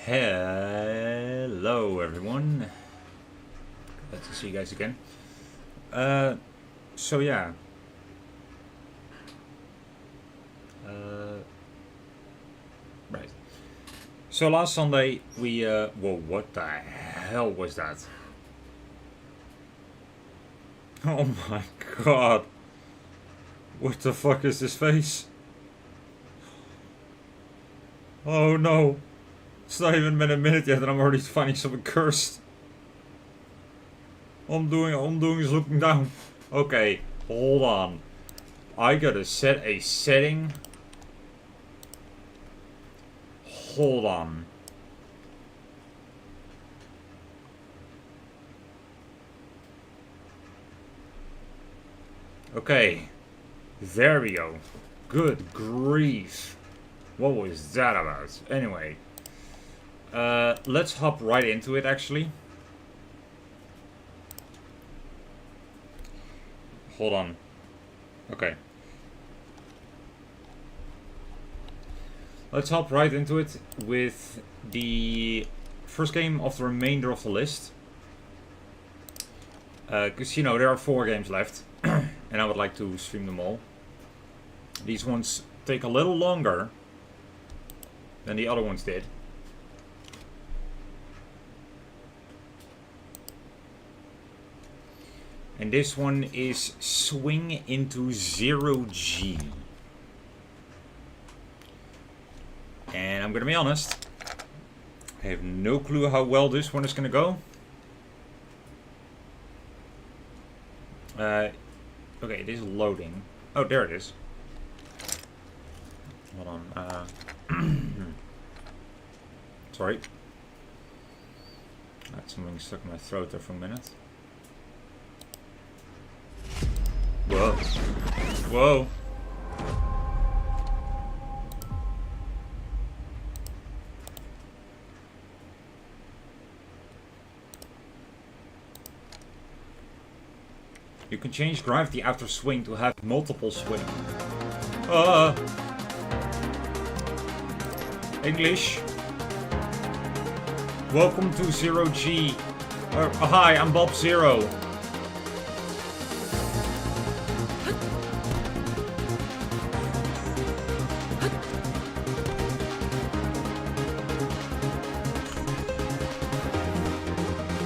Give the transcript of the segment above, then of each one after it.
Hello everyone. Glad to see you guys again. So yeah. Right. So last Sunday we whoa, what the hell was that? Oh my god. What the fuck is this face? Oh no. It's not even been a minute yet and I'm already finding something cursed. All I'm doing is looking down. Okay, hold on. I gotta set a setting. Hold on. Okay. There we go. Good grief. What was that about? Anyway. Let's hop right into it actually. Hold on. Okay. Let's hop right into it with the first game of the remainder of the list. Because, you know, there are 4 games left. And I would like to stream them all. These ones take a little longer than the other ones did. And this one is Swing into Zero G. And I'm gonna be honest, I have no clue how well this one is gonna go. Okay, it is loading. Oh, there it is. Hold on. Sorry. I had something stuck in my throat there for a minute. Whoa. Whoa. You can change gravity after swing to have multiple swing. English. Welcome to Zero G. Hi, I'm Bob Zero.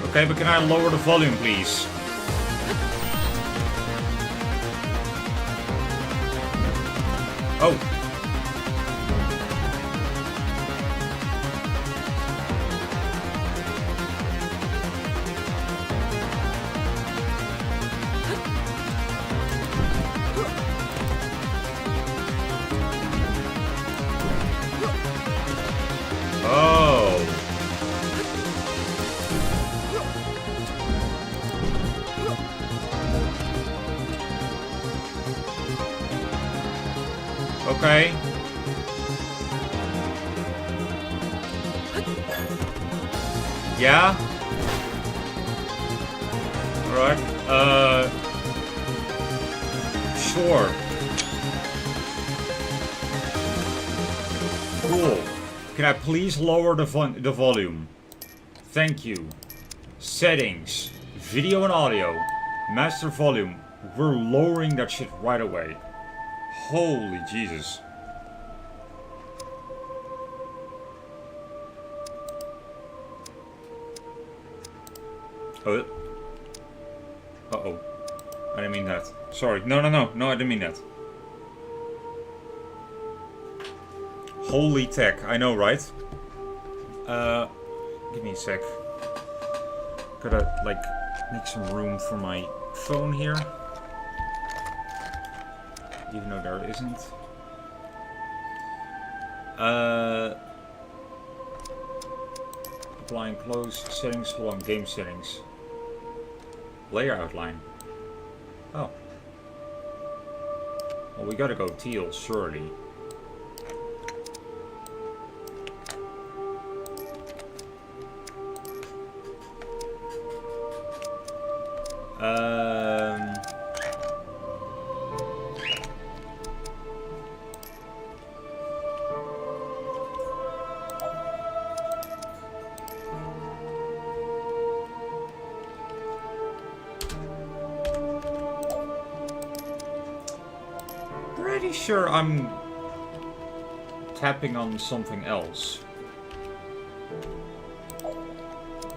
Okay, but can I lower the volume, please? Oh. Oh. Okay. Yeah. Alright. Sure. Cool. Can I please lower the volume? Thank you. Settings. Video and audio. Master volume. We're lowering that shit right away. Holy Jesus. Oh. Uh-oh. I didn't mean that. Sorry. No, I didn't mean that. Holy tech. I know, right? Give me a sec. Gotta, like, make some room for my phone here. Even though there isn't. Applying close settings. Hold on, game settings. Layer outline. Oh. Well, we gotta go teal, surely. sure I'm tapping on something else.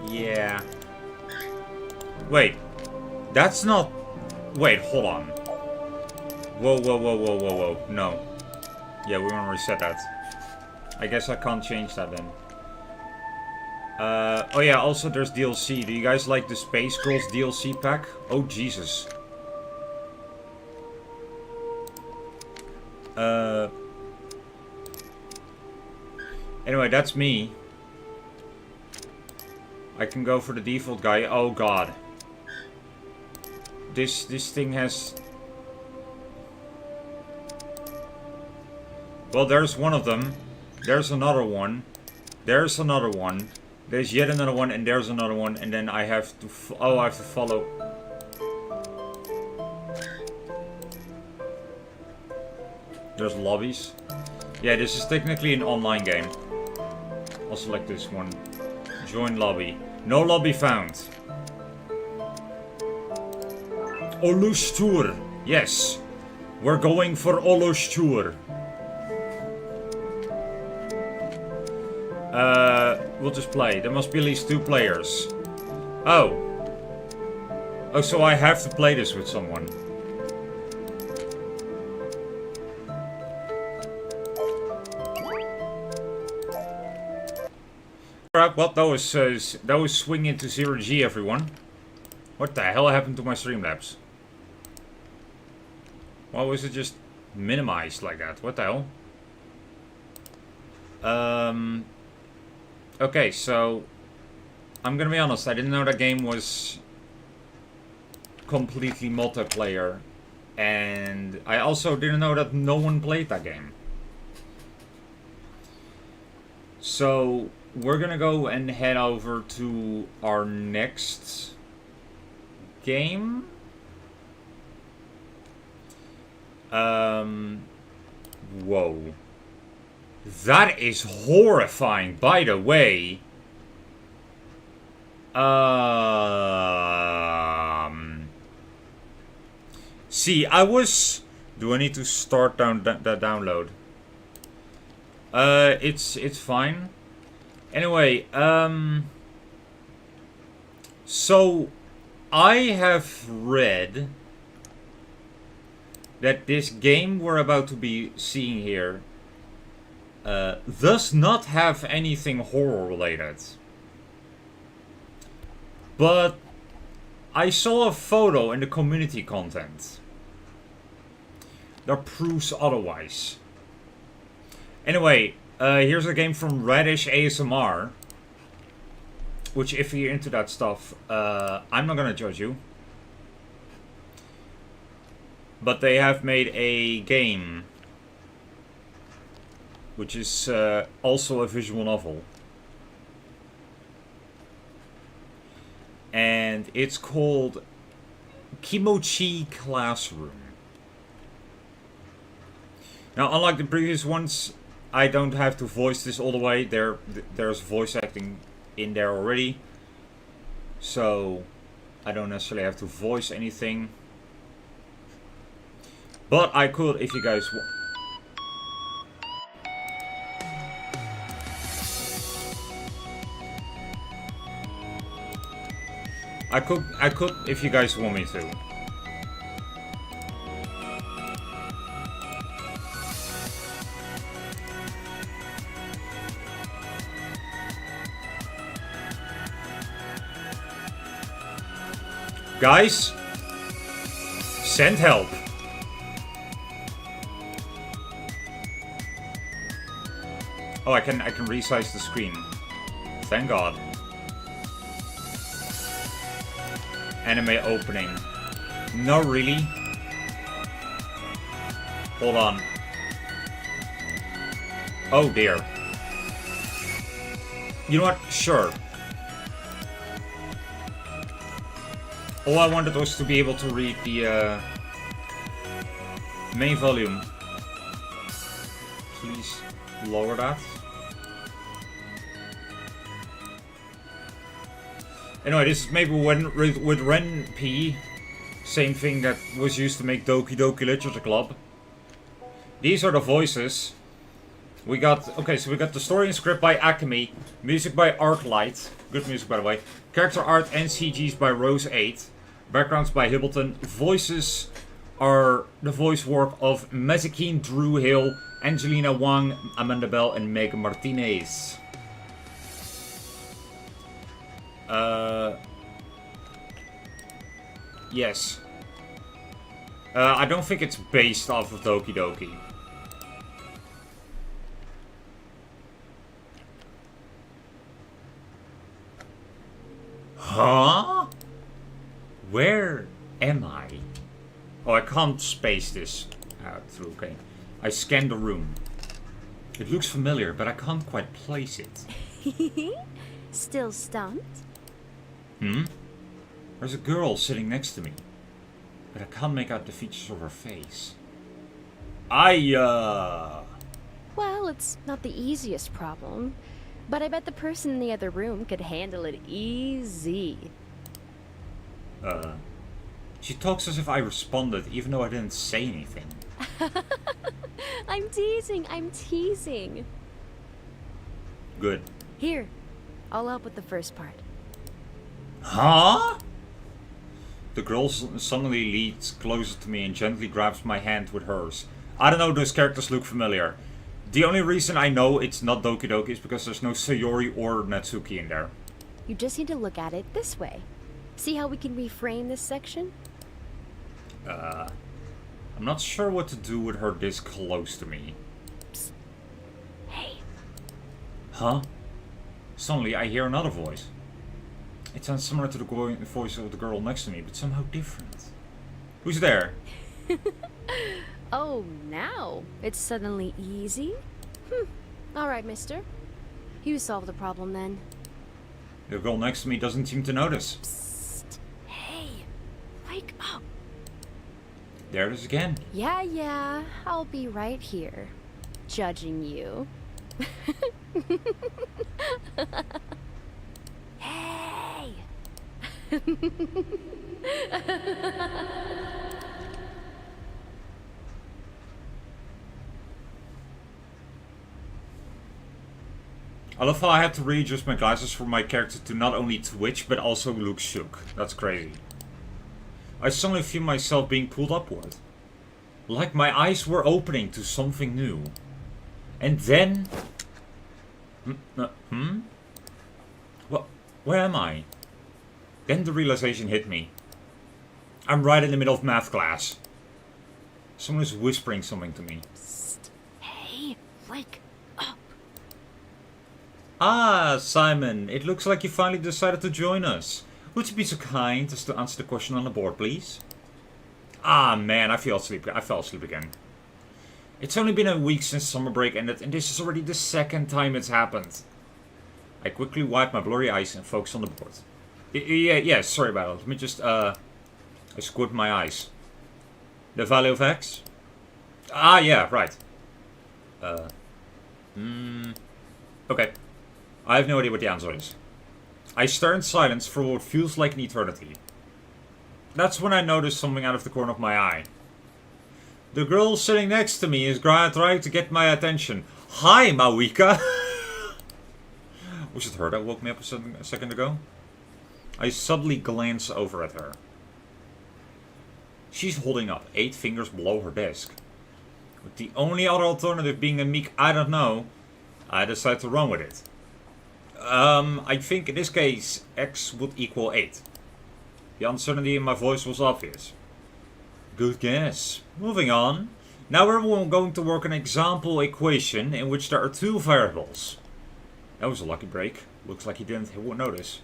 Yeah. Wait. That's not... Wait, hold on. Whoa, whoa, whoa, whoa, whoa, whoa. No. Yeah, we want to reset that. I guess I can't change that then. Oh yeah, also there's DLC. Do you guys like the Space Girls DLC pack? Oh, Jesus. Anyway, that's me. I can go for the default guy. Oh god. This thing has... Well, there's one of them. There's another one. There's another one. There's yet another one, and there's another one, and then I have to... Oh, I have to follow... There's lobbies. Yeah, this is technically an online game. I'll select this one. Join lobby. No lobby found. Olush Tour. Yes. We're going for Olush Tour. We'll just play. There must be at least 2 players. Oh. Oh, so I have to play this with someone. Alright, well, that was swing into 0G, everyone. What the hell happened to my Streamlabs? Why was it just minimized like that? What the hell? Okay, so I'm gonna be honest, I didn't know that game was completely multiplayer, and I also didn't know that no one played that game. So we're gonna go and head over to our next game. Whoa. That is horrifying, by the way. See, I was... Do I need to start down that download? It's fine. Anyway, so I have read that this game we're about to be seeing here does not have anything horror related. But I saw a photo in the community content that proves otherwise. Anyway, here's a game from Radish ASMR, which if you're into that stuff, I'm not gonna judge you. But they have made a game which is also a visual novel. And it's called Kimochi Classroom. Now, unlike the previous ones, I don't have to voice this all the way. There's voice acting in there already. So, I don't necessarily have to voice anything. But I could if you guys want. I could if you guys want me to. Guys, send help. Oh, I can resize the screen. Thank God. Anime opening. No, really? Hold on. Oh dear. You know what? Sure. All I wanted was to be able to read the main volume. Please lower that. Anyway, this is maybe when with Ren P, same thing that was used to make Doki Doki Literature Club. These are the voices. We got, okay, so we got the story and script by Acme, music by Arclight, good music by the way, character art and CGs by Rose8, backgrounds by Hibbleton, voices are the voice work of Mezakine, Drew Hill, Angelina Wang, Amanda Bell, and Meg Martinez. Yes. I don't think it's based off of Doki Doki. Huh? Where am I? Oh, I can't space this out through, okay. I scanned the room. It looks familiar, but I can't quite place it. Still stumped? Hmm? There's a girl sitting next to me, but I can't make out the features of her face. Well, it's not the easiest problem, but I bet the person in the other room could handle it easy. She talks as if I responded, even though I didn't say anything. I'm teasing. Good. Here, I'll help with the first part. Huh? The girl suddenly leads closer to me and gently grabs my hand with hers. I don't know, those characters look familiar. The only reason I know it's not Doki Doki is because there's no Sayori or Natsuki in there. You just need to look at it this way. See how we can reframe this section? I'm not sure what to do with her this close to me. Psst. Hey. Huh? Suddenly I hear another voice. It sounds similar to the voice of the girl next to me, but somehow different. Who's there? Oh, now it's suddenly easy? Alright, mister. You solved the problem then. The girl next to me doesn't seem to notice. Psst. Hey. Wake up. There it is again. Yeah. I'll be right here. Judging you. Hey! I love how I had to readjust my glasses for my character to not only twitch, but also look shook. That's crazy. I suddenly feel myself being pulled upward. Like my eyes were opening to something new. And then... What? Where am I? Then the realization hit me. I'm right in the middle of math class. Someone is whispering something to me. Psst. Hey, wake up. Ah, Simon, it looks like you finally decided to join us. Would you be so kind as to answer the question on the board, please? Ah, man, I fell asleep again. It's only been a week since summer break ended, and this is already the second time it's happened. I quickly wipe my blurry eyes and focus on the board. Yeah, sorry about it. Let me just, I squint my eyes. The value of x? Ah, yeah, right. Okay. I have no idea what the answer is. I stare in silence for what feels like an eternity. That's when I notice something out of the corner of my eye. The girl sitting next to me is trying to get my attention. Hi, Mawika! Was it her that woke me up a second ago? I suddenly glance over at her. She's holding up 8 fingers below her desk. With the only other alternative being a meek I don't know, I decide to run with it. I think in this case, x would equal 8. The uncertainty in my voice was obvious. Good guess. Moving on. Now we're going to work an example equation in which there are 2 variables. That was a lucky break. Looks like he didn't notice.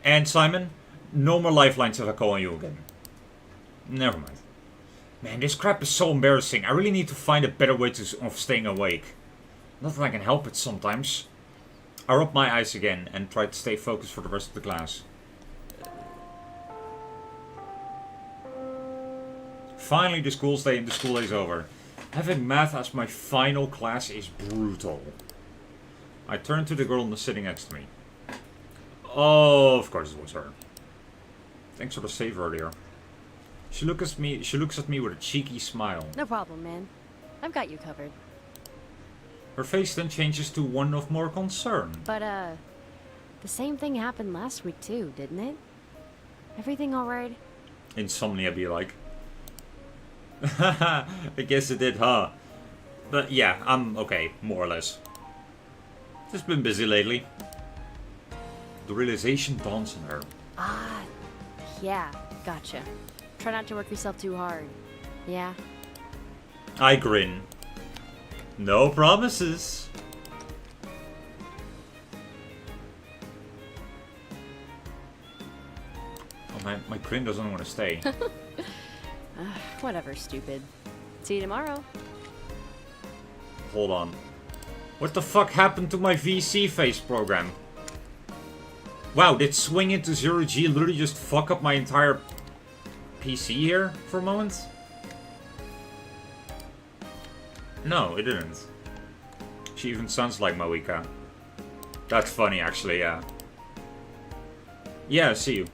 And Simon, no more lifelines if I call on you again. Never mind. Man, this crap is so embarrassing. I really need to find a better way of staying awake. Not that I can help it sometimes. I rub my eyes again and try to stay focused for the rest of the class. Finally, the school day is over. Having math as my final class is brutal. I turn to the girl sitting next to me. Oh, of course it was her. Thanks for the save earlier. She looks at me with a cheeky smile. No problem, man. I've got you covered. Her face then changes to one of more concern. But, the same thing happened last week too, didn't it? Everything alright? Insomnia be like. I guess it did, huh? But yeah, I'm okay, more or less. Just been busy lately. The realization dawns on her. Ah, yeah, gotcha. Try not to work yourself too hard. Yeah? I grin. No promises. Oh, my grin doesn't want to stay. Whatever, stupid. See you tomorrow. Hold on. What the fuck happened to my VC face program? Wow, did swing into 0G literally just fuck up my entire PC here for a moment? No, it didn't. She even sounds like Moika. That's funny, actually, yeah. Yeah, see you.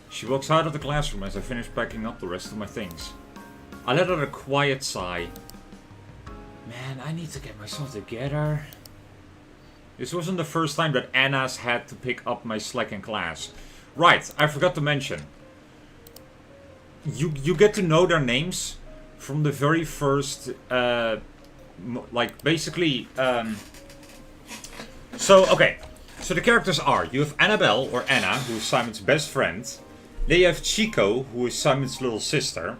She walks out of the classroom as I finish packing up the rest of my things. I let out a quiet sigh. Man, I need to get myself together. This wasn't the first time that Anna's had to pick up my slack in class. Right, I forgot to mention. You get to know their names from the very first, like, basically, So, okay. So the characters are, you have Annabelle, or Anna, who is Simon's best friend. Then you have Chico, who is Simon's little sister.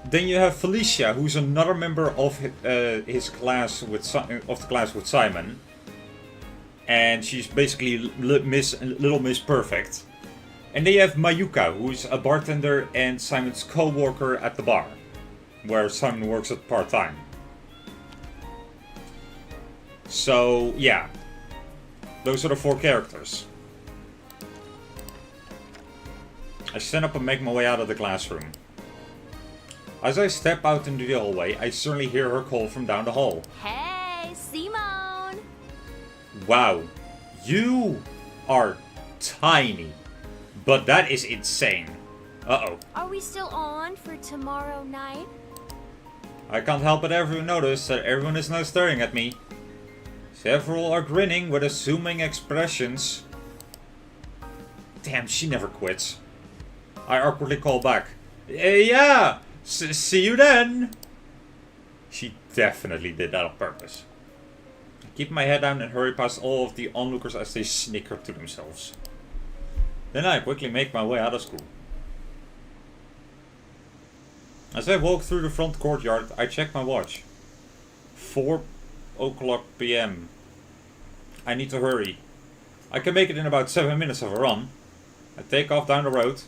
Then you have Felicia, who's another member of his class with Simon, and she's basically Little Miss Perfect. And then you have Mayuka, who's a bartender and Simon's co-worker at the bar, where Simon works at part-time. So yeah, those are the 4 characters. I stand up and make my way out of the classroom. As I step out into the hallway, I suddenly hear her call from down the hall. Hey, Simone! Wow, you are tiny, but that is insane. Uh-oh. Are we still on for tomorrow night? I can't help but notice that everyone is now staring at me. Several are grinning with assuming expressions. Damn, she never quits. I awkwardly call back. Yeah! See you then! She definitely did that on purpose. I keep my head down and hurry past all of the onlookers as they snicker to themselves. Then I quickly make my way out of school. As I walk through the front courtyard, I check my watch. 4 o'clock PM. I need to hurry. I can make it in about 7 minutes of a run. I take off down the road.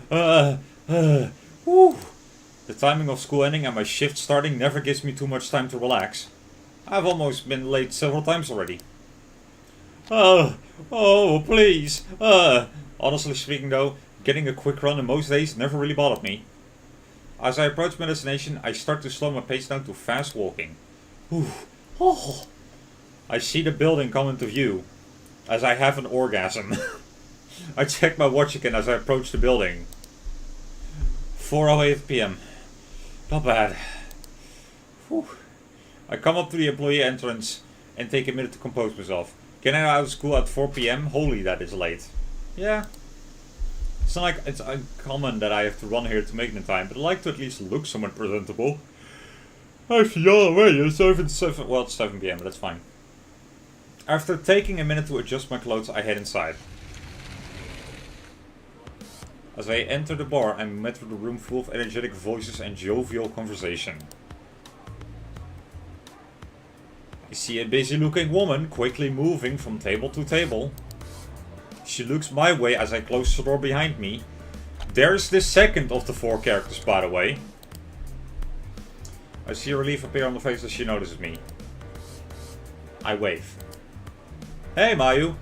Whew. The timing of school ending and my shift starting never gives me too much time to relax. I've almost been late several times already. Oh, please. Honestly speaking though, getting a quick run in most days never really bothered me. As I approach my destination, I start to slow my pace down to fast walking. Oh. I see the building come into view, as I have an orgasm. I check my watch again as I approach the building. 4:08 PM. Not bad. Whew. I come up to the employee entrance and take a minute to compose myself. Getting out of school at 4 PM? Holy, that is late. Yeah. It's not like it's uncommon that I have to run here to make it in time, but I like to at least look somewhat presentable. I feel away, it's 7, well, it's 7 PM, but that's fine. After taking a minute to adjust my clothes, I head inside. As I enter the bar, I'm met with a room full of energetic voices and jovial conversation. I see a busy-looking woman quickly moving from table to table. She looks my way as I close the door behind me. There's the second of the 4 characters, by the way. I see relief appear on the face as she notices me. I wave. Hey, Mayu!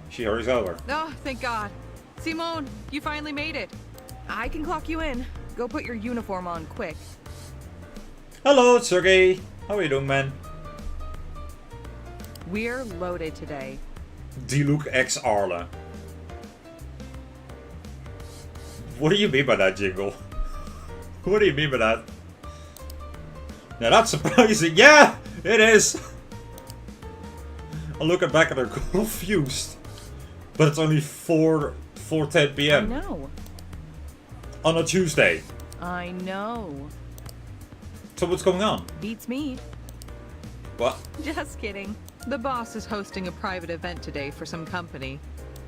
She hurries over. Oh, thank God. Simone, you finally made it. I can clock you in. Go put your uniform on quick. Hello, it's Sergey. How are you doing, man? We're loaded today. Diluc X Arla. What do you mean by that jingle? What do you mean by that? Now that's surprising. Yeah, it is. I look back and they're confused. But it's only 4:10 I p.m. know. on a Tuesday. I know. So what's going on? Beats me. What? Just kidding. The boss is hosting a private event today for some company.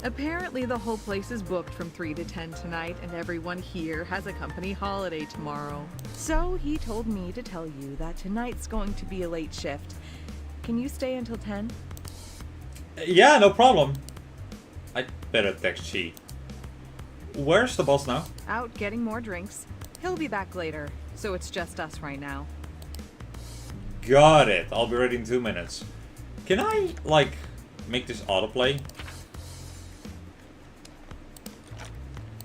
Apparently the whole place is booked from 3 to 10 tonight, and everyone here has a company holiday tomorrow. So he told me to tell you that tonight's going to be a late shift. Can you stay until 10? Yeah, no problem. I better text Chi. Where's the boss now? Out getting more drinks. He'll be back later, so it's just us right now. Got it. I'll be ready in 2 minutes. Can I, like, make this autoplay?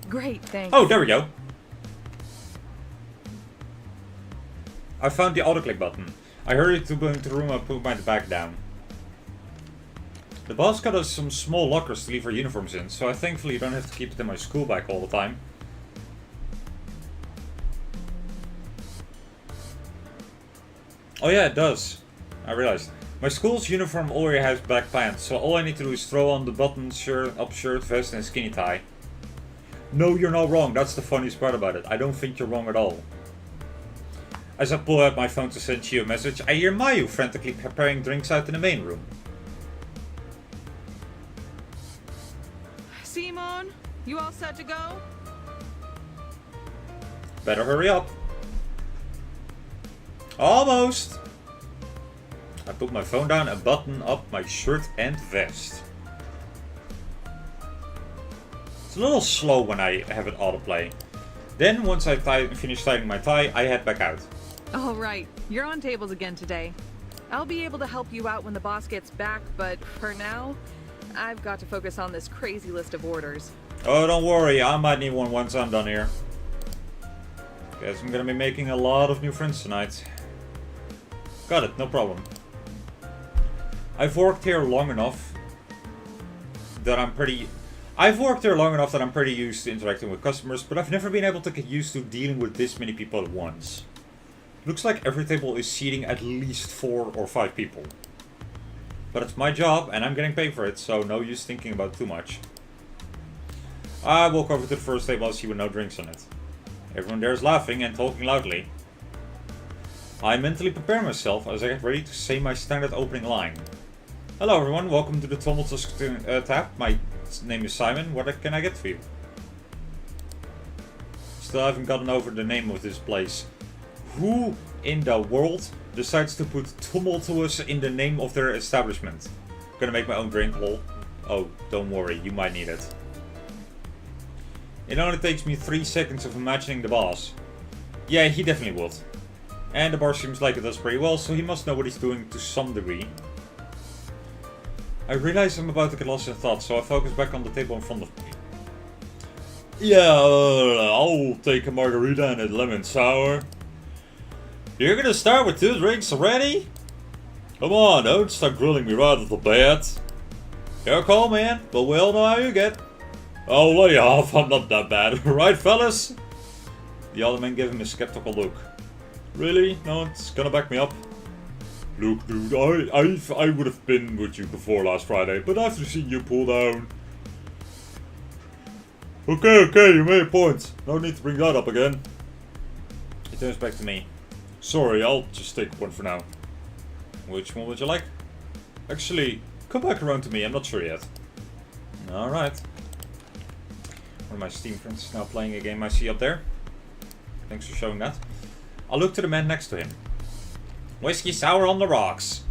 Great, thanks. Oh, there we go. I found the autoclick button. I hurried to go into the room and put my bag down. The boss got us some small lockers to leave our uniforms in, so I thankfully don't have to keep it in my school bag all the time. Oh yeah, it does. I realized. My school's uniform already has black pants, so all I need to do is throw on the button, shirt, up shirt, vest and skinny tie. No, you're not wrong. That's the funniest part about it. I don't think you're wrong at all. As I pull out my phone to send you a message, I hear Mayu frantically preparing drinks out in the main room. Simon, you all set to go? Better hurry up. Almost. I put my phone down and button up my shirt and vest. It's a little slow when I have it autoplay. Then, once I finish tying my tie, I head back out. All right, you're on tables again today. I'll be able to help you out when the boss gets back, but for now, I've got to focus on this crazy list of orders. Oh, don't worry, I might need one once I'm done here. Guess I'm gonna be making a lot of new friends tonight. Got it, no problem. I've worked here long enough that I'm pretty used to interacting with customers, but I've never been able to get used to dealing with this many people at once. Looks like every table is seating at least 4 or 5 people. But it's my job and I'm getting paid for it, so no use thinking about it too much. I walk over to the first table and see with no drinks on it. Everyone there is laughing and talking loudly. I mentally prepare myself as I get ready to say my standard opening line. Hello everyone, welcome to the Tumultuous Tap. My name is Simon, what can I get for you? Still haven't gotten over the name of this place. Who in the world decides to put tumultuous in the name of their establishment? Gonna make my own drink, lol. Oh, don't worry, you might need it. It only takes me 3 seconds of imagining the boss. Yeah, he definitely would. And the bar seems like it does pretty well, so he must know what he's doing to some degree. I realize I'm about to get lost in thought, so I focus back on the table in front of me. Yeah, I'll take a margarita and a lemon sour. You're gonna start with 2 drinks already? Come on, don't start grilling me right off the bat. You're a call, man, but we all know how you get. Oh, lay off, I'm not that bad, right fellas? The other man gave him a skeptical look. Really? No one's gonna back me up? Look, dude, I would have been with you before last Friday, but after seeing you pull down... Okay, you made a point. No need to bring that up again. He turns back to me. Sorry, I'll just take one for now. Which one would you like? Actually, come back around to me, I'm not sure yet. Alright. One of my Steam friends is now playing a game I see up there. Thanks for showing that. I'll look to the man next to him. Whiskey sour on the rocks.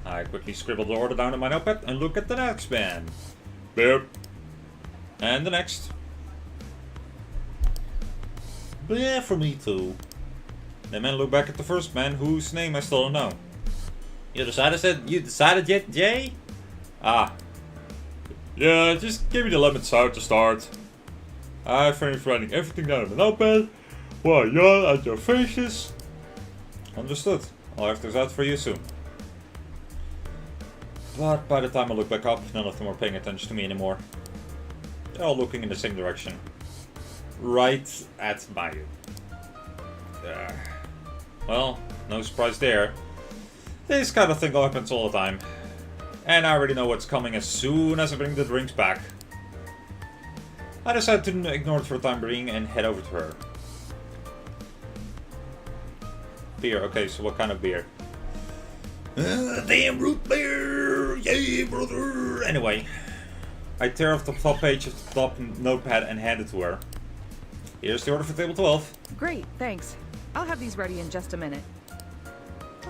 I quickly scribble the order down in my notepad and look at the next man. Beer. And the next. Beer for me too. The man looked back at the first man, whose name I still don't know. You decided yet, Jay? Ah. Yeah, just give me the lemon sour to start. I finished writing everything down in my notepad. While yawn at your faces. Understood. I'll have those out for you soon. But by the time I look back up, none of them are paying attention to me anymore. They're all looking in the same direction. Right at Mayu. Well, no surprise there. This kind of thing happens all the time. And I already know what's coming as soon as I bring the drinks back. I decide to ignore it for the time being and head over to her. Beer, okay, so what kind of beer? Damn root beer! Yay, brother! Anyway, I tear off the top page of the top notepad and hand it to her. Here's the order for table 12. Great, thanks. I'll have these ready in just a minute.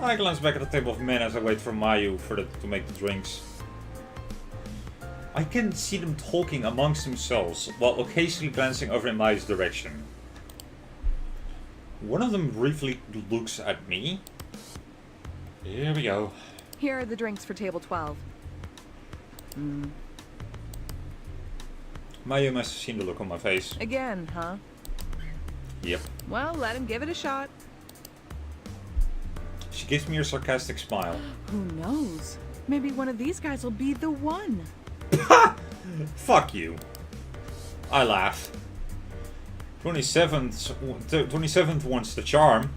I glance back at the table of men as I wait for Mayu to make the drinks. I can see them talking amongst themselves, while occasionally glancing over in Mayu's direction. One of them briefly looks at me. Here we go. Here are the drinks for table 12. Mayu must have seen the look on my face. Again, huh? Yep. Well, let him give it a shot. She gives me a sarcastic smile. Who knows? Maybe one of these guys will be the one. Fuck you. I laugh. 27th wants the charm.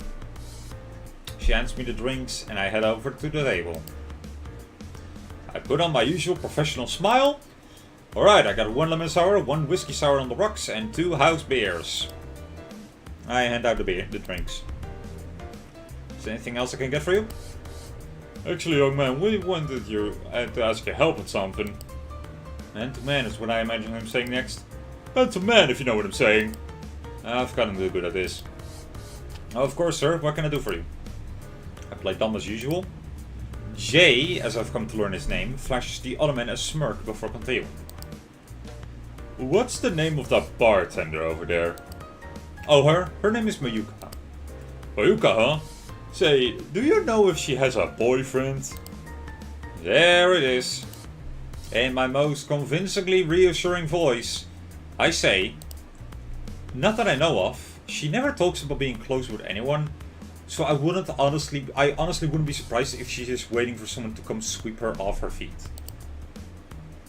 She hands me the drinks and I head over to the table. I put on my usual professional smile. Alright, I got 1 lemon sour, 1 whiskey sour on the rocks, and 2 house beers. I hand out the drinks. Is there anything else I can get for you? Actually, young man, we wanted you to ask your help with something. Man to man is what I imagine him saying next. Man to man, if you know what I'm saying. I've gotten too good at this. Oh, of course, sir. What can I do for you? I play dumb as usual. Jay, as I've come to learn his name, flashes the other man a smirk before continuing. What's the name of that bartender over there? Oh, her name is Mayuka. Mayuka, huh? Say, do you know if she has a boyfriend? There it is. In my most convincingly reassuring voice, I say, not that I know of. She never talks about being close with anyone, so I honestly wouldn't be surprised if she's just waiting for someone to come sweep her off her feet.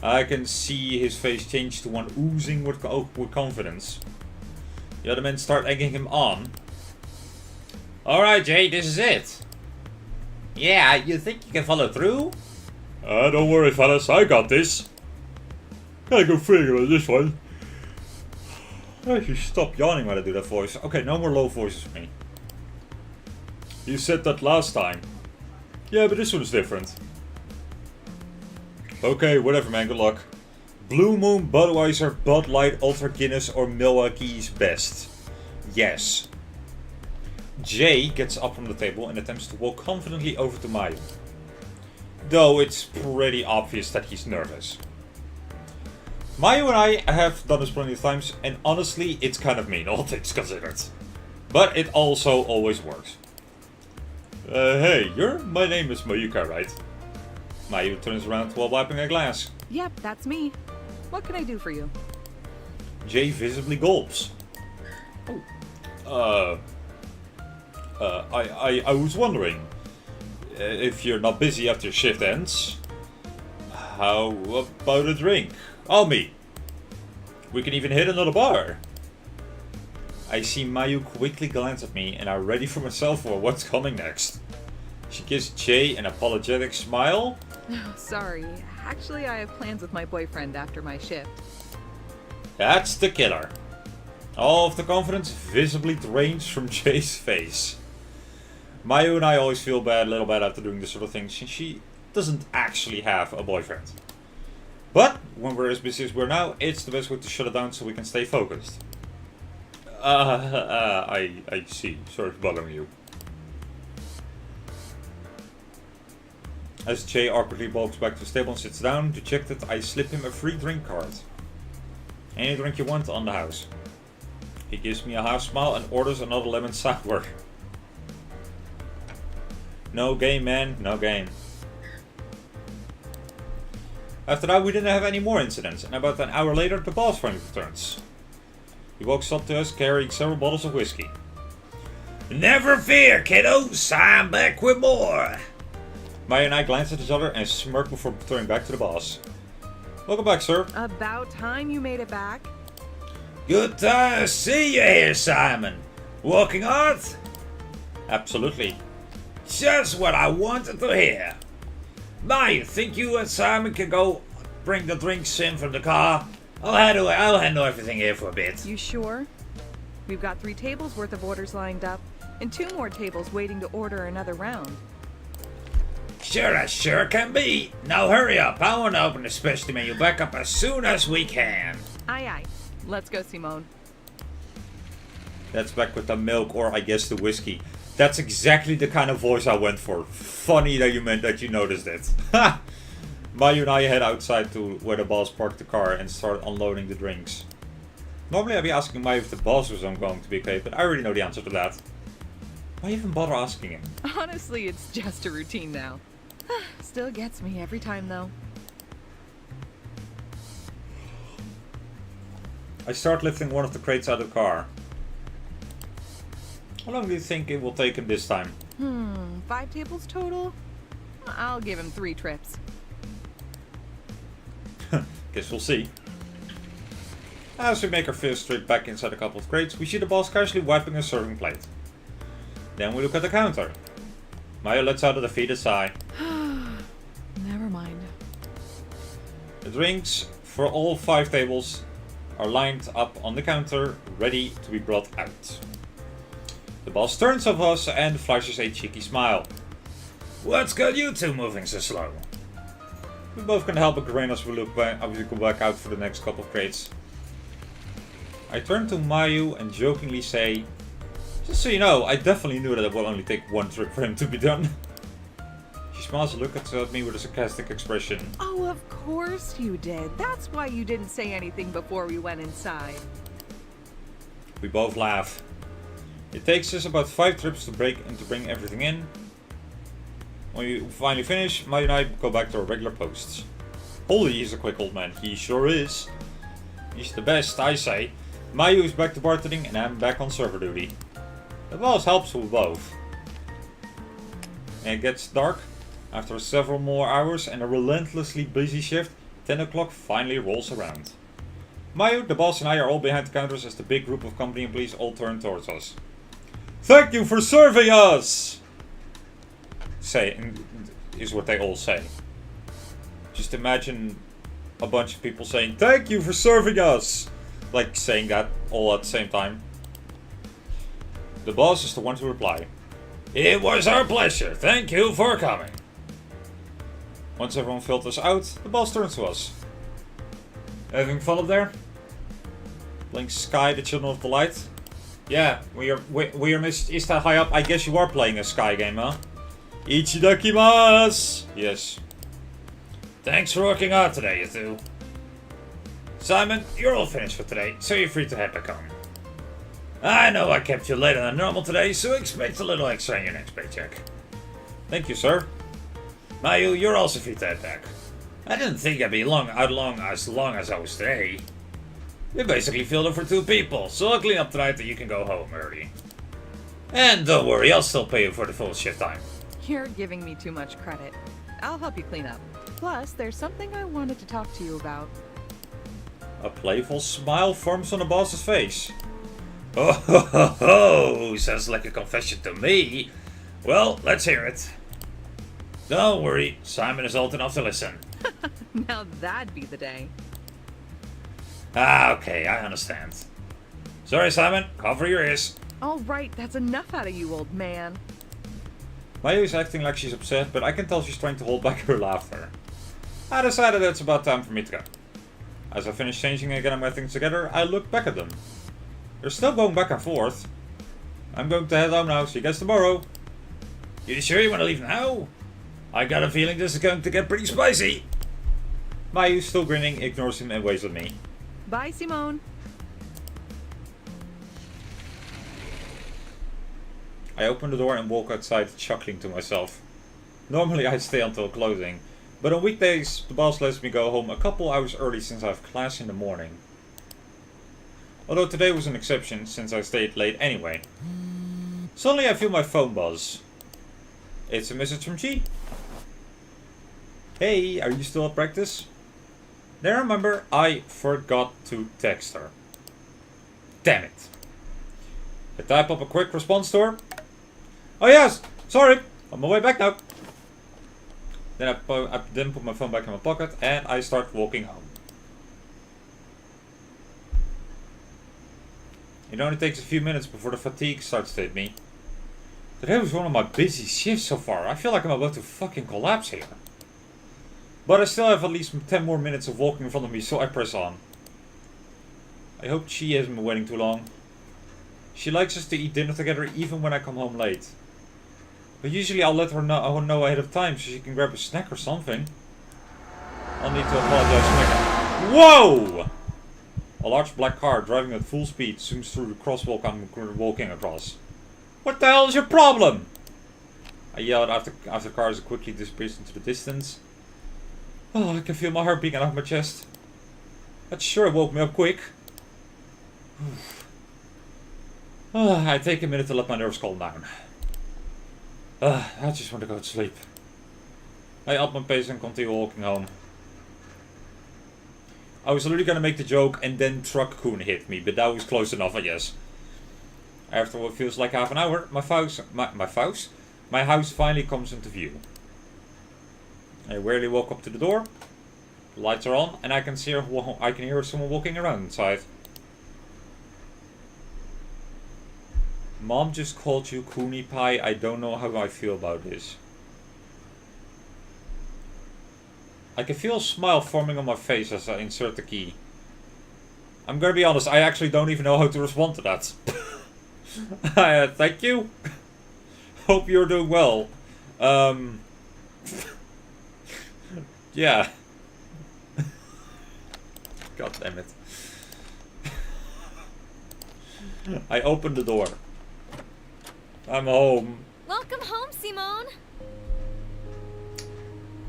I can see his face change to one oozing with confidence. The other men start egging him on. Alright, Jay, this is it. Yeah, you think you can follow through? Don't worry, fellas, I got this. Gotta go figure on this one. I should stop yawning when I do that voice. Okay, no more low voices for me. You said that last time. Yeah, but this one's different. Okay, whatever, man, good luck. Blue Moon, Budweiser, Bud Light, Ultra Guinness, or Milwaukee's Best? Yes. Jay gets up from the table and attempts to walk confidently over to Mayu. Though it's pretty obvious that he's nervous. Mayu and I have done this plenty of times, and honestly, it's kind of mean, all things considered. But it also always works. Hey, my name is Mayuka, right? Mayu turns around while wiping a glass. Yep, that's me. What can I do for you? Jay visibly gulps. I was wondering, if you're not busy after your shift ends, how about a drink? I'll meet. We can even hit another bar. I see Mayu quickly glance at me and I'm ready for myself for what's coming next. She gives Jay an apologetic smile. Oh, sorry. Actually, I have plans with my boyfriend after my shift. That's the killer. All of the confidence visibly drains from Jay's face. Mayu and I always feel a little bad after doing this sort of thing since she doesn't actually have a boyfriend. But when we're as busy as we're now, it's the best way to shut it down so we can stay focused. I see. Sorry for bothering you. As Jay awkwardly walks back to his table and sits down to check that, I slip him a free drink card. Any drink you want on the house. He gives me a half smile and orders another lemon sour. No game, man. No game. After that, we didn't have any more incidents, and about an hour later, the boss finally returns. He walks up to us carrying several bottles of whiskey. Never fear, kiddos, I'm back with more. Maya and I glance at each other and smirk before turning back to the boss. Welcome back, sir. About time you made it back. Good to see you here, Simon. Working hard? Absolutely. Just what I wanted to hear. Now, you think you and Simon can go bring the drinks in from the car? I'll handle everything here for a bit. You sure? We've got 3 tables worth of orders lined up, and 2 more tables waiting to order another round. Sure as sure can be. Now hurry up. I want to open the specialty menu back up as soon as we can. Aye aye. Let's go, Simone. That's back with the milk, or I guess the whiskey. That's exactly the kind of voice I went for. Funny that you noticed it. Ha! Mayu and I head outside to where the boss parked the car and start unloading the drinks. Normally I'd be asking Mayu if the boss was going to be paid, but I already know the answer to that. Why even bother asking him? Honestly, it's just a routine now. Still gets me every time, though. I start lifting one of the crates out of the car. How long do you think it will take him this time? 5 tables total? I'll give him 3 trips. Guess we'll see. As we make our first trip back inside a couple of crates, we see the boss casually wiping a serving plate. Then we look at the counter. Mayu lets out a defeated sigh. Never mind. The drinks for all 5 tables are lined up on the counter, ready to be brought out. The boss turns to us and flashes a cheeky smile. What's got you two moving so slow? We both can help but grin as we look back, as we go back out for the next couple of crates. I turn to Mayu and jokingly say, just so you know, I definitely knew that it will only take 1 trip for him to be done. She smiles and looks at me with a sarcastic expression. Oh, of course you did. That's why you didn't say anything before we went inside. We both laugh. It takes us about 5 trips to break and to bring everything in. When we finally finish, Mayu and I go back to our regular posts. Holy, he's a quick old man. He sure is. He's the best, I say. Mayu is back to bartending and I'm back on server duty. The boss helps with both. And it gets dark. After several more hours and a relentlessly busy shift, 10 o'clock finally rolls around. Mayu, the boss and I are all behind the counters as the big group of company employees all turn towards us. Thank you for serving us! Is what they all say. Just imagine a bunch of people saying, thank you for serving us! Like saying that all at the same time. The boss is the one to reply. It was our pleasure. Thank you for coming. Once everyone filters out, the boss turns to us. Having fun up there? Playing Sky, the Children of the Light? Yeah, we are is that high up? I guess you are playing a Sky game, huh? Ichidakimasu! Yes. Thanks for working hard today, you two. Simon, you're all finished for today, so you're free to head back home. I know I kept you later than normal today, so expect a little extra in your next paycheck. Thank you, sir. Mayu, you're also free to head back. I didn't think I'd be as long as I was today. We basically filled it for 2 people, so I'll clean up tonight and you can go home early. And don't worry, I'll still pay you for the full shift time. You're giving me too much credit. I'll help you clean up. Plus, there's something I wanted to talk to you about. A playful smile forms on the boss's face. Oh, ho, ho, ho. Sounds like a confession to me. Well, let's hear it. Don't worry, Simon is old enough to listen. Now that'd be the day. Okay, I understand. Sorry, Simon, cover your ears. All right, that's enough out of you, old man. Mayu is acting like she's upset, but I can tell she's trying to hold back her laughter. I decided it's about time for me to go. As I finish changing and getting my things together, I look back at them. They're still going back and forth. I'm going to head home now, see you guys tomorrow. You sure you want to leave now? I got a feeling this is going to get pretty spicy. Mayu, still grinning, ignores him and waves at me. Bye, Simone. I open the door and walk outside, chuckling to myself. Normally I'd stay until closing, but on weekdays the boss lets me go home a couple hours early since I have class in the morning. Although today was an exception since I stayed late anyway. Suddenly I feel my phone buzz. It's a message from G. Hey, are you still at practice? Then I remember I forgot to text her. Damn it. I type up a quick response to her. Oh yes! Sorry! On my way back now. Then I then put my phone back in my pocket and I start walking home. It only takes a few minutes before the fatigue starts to hit me. Today was one of my busiest shifts so far. I feel like I'm about to fucking collapse here. But I still have at least 10 more minutes of walking in front of me, so I press on. I hope she hasn't been waiting too long. She likes us to eat dinner together even when I come home late. But usually I'll let her know ahead of time so she can grab a snack or something. I'll need to apologize for making... Whoa! A large black car driving at full speed zooms through the crosswalk I'm walking across. What the hell is your problem? I yelled after the car quickly disappears into the distance. Oh, I can feel my heart beating out of my chest. That sure woke me up quick. I take a minute to let my nerves calm down. I just want to go to sleep. I up my pace and continue walking home. I was literally gonna make the joke and then Truck-Coon hit me, but that was close enough, I guess. After what feels like half an hour, my house finally comes into view. I rarely walk up to the door. The lights are on, and I can hear someone walking around inside. Mom just called you Coonie Pie. I don't know how I feel about this. I can feel a smile forming on my face as I insert the key. I'm gonna be honest, I actually don't even know how to respond to that. Thank you. Hope you're doing well. Yeah. God damn it. I opened the door. I'm home. Welcome home, Simone.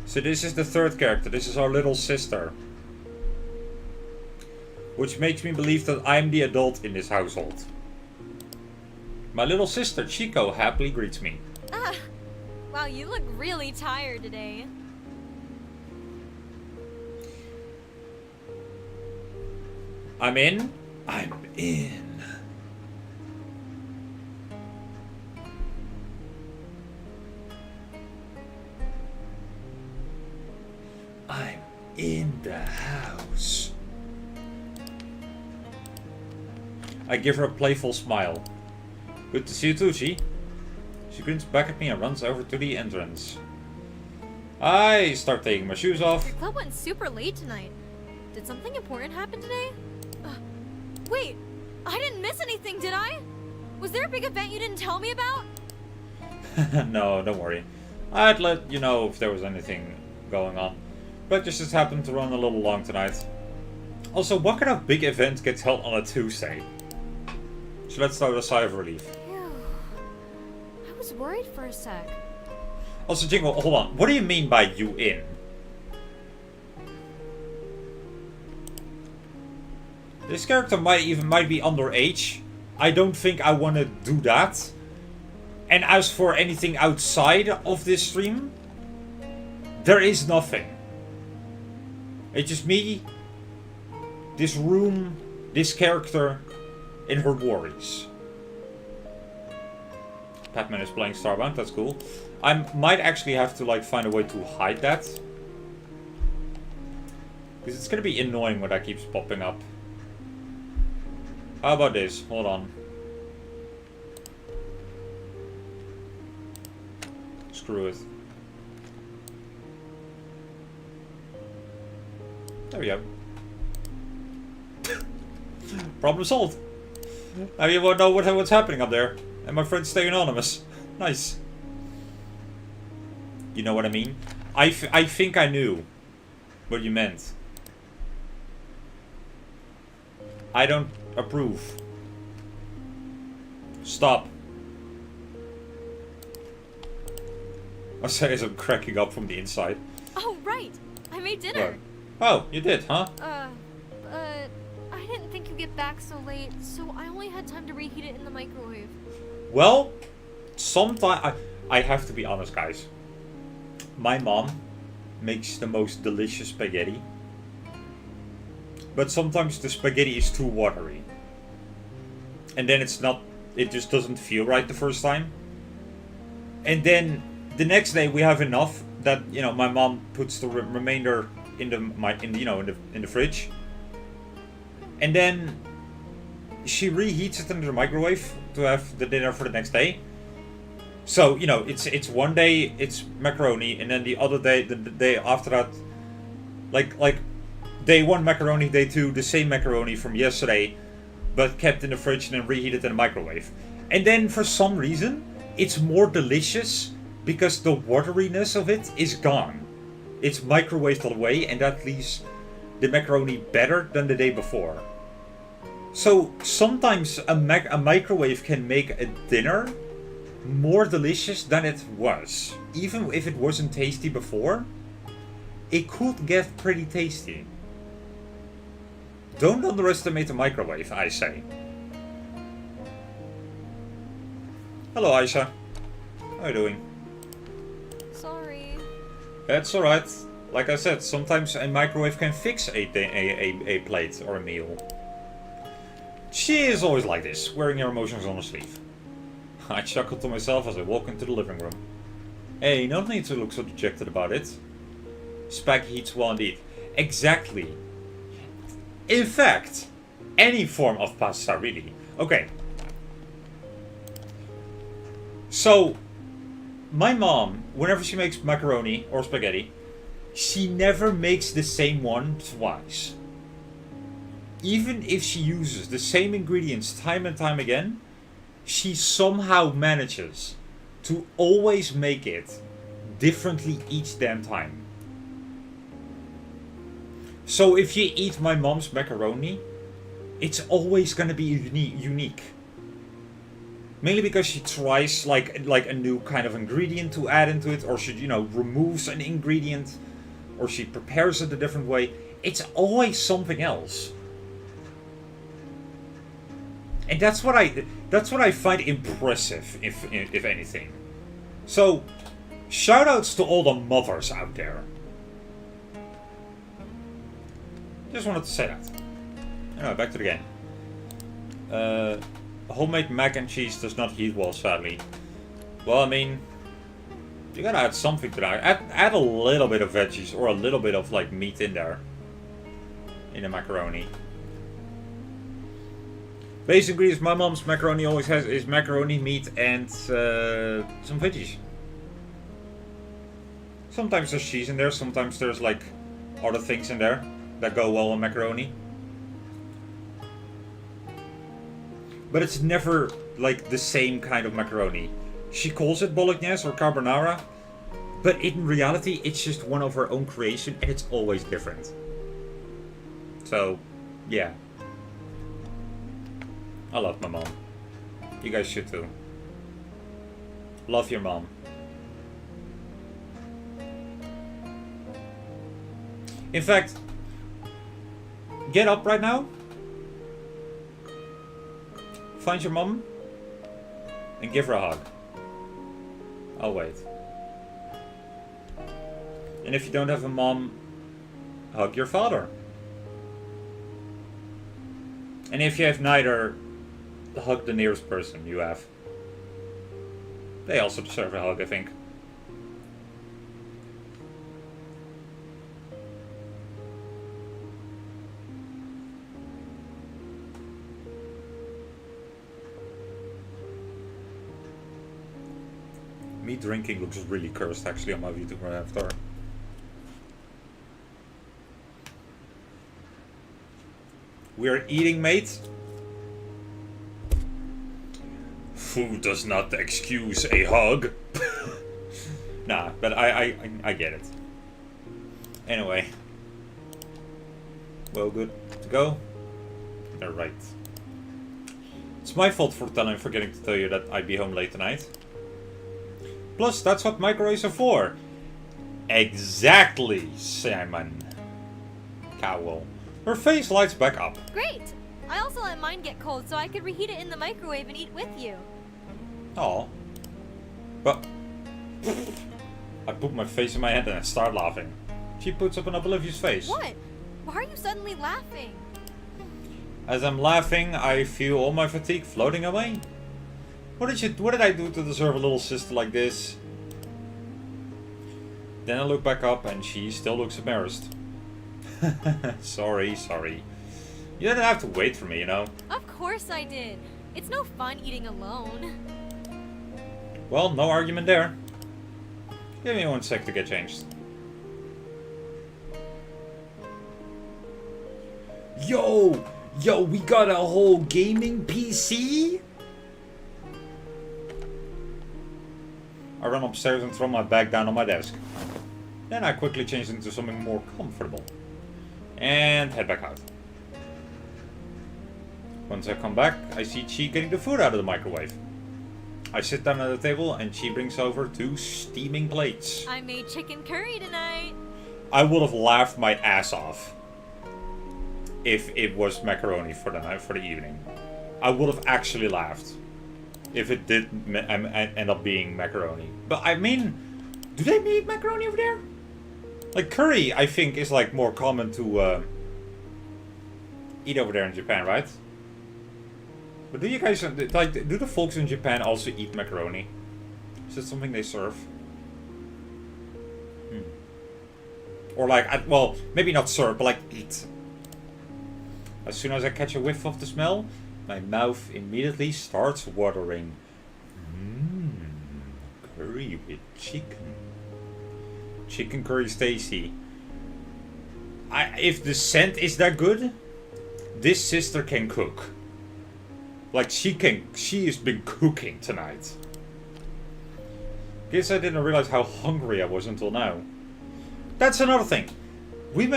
So this is the third character. This is our little sister. Which makes me believe that I'm the adult in this household. My little sister, Chico, happily greets me. Ah, wow, you look really tired today. I'm in. I'm in. I'm in the house. I give her a playful smile. Good to see you too, Chi. She grins back at me and runs over to the entrance. I start taking my shoes off. Your club went super late tonight. Did something important happen today? Wait, I didn't miss anything, did I? Was there a big event you didn't tell me about? No, don't worry. I'd let you know if there was anything going on. But just happened to run a little long tonight. Also, what kind of big event gets held on a Tuesday? So let's start with a sigh of relief. Phew. I was worried for a sec. Also, Jingle, hold on. What do you mean by you in? This character might be underage. I don't think I want to do that. And as for anything outside of this stream, there is nothing. It's just me, this room, this character, and her worries. Batman is playing Starbound, that's cool. I might actually have to find a way to hide that. Because it's gonna be annoying when that keeps popping up. How about this? Hold on. Screw it. There we go. Problem solved. Now you won't know what's happening up there. And my friends stay anonymous. Nice. You know what I mean? I think I knew what you meant. I don't approve. Stop. I say as I'm cracking up from the inside. Oh, right. I made dinner. What? Oh, you did, huh? I didn't think you'd get back so late, so I only had time to reheat it in the microwave. Well, sometimes I have to be honest, guys. My mom makes the most delicious spaghetti. But sometimes the spaghetti is too watery. And then it just doesn't feel right the first time. And then the next day we have enough that, you know, my mom puts the remainder in the fridge. And then she reheats it in the microwave to have the dinner for the next day. So, you know, it's one day it's macaroni, and then the other day, the day after that, like day 1 macaroni, day 2 the same macaroni from yesterday, but kept in the fridge and then reheated in the microwave. And then for some reason, it's more delicious because the wateriness of it is gone. It's microwaved away, and that leaves the macaroni better than the day before. So sometimes a microwave can make a dinner more delicious than it was. Even if it wasn't tasty before, it could get pretty tasty. Don't underestimate the microwave, I say. Hello, Aisha. How are you doing? Sorry. That's alright. Like I said, sometimes a microwave can fix a plate or a meal. She is always like this, wearing her emotions on her sleeve. I chuckled to myself as I walked into the living room. Hey, no need to look so dejected about it. Spag heats well indeed. Exactly. In fact, any form of pasta, really. Okay. So, my mom, whenever she makes macaroni or spaghetti, she never makes the same one twice. Even if she uses the same ingredients time and time again, she somehow manages to always make it differently each damn time. So if you eat my mom's macaroni, it's always gonna be unique. Mainly because she tries like a new kind of ingredient to add into it, or she, you know, removes an ingredient, or she prepares it a different way. It's always something else. And that's what I find impressive, if anything. So, shoutouts to all the mothers out there. Just wanted to say that. Anyway, back to the game. Homemade mac and cheese does not heat well, sadly. Well, I mean, you gotta add something to that. Add a little bit of veggies or a little bit of like meat in there, in the macaroni. Basic ingredients my mom's macaroni always has is macaroni, meat, and some veggies. Sometimes there's cheese in there, sometimes there's like other things in there that go well on macaroni. But it's never like the same kind of macaroni. She calls it bolognese or carbonara, but in reality it's just one of her own creation and it's always different. So, yeah. I love my mom. You guys should too. Love your mom. In fact, get up right now. Find your mom and give her a hug. I'll wait. And if you don't have a mom, hug your father. And if you have neither, hug the nearest person you have. They also deserve a hug, I think. Me drinking looks really cursed actually on my VTuber avatar. We're eating, mate. Food does not excuse a hug. Nah, but I get it. Anyway. Well, good to go. Alright. It's my fault for forgetting to tell you that I'd be home late tonight. Plus, that's what microwaves are for. Exactly, Simon. Cowell. Her face lights back up. Great! I also let mine get cold so I could reheat it in the microwave and eat with you. Aw. But I put my face in my hand and I start laughing. She puts up an oblivious face. What? Why are you suddenly laughing? As I'm laughing, I feel all my fatigue floating away. What did I do to deserve a little sister like this? Then I look back up and she still looks embarrassed. Sorry. You didn't have to wait for me, you know. Of course I did. It's no fun eating alone. Well, no argument there. Give me 1 sec to get changed. Yo, we got a whole gaming PC? I run upstairs and throw my bag down on my desk. Then I quickly change into something more comfortable. And head back out. Once I come back, I see Chi getting the food out of the microwave. I sit down at the table and she brings over 2 steaming plates. I made chicken curry tonight. I would have laughed my ass off if it was macaroni for the evening. I would have actually laughed if it did end up being macaroni. But I mean, do they make macaroni over there? Like curry, I think, is like more common to eat over there in Japan, right? But do you guys like? Do the folks in Japan also eat macaroni? Is it something they serve? Or like, well, maybe not serve, but like eat. As soon as I catch a whiff of the smell, my mouth immediately starts watering. Curry with chicken. Chicken curry is tasty. If the scent is that good, this sister can cook. Like she has been cooking tonight. Guess I didn't realize how hungry I was until now. That's another thing. We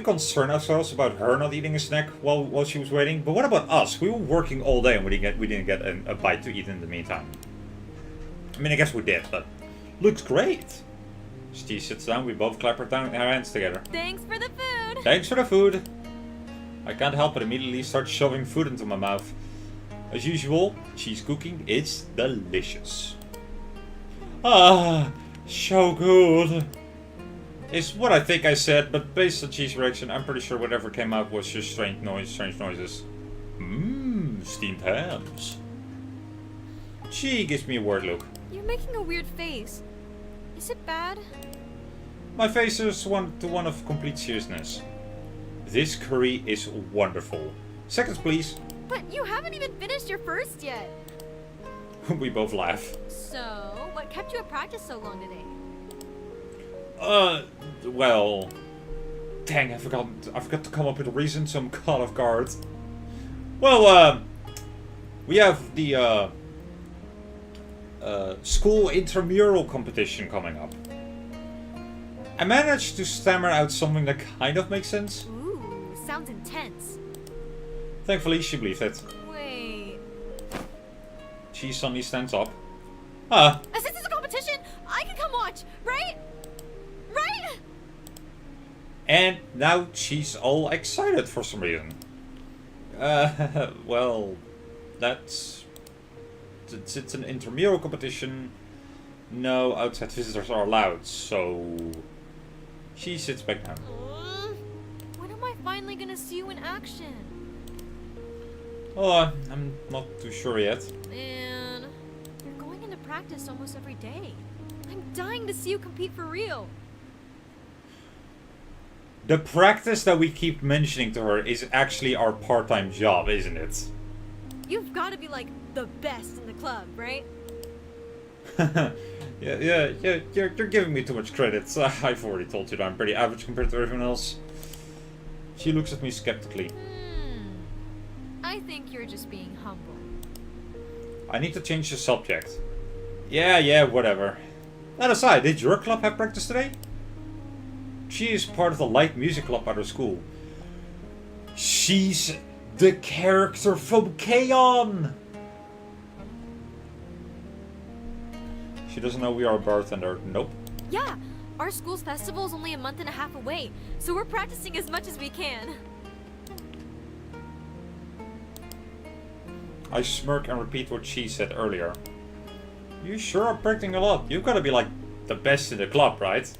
concern ourselves about her not eating a snack while she was waiting. But what about us? We were working all day and we didn't get a bite to eat in the meantime. I mean, I guess we did, but looks great. She sits down. We both clap our hands together. Thanks for the food. Thanks for the food. I can't help but immediately start shoving food into my mouth. As usual, cheese cooking is delicious. Ah, so good. Is what I think I said, but based on cheese reaction, I'm pretty sure whatever came out was just strange noises. Steamed hams. She gives me a weird look. You're making a weird face. Is it bad? My face is one of complete seriousness. This curry is wonderful. Seconds, please. But you haven't even finished your first yet. We both laugh. So, what kept you at practice so long today? Well, dang, I forgot to come up with a reason, so I'm caught off guard. Well, we have the school intramural competition coming up. I managed to stammer out something that kind of makes sense. Ooh, sounds intense. Thankfully, she believed it. Wait. She suddenly stands up. Ah. Since it's a competition, I can come watch, right? Right? And now she's all excited for some reason. Well, it's an intramural competition. No outside visitors are allowed, so she sits back down. When am I finally gonna see you in action? Oh, I'm not too sure yet. Man, you're going into practice almost every day. I'm dying to see you compete for real. The practice that we keep mentioning to her is actually our part-time job, isn't it? You've got to be like the best in the club, right? Yeah, you're giving me too much credit. I've already told you that I'm pretty average compared to everyone else. She looks at me skeptically. I think you're just being humble. I need to change the subject. Yeah, whatever. That aside, did your club have practice today? She is part of the light music club at her school. She's the character from K-On! She doesn't know we are a bartender. Nope. Yeah, our school's festival is only a month and a half away, so we're practicing as much as we can. I smirk and repeat what she said earlier. You sure are practicing a lot. You've got to be like the best in the club, right?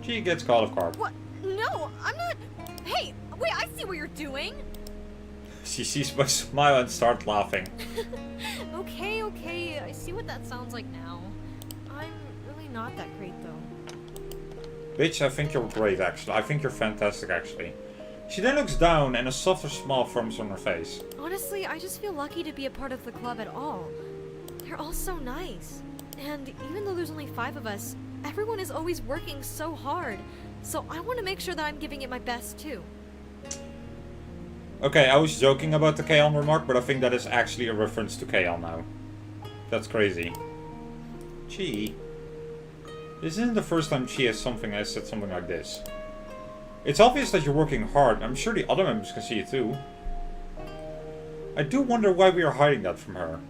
She gets caught off guard. What? No, I'm not. Hey, wait, I see what you're doing. She sees my smile and starts laughing. Okay, okay, I see what that sounds like now. I'm really not that great though. Bitch, I think you're great actually. I think you're fantastic actually. She then looks down and a softer smile forms on her face. Honestly, I just feel lucky to be a part of the club at all. They're all so nice. And even though there's only 5 of us, everyone is always working so hard. So I want to make sure that I'm giving it my best too. Okay, I was joking about the Kaon remark, but I think that is actually a reference to Kaon now. That's crazy. Chi. This isn't the first time Chi has said something like this. It's obvious that you're working hard. I'm sure the other members can see it too. I do wonder why we are hiding that from her.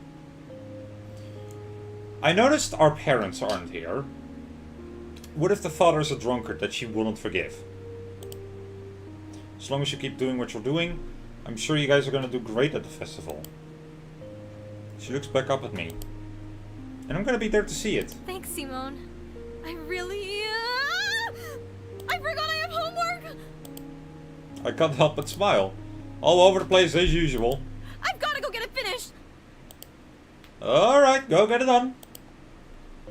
I noticed our parents aren't here. What if the father is a drunkard that she wouldn't forgive? As long as you keep doing what you're doing, I'm sure you guys are gonna do great at the festival. She looks back up at me. And I'm gonna be there to see it. Thanks, Simone. I really... I forgot I have homework! I can't help but smile. All over the place as usual. I've gotta go get it finished! Alright, go get it done.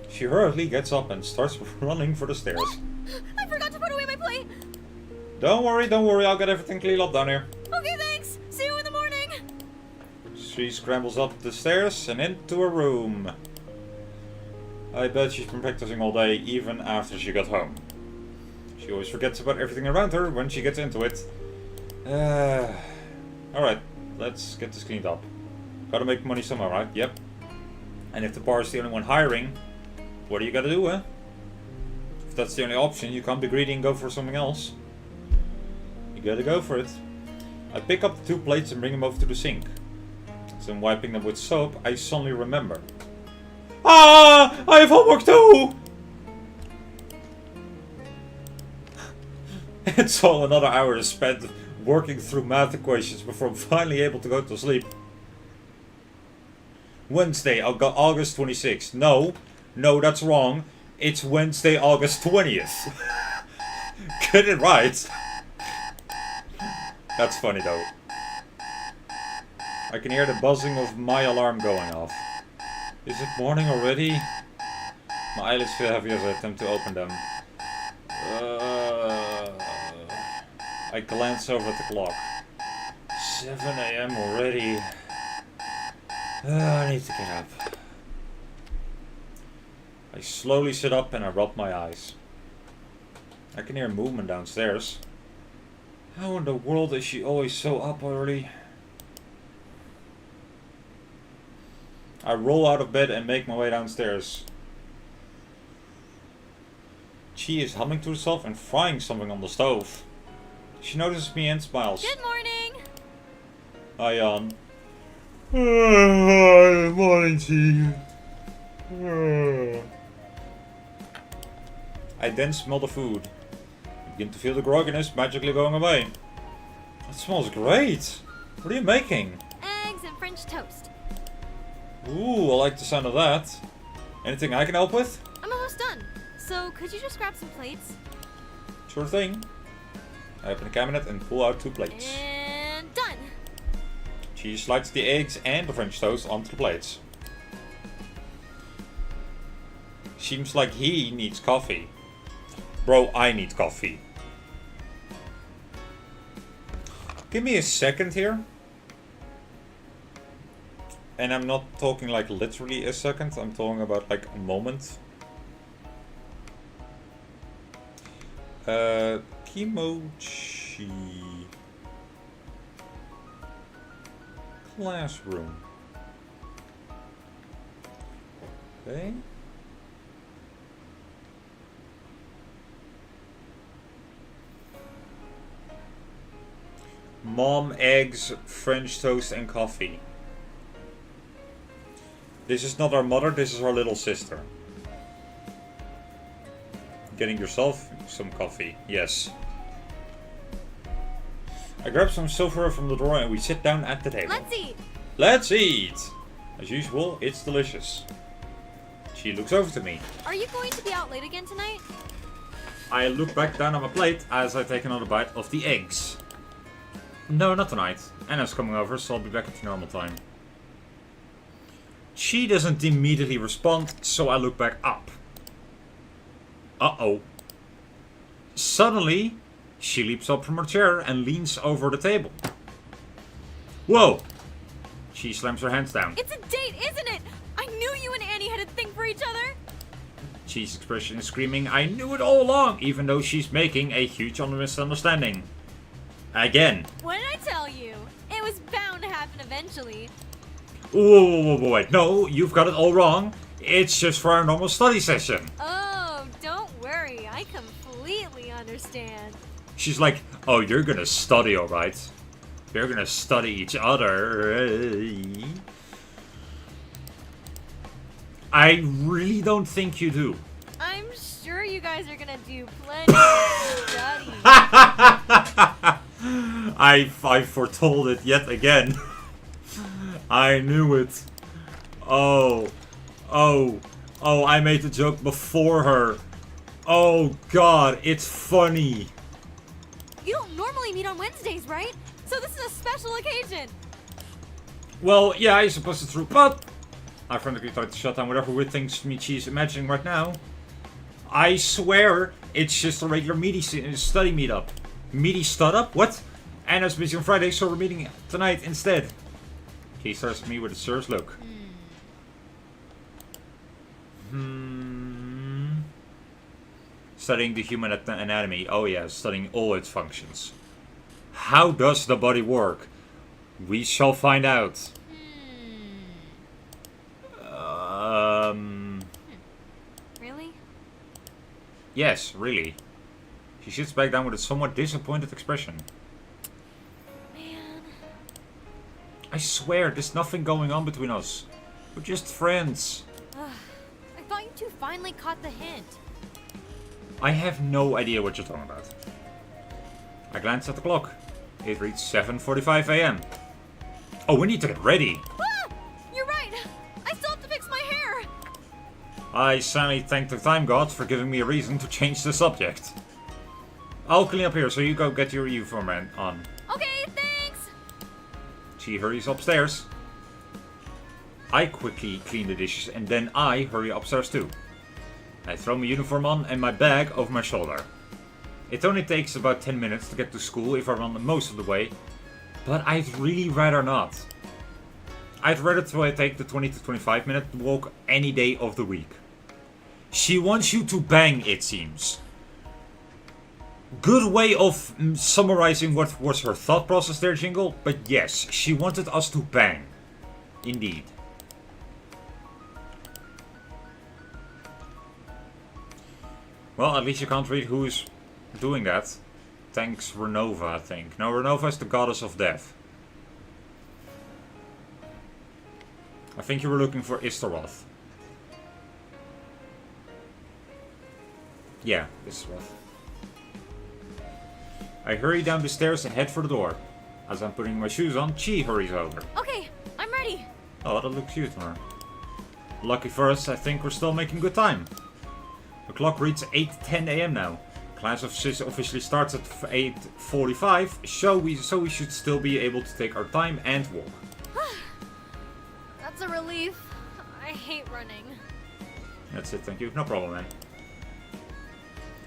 She hurriedly gets up and starts running for the stairs. I forgot to put away my plate! Don't worry, I'll get everything cleaned up down here. Okay, thanks! See you in the morning! She scrambles up the stairs and into her room. I bet she's been practicing all day, even after she got home. She always forgets about everything around her when she gets into it. Alright, let's get this cleaned up. Gotta make money somehow, right? Yep. And if the bar is the only one hiring, what do you gotta do, huh? If that's the only option, you can't be greedy and go for something else. You gotta go for it. I pick up the 2 plates and bring them over to the sink. As I'm wiping them with soap, I suddenly remember. Ah! I have homework too! It's all another hour spent working through math equations before I'm finally able to go to sleep. Wednesday, August 26th. No, that's wrong. It's Wednesday, August 20th. Get it right. That's funny though. I can hear the buzzing of my alarm going off. Is it morning already? My eyelids feel heavy as I attempt to open them. I glance over at the clock. 7 AM already. I need to get up. I slowly sit up and I rub my eyes. I can hear movement downstairs. How in the world is she always so up early? I roll out of bed and make my way downstairs. Chi is humming to herself and frying something on the stove. She notices me and smiles. Good morning! I yawn. Morning, Chi. I then smell the food. I begin to feel the grogginess magically going away. That smells great. What are you making? Eggs and French toast. Ooh, I like the sound of that. Anything I can help with? I'm almost done. So could you just grab some plates? Sure thing. I open the cabinet and pull out 2 plates. And done! She slides the eggs and the French toast onto the plates. Seems like he needs coffee. Bro, I need coffee. Give me a second here. And I'm not talking like literally a second, I'm talking about like a moment. Kimochi. Classroom. Okay. Mom, eggs, French toast and coffee. This is not our mother, this is our little sister. Getting yourself some coffee, yes. I grab some silverware from the drawer and we sit down at the table. Let's eat! Let's eat! As usual, it's delicious. She looks over to me. Are you going to be out late again tonight? I look back down at my plate as I take another bite of the eggs. No, not tonight. Anna's coming over, so I'll be back at the normal time. She doesn't immediately respond, so I look back up. Uh-oh. Suddenly, she leaps up from her chair and leans over the table. Whoa! She slams her hands down. It's a date, isn't it? I knew you and Annie had a thing for each other. Chi's expression is screaming, I knew it all along, even though she's making a huge misunderstanding. Again. What did I tell you? It was bound to happen eventually. Whoa, wait. No, you've got it all wrong. It's just for our normal study session. Oh, don't worry. I completely understand. She's like, oh, you're gonna study, alright. You're gonna study each other. I really don't think you do. I'm sure you guys are gonna do plenty of studying. I foretold it yet again. I knew it. Oh, I made the joke before her. Oh god, it's funny. You don't normally meet on Wednesdays, right? So this is a special occasion. Well, yeah, I suppose it's true, but I frantically tried to shut down whatever weird things she's imagining right now. I swear, it's just a regular study meetup. Meaty stud up? What? Anna's busy on Friday, so we're meeting tonight instead. He stares at me with a serious look. Studying the human anatomy. Oh yeah, studying all its functions. How does the body work? We shall find out. Really? Yes, really. She sits back down with a somewhat disappointed expression. Man. I swear, there's nothing going on between us. We're just friends. I thought you two finally caught the hint. I have no idea what you're talking about. I glanced at the clock. It reached 7:45 a.m. Oh, we need to get ready. Ah! You're right. I still have to fix my hair. I sadly thank the time gods for giving me a reason to change the subject. I'll clean up here, so you go get your uniform on. Okay, thanks. She hurries upstairs. I quickly clean the dishes and then I hurry upstairs too. I throw my uniform on and my bag over my shoulder. It only takes about 10 minutes to get to school if I run most of the way, but I'd really rather not. I'd rather take the 20 to 25 minute walk any day of the week. She wants you to bang, it seems. Good way of summarizing what was her thought process there, Jingle, but yes, she wanted us to bang. Indeed. Well, at least you can't read who's doing that. Thanks Renova, I think. No, Renova is the goddess of death. I think you were looking for Istaroth. Yeah, Istaroth. I hurry down the stairs and head for the door. As I'm putting my shoes on, Chi hurries over. Okay, I'm ready. Oh, that looks cute, Mar. Lucky for us, I think we're still making good time. The clock reads 8:10 a.m. now. Class officially starts at 8:45, so we should still be able to take our time and walk. That's a relief. I hate running. That's it, thank you. No problem, man.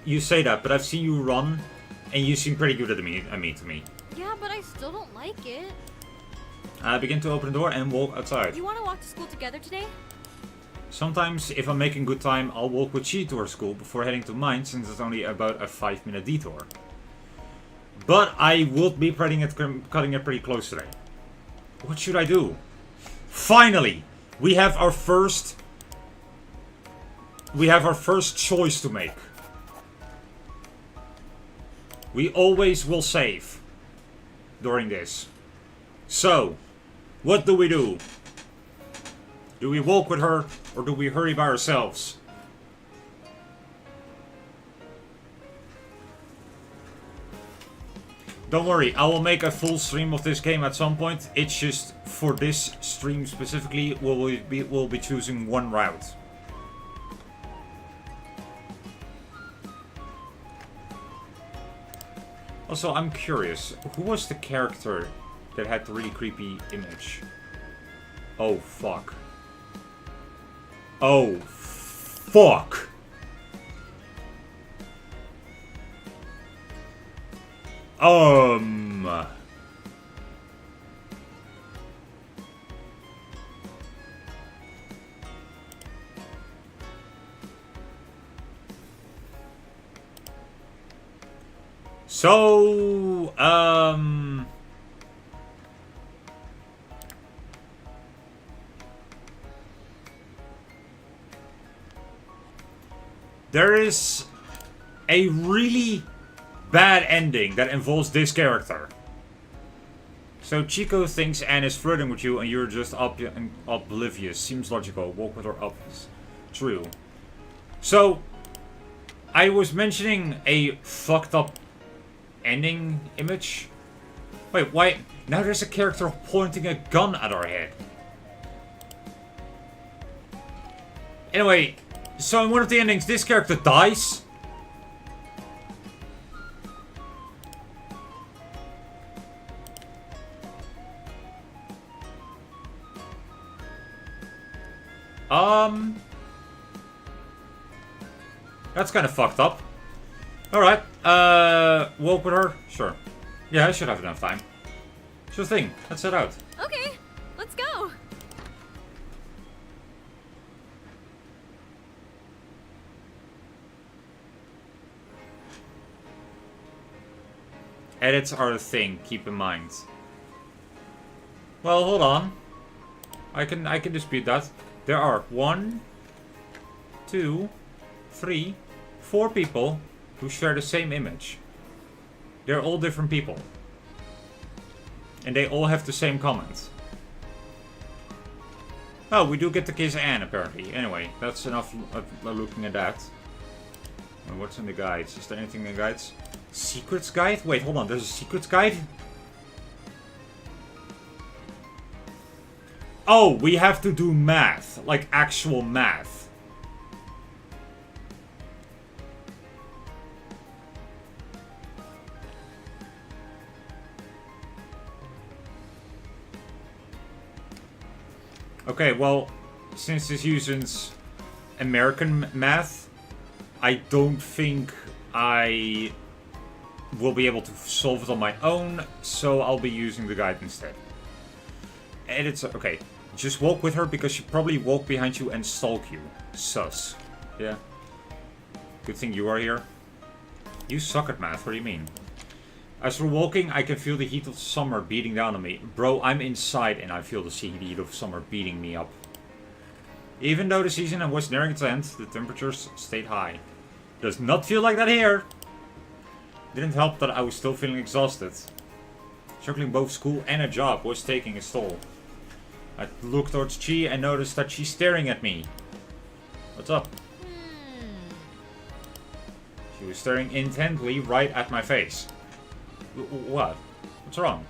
You say that, but I've seen you run, and you seem pretty good at to me. Yeah, but I still don't like it. I begin to open the door and walk outside. You want to walk to school together today? Sometimes, if I'm making good time, I'll walk with Chi to her school before heading to mine, since it's only about a 5-minute detour. But I would be cutting it pretty close today. What should I do? Finally! We have our first choice to make. We always will save during this. So, what do we do? Do we walk with her, or do we hurry by ourselves? Don't worry, I will make a full stream of this game at some point. It's just, for this stream specifically, we'll be choosing one route. Also, I'm curious. Who was the character that had the really creepy image? Oh, fuck. Oh, fuck! So, there is a really bad ending that involves this character. So Chico thinks Anne is flirting with you and you're just oblivious. Seems logical. Walk with her up. True. So, I was mentioning a fucked up ending image. Wait, why? Now there's a character pointing a gun at our head. Anyway, so in one of the endings, this character dies. That's kind of fucked up. Alright, walk with her? Sure. Yeah, I should have enough time. Sure thing, let's head out. Okay, let's go. Edits are a thing, keep in mind. Well, hold on. I can dispute that. There are 1, 2, 3, 4 people who share the same image. They're all different people. And they all have the same comment. Oh, we do get to kiss Anne, apparently. Anyway, that's enough looking at that. And what's in the guides? Is there anything in the guides? Secrets guide? Wait, hold on. There's a secrets guide? Oh, we have to do math. Like, actual math. Okay, well, since this uses American math, I don't think I will be able to solve it on my own, so I'll be using the guide instead. Edits, okay. Just walk with her because she probably walk behind you and stalk you. Sus. Yeah. Good thing you are here. You suck at math, what do you mean? As we're walking, I can feel the heat of summer beating down on me. Bro, I'm inside and I feel the heat of summer beating me up. Even though the season was nearing its end, the temperatures stayed high. Does not feel like that here. Didn't help that I was still feeling exhausted. Juggling both school and a job was taking its toll. I looked towards Chi and noticed that she's staring at me. What's up? She was staring intently right at my face. What? What's wrong?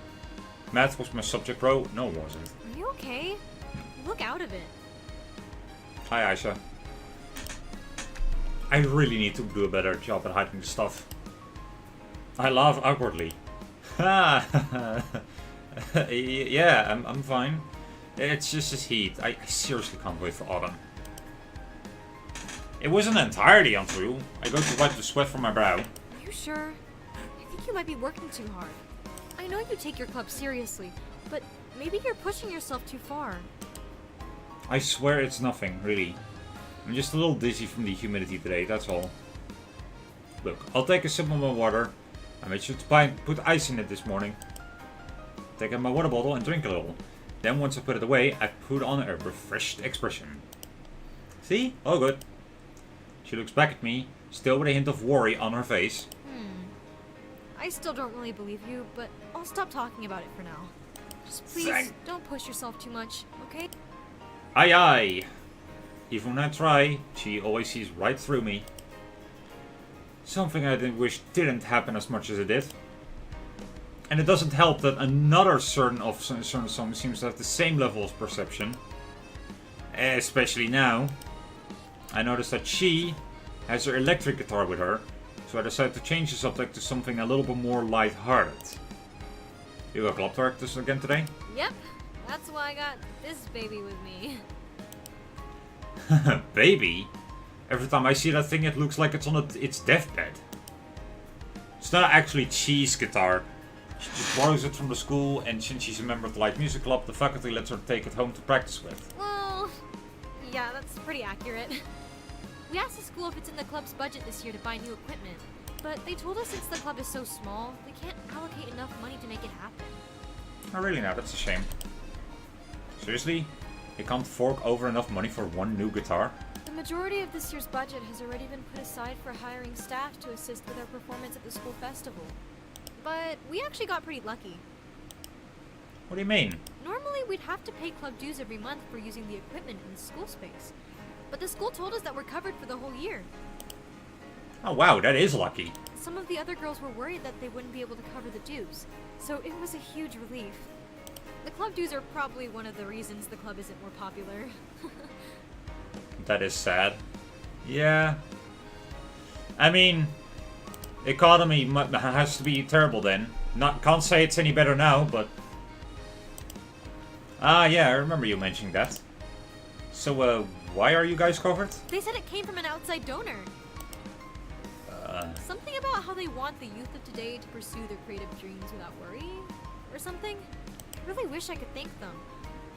Math was my subject, bro. No, it wasn't. Are you okay? You look out of it. Hi, Aisha. I really need to do a better job at hiding the stuff. I laugh awkwardly. Yeah, I'm fine. It's just this heat. I seriously can't wait for autumn. It wasn't entirely untrue. I go to wipe the sweat from my brow. Are you sure? I think you might be working too hard. I know you take your club seriously, but maybe you're pushing yourself too far. I swear it's nothing, really. I'm just a little dizzy from the humidity today, that's all. Look, I'll take a sip of my water. I made sure to put ice in it this morning. Take out my water bottle and drink a little. Then once I put it away, I put on a refreshed expression. See? All good. She looks back at me, still with a hint of worry on her face. I still don't really believe you, but I'll stop talking about it for now. Just please don't push yourself too much, okay? Aye aye. Even when I try, she always sees right through me. Something I wish didn't happen as much as it did. And it doesn't help that another certain song seems to have the same level of perception. Especially now. I noticed that she has her electric guitar with her, So I decided to change the subject to something a little bit more light-hearted. You got club practice again today? Yep, that's why I got this baby with me. Baby? Every time I see that thing, it looks like it's on its deathbed. It's not actually Chi's guitar. She just borrows it from the school, and since she's a member of the light music club, the faculty lets her take it home to practice with. Well, yeah, that's pretty accurate. We asked the school if it's in the club's budget this year to buy new equipment, but they told us since the club is so small, they can't allocate enough money to make it happen. Oh really now, that's a shame. Seriously? They can't fork over enough money for one new guitar? The majority of this year's budget has already been put aside for hiring staff to assist with our performance at the school festival. But we actually got pretty lucky. What do you mean? Normally, we'd have to pay club dues every month for using the equipment in the school space. But the school told us that we're covered for the whole year. Oh wow, that is lucky. Some of the other girls were worried that they wouldn't be able to cover the dues, so it was a huge relief. The club dues are probably one of the reasons the club isn't more popular. That is sad. Yeah. I mean, economy has to be terrible then. Can't say it's any better now, but... Ah, yeah, I remember you mentioning that. So, why are you guys covered? They said it came from an outside donor. Something about how they want the youth of today to pursue their creative dreams without worry, or something. I really wish I could thank them.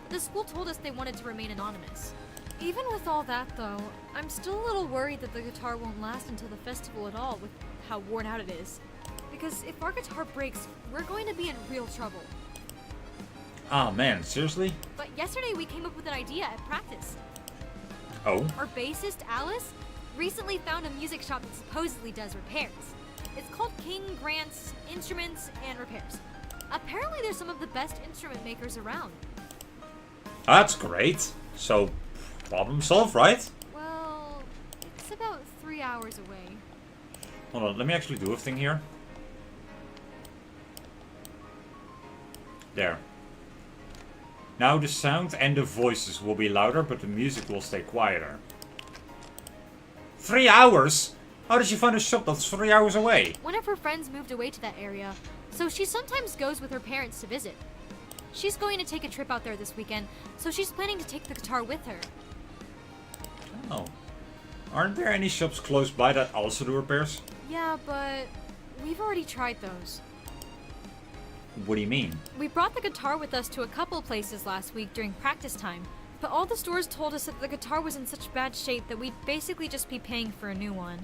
But the school told us they wanted to remain anonymous. Even with all that, though, I'm still a little worried that the guitar won't last until the festival at all with how worn out it is. Because if our guitar breaks, we're going to be in real trouble. Ah man, seriously? But yesterday we came up with an idea at practice. Oh? Our bassist, Alice, recently found a music shop that supposedly does repairs. It's called King Grant's Instruments and Repairs. Apparently there's some of the best instrument makers around. That's great. So, problem solved, right? Well, it's about 3 hours away. Hold on, let me actually do a thing here. There. Now the sound and the voices will be louder, but the music will stay quieter. 3 hours? How did you find a shop that's 3 hours away? One of her friends moved away to that area, so she sometimes goes with her parents to visit. She's going to take a trip out there this weekend, so she's planning to take the guitar with her. Oh. Aren't there any shops close by that also do repairs? Yeah, but we've already tried those. What do you mean? We brought the guitar with us to a couple places last week during practice time, but all the stores told us that the guitar was in such bad shape that we'd basically just be paying for a new one.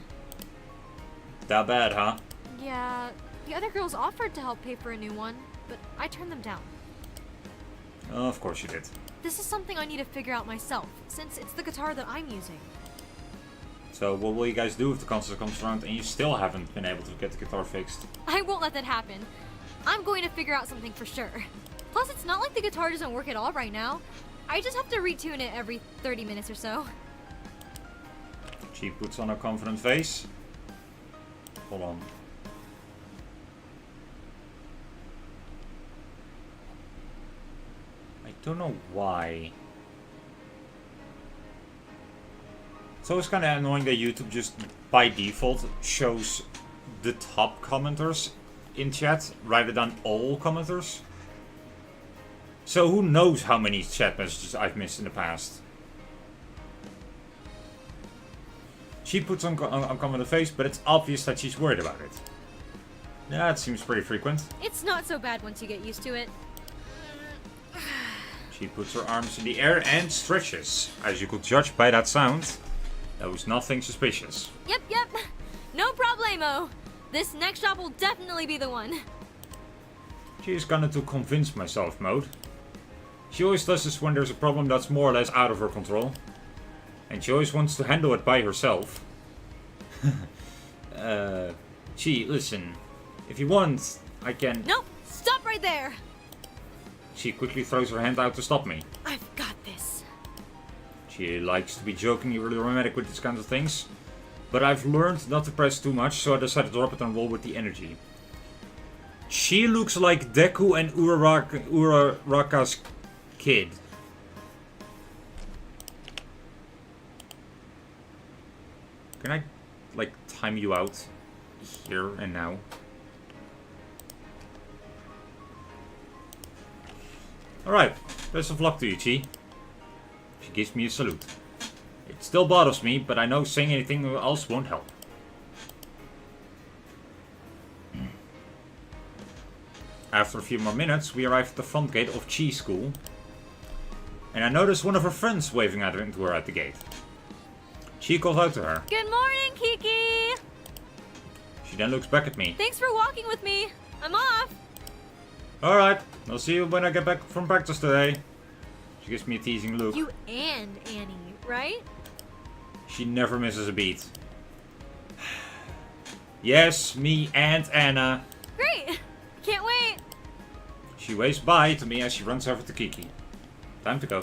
That bad, huh? Yeah, the other girls offered to help pay for a new one, but I turned them down. Oh, of course you did. This is something I need to figure out myself, since it's the guitar that I'm using. So what will you guys do if the concert comes around and you still haven't been able to get the guitar fixed? I won't let that happen. I'm going to figure out something for sure. Plus, it's not like the guitar doesn't work at all right now. I just have to retune it every 30 minutes or so. She puts on a confident face. Hold on. I don't know why. It's always kind of annoying that YouTube just by default shows the top commenters in chat rather than all commenters. So who knows how many chat messages I've missed in the past. She puts on confident face, but it's obvious that she's worried about it. Yeah, it seems pretty frequent. It's not so bad once you get used to it. She puts her arms in the air and stretches. As you could judge by that sound, that was nothing suspicious. Yep. No problemo. This next shop will definitely be the one. She's gone into convince myself mode. She always does this when there's a problem that's more or less out of her control. And she always wants to handle it by herself. Chi, listen. If you want, I can... Nope, stop right there. She quickly throws her hand out to stop me. I've got this. She likes to be jokingly really romantic with these kinds of things. But I've learned not to press too much, so I decided to drop it and roll with the energy. She looks like Deku and Uraraka's kid. Can I, like, time you out? here and now. Alright, best of luck to you, Chi. She gives me a salute. It still bothers me, but I know saying anything else won't help. After a few more minutes, we arrive at the front gate of Chi's school. And I notice one of her friends waving at her at the gate. Chi calls out to her. Good morning, Kiki! She then looks back at me. Thanks for walking with me. I'm off. Alright, I'll see you when I get back from practice today. She gives me a teasing look. You and Annie, right? She never misses a beat. Yes, me and Anna. Great! Can't wait! She waves bye to me as she runs over to Kiki. Time to go.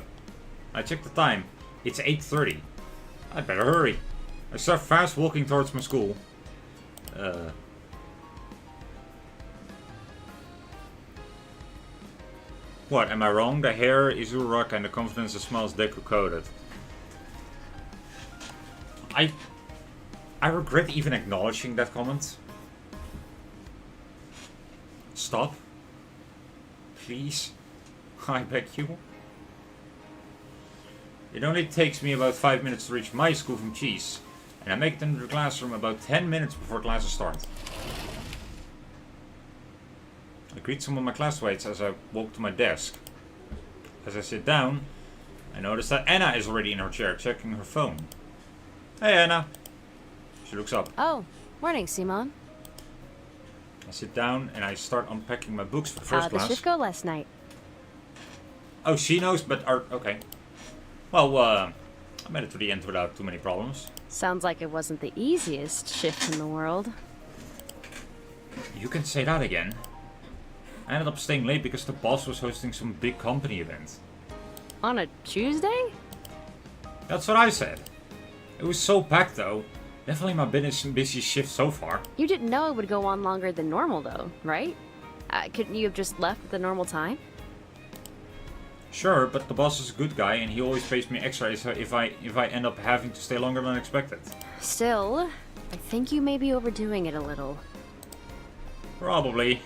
I check the time. It's 8:30. I'd better hurry. I start fast walking towards my school. What, am I wrong? The hair is Uruk and the confidence and smiles deco-coded. I regret even acknowledging that comment. Stop. Please. I beg you. It only takes me about 5 minutes to reach my school from Cheese, and I make it into the classroom about 10 minutes before classes start. I greet some of my classmates as I walk to my desk. As I sit down, I notice that Anna is already in her chair checking her phone. Hey Anna. She looks up. Oh, morning, Simon. I sit down and I start unpacking my books for the first How'd the class. shift go last night? Oh, she knows, but okay. Well, I made it to the end without too many problems. Sounds like it wasn't the easiest shift in the world. You can say that again. I ended up staying late because the boss was hosting some big company event. On a Tuesday? That's what I said. It was so packed though. Definitely my busiest shift so far. You didn't know it would go on longer than normal, though, right? Couldn't you have just left at the normal time? Sure, but the boss is a good guy and he always pays me extra if I end up having to stay longer than expected. Still, I think you may be overdoing it a little. Probably.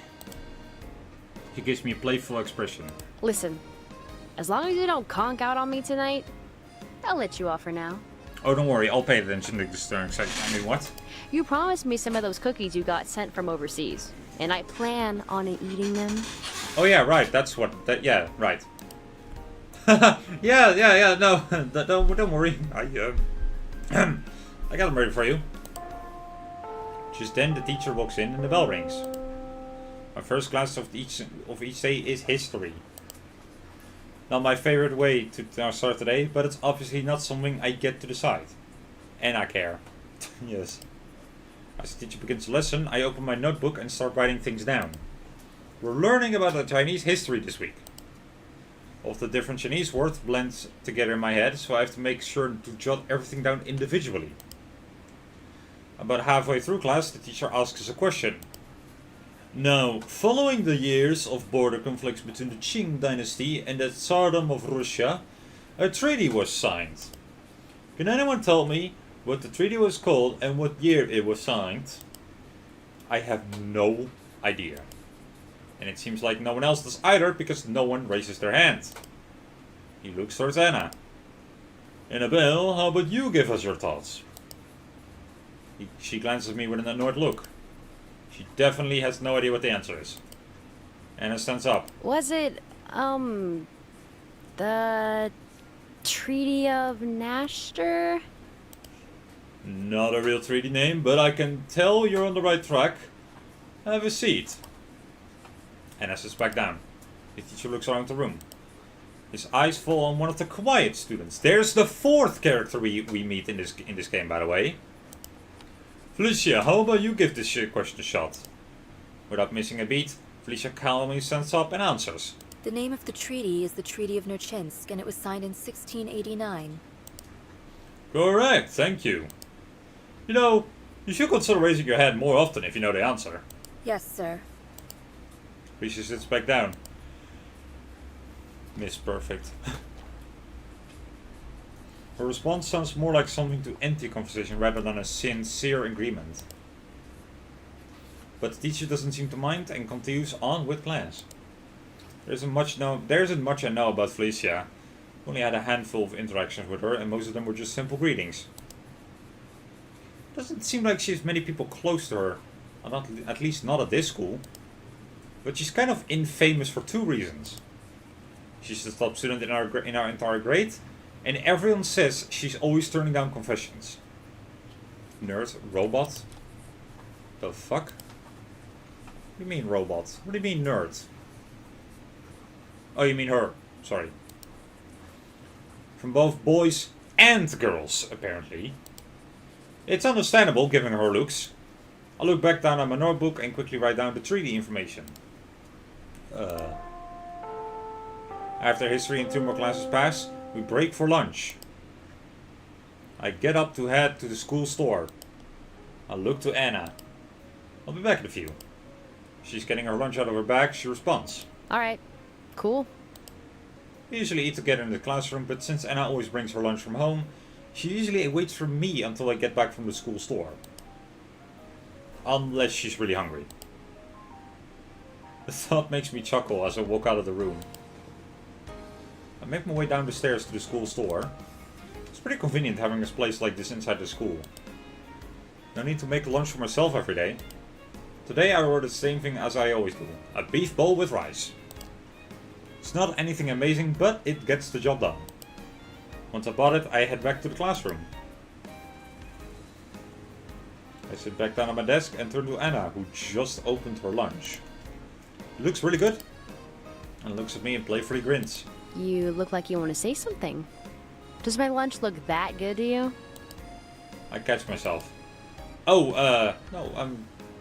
He gives me a playful expression. Listen, as long as you don't conk out on me tonight, I'll let you off for now. Oh, don't worry, I'll pay attention to this turn. I mean, what? You promised me some of those cookies you got sent from overseas, and I plan on eating them. Oh yeah, right. That's what. Yeah, right. yeah. No, don't worry. I got them ready for you. Just then, the teacher walks in and the bell rings. My first class of each day is history. Not my favorite way to start the day, but it's obviously not something I get to decide. And I care. Yes. As the teacher begins the lesson, I open my notebook and start writing things down. We're learning about the Chinese history this week. All the different Chinese words blend together in my head, so I have to make sure to jot everything down individually. About halfway through class, the teacher asks us a question. Now, following the years of border conflicts between the Qing dynasty and the Tsardom of Russia, a treaty was signed. Can anyone tell me what the treaty was called and what year it was signed? I have no idea. And it seems like no one else does either because no one raises their hand. He looks towards Anna. Annabelle, how about you give us your thoughts? She glances at me with an annoyed look. She definitely has no idea what the answer is. Anna stands up. Was it, the Treaty of Nasher? Not a real treaty name, but I can tell you're on the right track. Have a seat. Anna sits back down. The teacher looks around the room. His eyes fall on one of the quiet students. There's the fourth character we meet in this game, by the way. Felicia, how about you give this question a shot? Without missing a beat, Felicia calmly stands up and answers. The name of the treaty is the Treaty of Nerchinsk, and it was signed in 1689. Correct, thank you. You know, you should consider raising your hand more often if you know the answer. Yes, sir. Felicia sits back down. Miss Perfect. Her response sounds more like something to end the conversation rather than a sincere agreement. but the teacher doesn't seem to mind and continues on with class. There isn't much I know about Felicia. I've only had a handful of interactions with her, and most of them were just simple greetings. Doesn't seem like she has many people close to her, at least not at this school. But she's kind of infamous for 2 reasons. She's the top student in our entire grade, and everyone says she's always turning down confessions. Nerd, robot. The fuck? What do you mean robot? What do you mean nerd? Oh, you mean her. Sorry. From both boys and girls, apparently. It's understandable, given her looks. I look back down at my notebook and quickly write down the 3D information. After history and 2 more classes pass, we break for lunch. I get up to head to the school store. I look to Anna. I'll be back in a few. She's getting her lunch out of her bag. She responds. Alright, cool. We usually eat together in the classroom, but since Anna always brings her lunch from home, she usually waits for me until I get back from the school store. Unless she's really hungry. The thought makes me chuckle as I walk out of the room. I make my way down the stairs to the school store. It's pretty convenient having a place like this inside the school. No need to make lunch for myself every day. Today I ordered the same thing as I always do. A beef bowl with rice. It's not anything amazing, but it gets the job done. Once I bought it, I head back to the classroom. I sit back down at my desk and turn to Anna, who just opened her lunch. It looks really good. And looks at me and playfully grins. You look like you want to say something. Does my lunch look that good to you? I catch myself. Oh, no,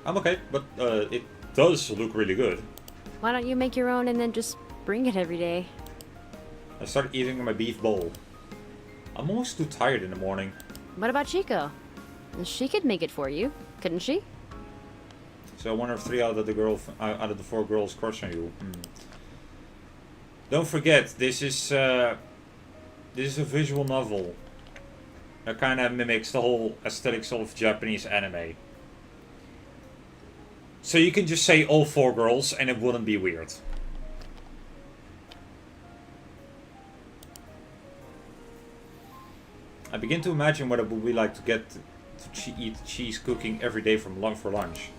I'm okay, but it does look really good. Why don't you make your own and then just bring it every day? I start eating my beef bowl. I'm almost too tired in the morning. What about Chico? She could make it for you, couldn't she? So I wonder if 3 out of the 4 girls crush on you. Don't forget, this is a visual novel that kind of mimics the whole aesthetics of Japanese anime. So you can just say all 4 girls and it wouldn't be weird. I begin to imagine what it would be like to get to eat cheese cooking every day for lunch.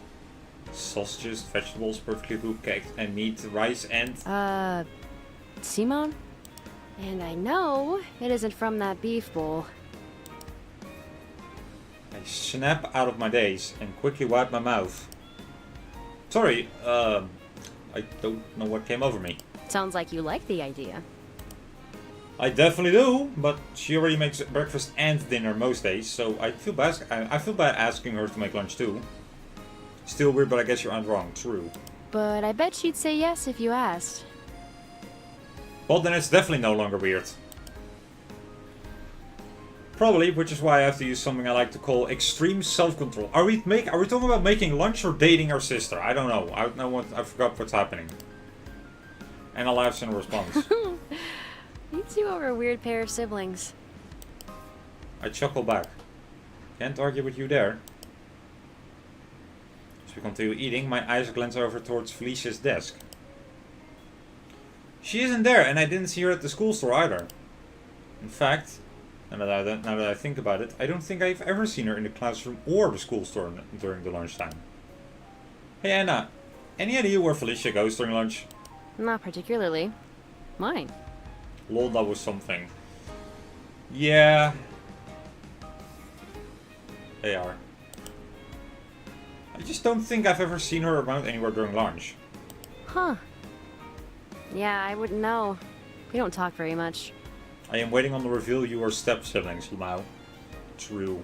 Sausages, vegetables, perfectly cooked cake, and meat, rice, and... Simon? And I know it isn't from that beef bowl. I snap out of my daze and quickly wipe my mouth. Sorry, I don't know what came over me. Sounds like you like the idea. I definitely do, but she already makes breakfast and dinner most days, so I feel bad asking her to make lunch too. Still weird, but I guess you aren't wrong. True. But I bet she'd say yes if you asked. Well, then it's definitely no longer weird. Probably, which is why I have to use something I like to call extreme self-control. Are we talking about making lunch or dating our sister? I don't know. I forgot what's happening. Anna laughs in response. You two are a weird pair of siblings. I chuckle back. Can't argue with you there. As we continue eating, my eyes glance over towards Felicia's desk. She isn't there, and I didn't see her at the school store either. In fact, now that I think about it, I don't think I've ever seen her in the classroom or the school store during the lunchtime. Hey Anna, any idea where Felicia goes during lunch? Not particularly. Mine. Lol, that was something. Yeah. They are. I just don't think I've ever seen her around anywhere during lunch. Huh. Yeah, I wouldn't know. We don't talk very much. I am waiting on the reveal you are step-siblings, Lamau. True.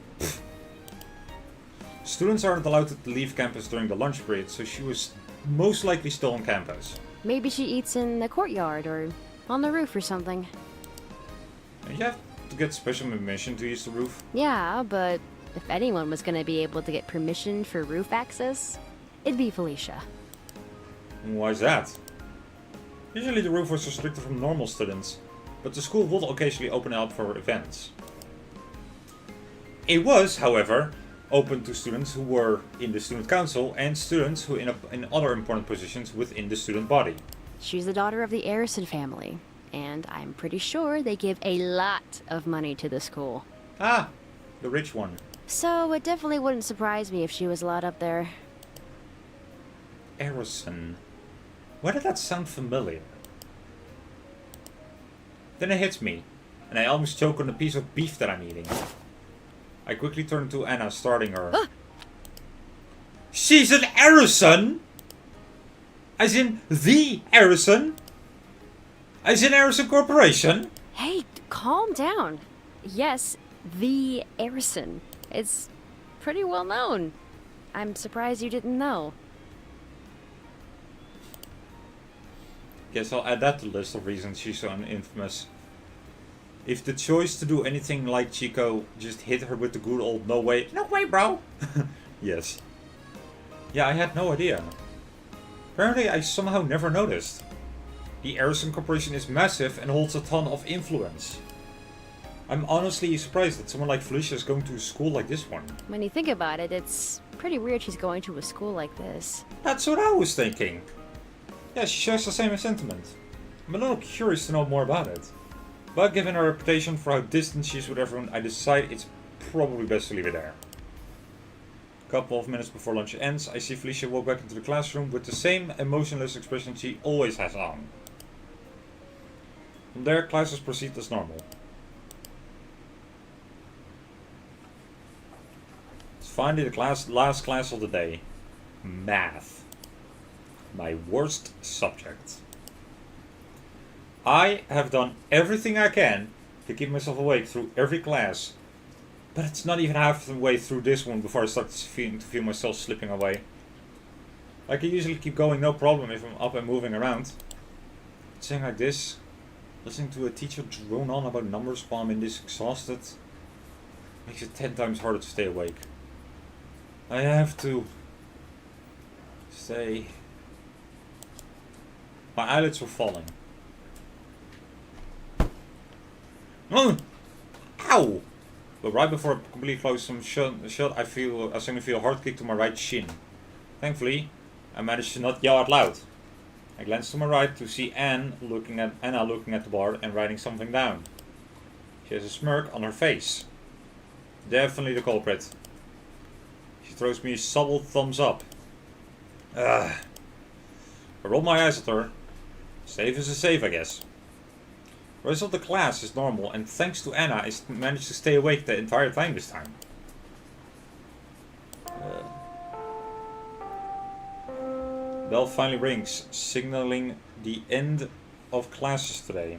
Students aren't allowed to leave campus during the lunch break, so she was most likely still on campus. Maybe she eats in the courtyard or on the roof or something. And you have to get special permission to use the roof? Yeah, but if anyone was going to be able to get permission for roof access, it'd be Felicia. Why is that? Usually the roof was restricted from normal students, but the school would occasionally open it up for events. It was, however, open to students who were in the student council and students who in other important positions within the student body. She's the daughter of the Arison family, and I'm pretty sure they give a lot of money to the school. Ah, the rich one. So it definitely wouldn't surprise me if she was allowed up there. Arison. Why did that sound familiar? Then it hits me, and I almost choke on the piece of beef that I'm eating. I quickly turn to Anna, starting her. She's an Arison! As in the Arison? As in Arison Corporation? Hey, calm down. Yes, the Arison. It's pretty well known. I'm surprised you didn't know. Guess I'll add that to the list of reasons she's so infamous. If the choice to do anything like Chico just hit her with the good old no way, bro. Yes. Yeah, I had no idea. Apparently I somehow never noticed. The Arison Corporation is massive and holds a ton of influence. I'm honestly surprised that someone like Felicia is going to a school like this one. When you think about it, it's pretty weird she's going to a school like this. That's what I was thinking. Yeah, she shares the same sentiment. I'm a little curious to know more about it. But given her reputation for how distant she is with everyone, I decide it's probably best to leave it there. A couple of minutes before lunch ends, I see Felicia walk back into the classroom with the same emotionless expression she always has on. From there, classes proceed as normal. It's finally the last class of the day. Math. My worst subject. I have done everything I can to keep myself awake through every class, but it's not even half the way through this one before I start to feel myself slipping away. I can usually keep going no problem if I'm up and moving around. But saying like this, listening to a teacher drone on about numbers while I'm in this exhausted, makes it 10 times harder to stay awake. I have to stay. My eyelids were falling. Ow! But right before I completely close them shut, I suddenly feel a hard kick to my right shin. Thankfully, I managed to not yell out loud. I glance to my right to see Anna looking at the bar and writing something down. She has a smirk on her face. Definitely the culprit. She throws me a subtle thumbs up. I roll my eyes at her. Safe is a safe, I guess. The rest of the class is normal, and thanks to Anna, I managed to stay awake the entire time this time. Bell finally rings, signaling the end of classes today.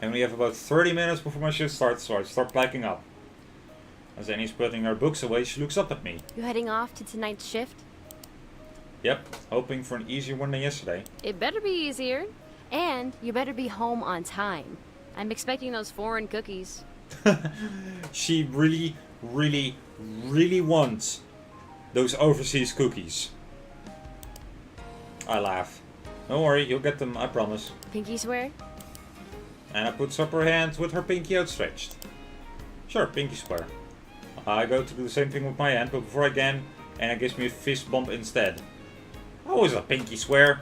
I only have about 30 minutes before my shift starts, so I start packing up. As Annie's putting her books away, she looks up at me. You heading off to tonight's shift? Yep, hoping for an easier one than yesterday. It better be easier. And you better be home on time. I'm expecting those foreign cookies. She really, really, really wants those overseas cookies. I laugh. Don't worry, you'll get them, I promise. Pinky swear? Anna puts up her hand with her pinky outstretched. Sure, pinky swear. I go to do the same thing with my hand, but before I can, Anna gives me a fist bump instead. Always a pinky swear.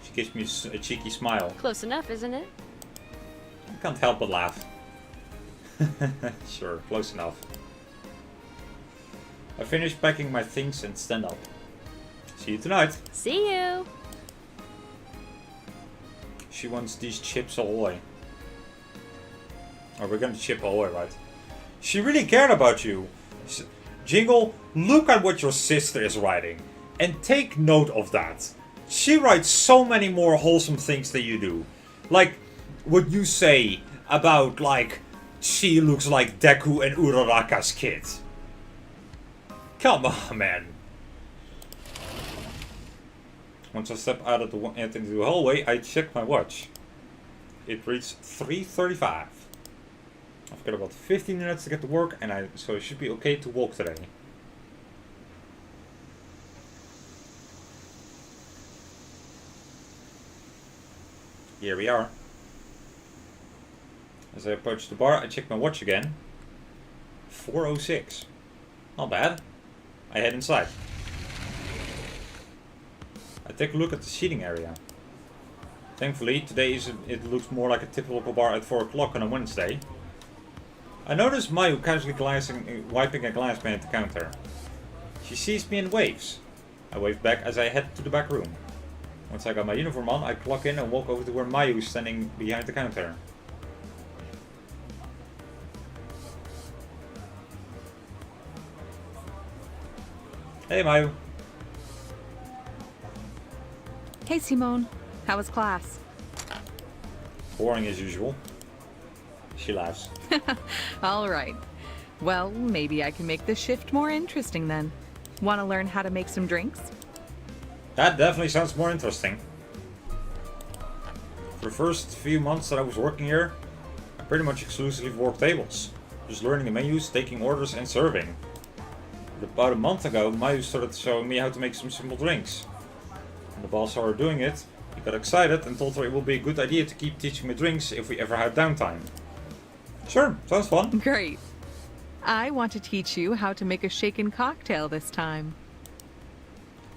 She gives me a cheeky smile. Close enough, isn't it? I can't help but laugh. Sure, close enough. I finish packing my things and stand up. See you tonight. See you! She wants these chips ahoy. Or we're gonna chip ahoy, right? She really cared about you. Jingle, look at what your sister is writing. And take note of that. She writes so many more wholesome things than you do. Like, what you say about, like, she looks like Deku and Uraraka's kid. Come on, man. Once I step out of into the hallway, I check my watch. It reads 3:35. I've got about 15 minutes to get to work, and so it should be okay to walk today. Here we are. As I approach the bar, I check my watch again. 4:06. Not bad. I head inside. I take a look at the seating area. Thankfully, today it looks more like a typical bar at 4 o'clock on a Wednesday. I notice Mayu casually wiping a glass behind the counter. She sees me and waves. I wave back as I head to the back room. Once I got my uniform on, I clock in and walk over to where Mayu is standing behind the counter. Hey Mayu. Hey, Simone. How was class? Boring as usual. She laughs. All right. Well, maybe I can make this shift more interesting then. Want to learn how to make some drinks? That definitely sounds more interesting. For the first few months that I was working here, I pretty much exclusively worked tables. Just learning the menus, taking orders and serving. But about a month ago, Mayu started showing me how to make some simple drinks. When the boss saw her doing it, he got excited and told her it would be a good idea to keep teaching me drinks if we ever had downtime. Sure, sounds fun. Great. I want to teach you how to make a shaken cocktail this time.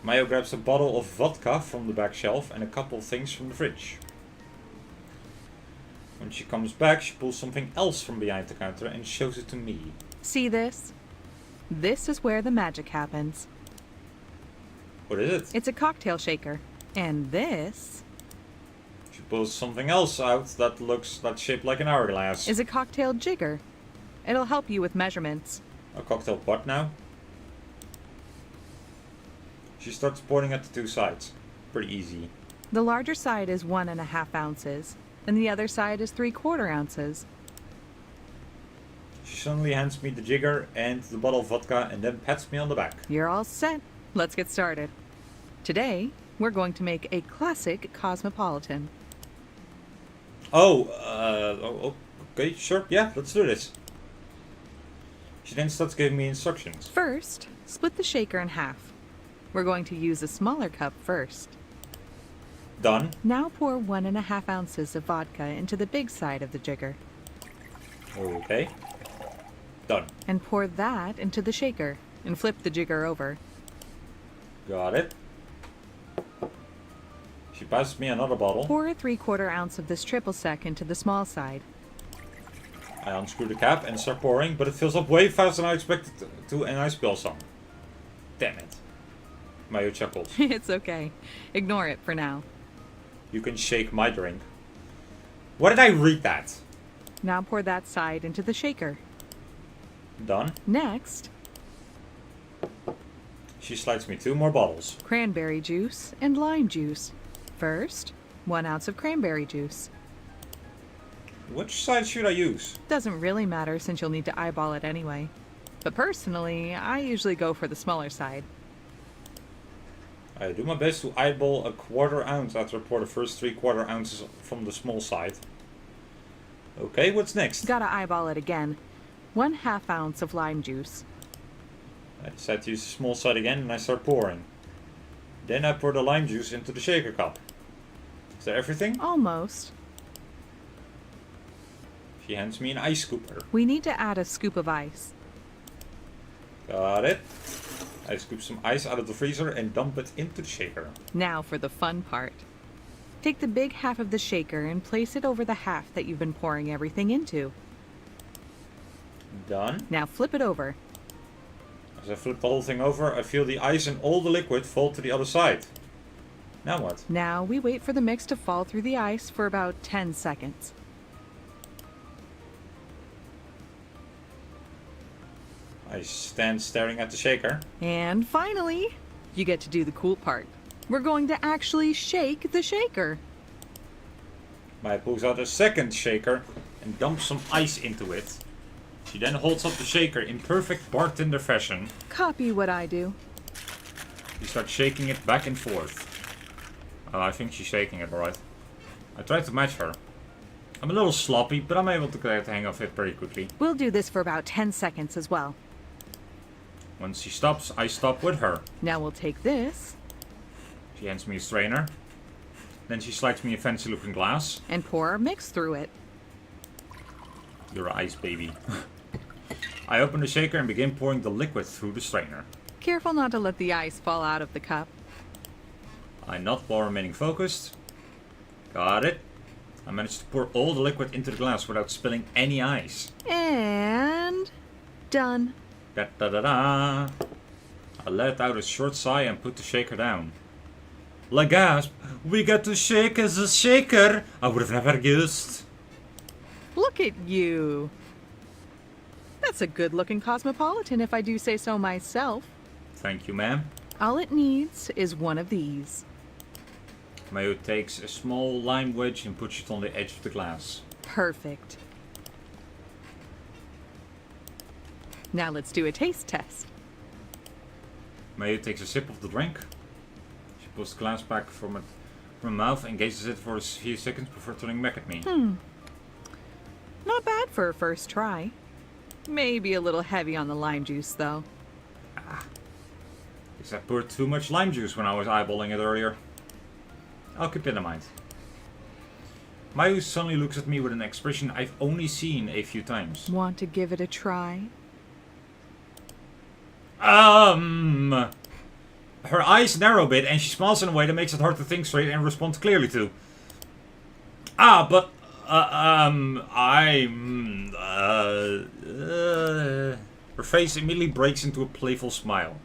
Mayu grabs a bottle of vodka from the back shelf and a couple of things from the fridge. When she comes back, she pulls something else from behind the counter and shows it to me. See this? This is where the magic happens. What is it? It's a cocktail shaker. And this She pulls something else out that's shaped like an hourglass. is a cocktail jigger. It'll help you with measurements. A cocktail pot now? She starts pointing at the two sides. Pretty easy. The larger side is 1.5 ounces, and the other side is 3/4 ounces. She suddenly hands me the jigger and the bottle of vodka and then pats me on the back. You're all set. Let's get started. Today, we're going to make a classic cosmopolitan. Okay, sure, yeah, let's do this. She then starts giving me instructions. First, split the shaker in half. We're going to use a smaller cup first. Done. Now pour 1.5 ounces of vodka into the big side of the jigger. Okay. Done. And pour that into the shaker, and flip the jigger over. Got it. She passes me another bottle. Pour a 3/4 ounce of this triple sec into the small side. I unscrew the cap and start pouring, but it fills up way faster than I expected to and I spill some. Damn it. Mayu chuckles. It's okay. Ignore it for now. You can shake my drink. Why did I read that? Now pour that side into the shaker. Done. Next, She slides me 2 more bottles. cranberry juice and lime juice. First, 1 ounce of cranberry juice. Which side should I use? Doesn't really matter since you'll need to eyeball it anyway. But personally, I usually go for the smaller side. I do my best to eyeball a 1/4 ounce after I pour the first 3/4 ounces from the small side. Okay, what's next? Gotta eyeball it again. 1/2 ounce of lime juice. I decide to use the small side again and I start pouring. Then I pour the lime juice into the shaker cup. Is that everything? Almost. She hands me an ice scooper. We need to add a scoop of ice. Got it. I scoop some ice out of the freezer and dump it into the shaker. Now for the fun part. Take the big half of the shaker and place it over the half that you've been pouring everything into. Done. Now flip it over. As I flip the whole thing over, I feel the ice and all the liquid fall to the other side. Now what? Now we wait for the mix to fall through the ice for about 10 seconds. I stand staring at the shaker. And finally, you get to do the cool part. We're going to actually shake the shaker. Maya pulls out a second shaker and dumps some ice into it. She then holds up the shaker in perfect bartender fashion. Copy what I do. She starts shaking it back and forth. I think she's shaking it alright. I try to match her. I'm a little sloppy, but I'm able to get the hang of it pretty quickly. We'll do this for about 10 seconds as well. Once she stops, I stop with her. Now we'll take this She hands me a strainer. Then she slides me a fancy looking glass. and pour our mix through it. You're an ice baby. I open the shaker and begin pouring the liquid through the strainer. Careful not to let the ice fall out of the cup. I nod while remaining focused. Got it. I managed to pour all the liquid into the glass without spilling any ice. And done. Da da da da. I let out a short sigh and put the shaker down. La gasp! We got to shake as a shaker! I would have never guessed. Look at you. That's a good-looking cosmopolitan, if I do say so myself. Thank you, ma'am. All it needs is one of these. Mayo takes a small lime wedge and puts it on the edge of the glass. Perfect. Now let's do a taste test. Mayo takes a sip of the drink. She pulls the glass back from her mouth and gazes at it for a few seconds before turning back at me. Not bad for a first try. Maybe a little heavy on the lime juice, though. Guess I poured too much lime juice when I was eyeballing it earlier. I'll keep that in mind. Mayu suddenly looks at me with an expression I've only seen a few times. Want to give it a try? Her eyes narrow a bit and she smiles in a way that makes it hard to think straight and respond clearly to. Her face immediately breaks into a playful smile.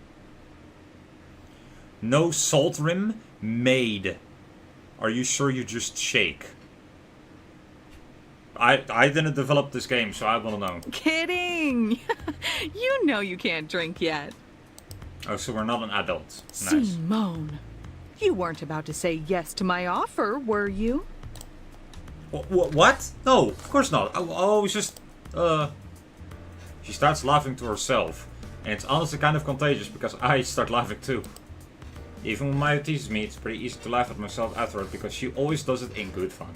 No salt rim? Made. Are you sure you just shake? I didn't develop this game, so I want to know. Kidding! You know you can't drink yet. Oh, so we're not an adult. Nice. Simone, you weren't about to say yes to my offer, were you? What? No, of course not. I was just... She starts laughing to herself. And it's honestly kind of contagious because I start laughing too. Even when Maya teases me, it's pretty easy to laugh at myself afterward because she always does it in good fun.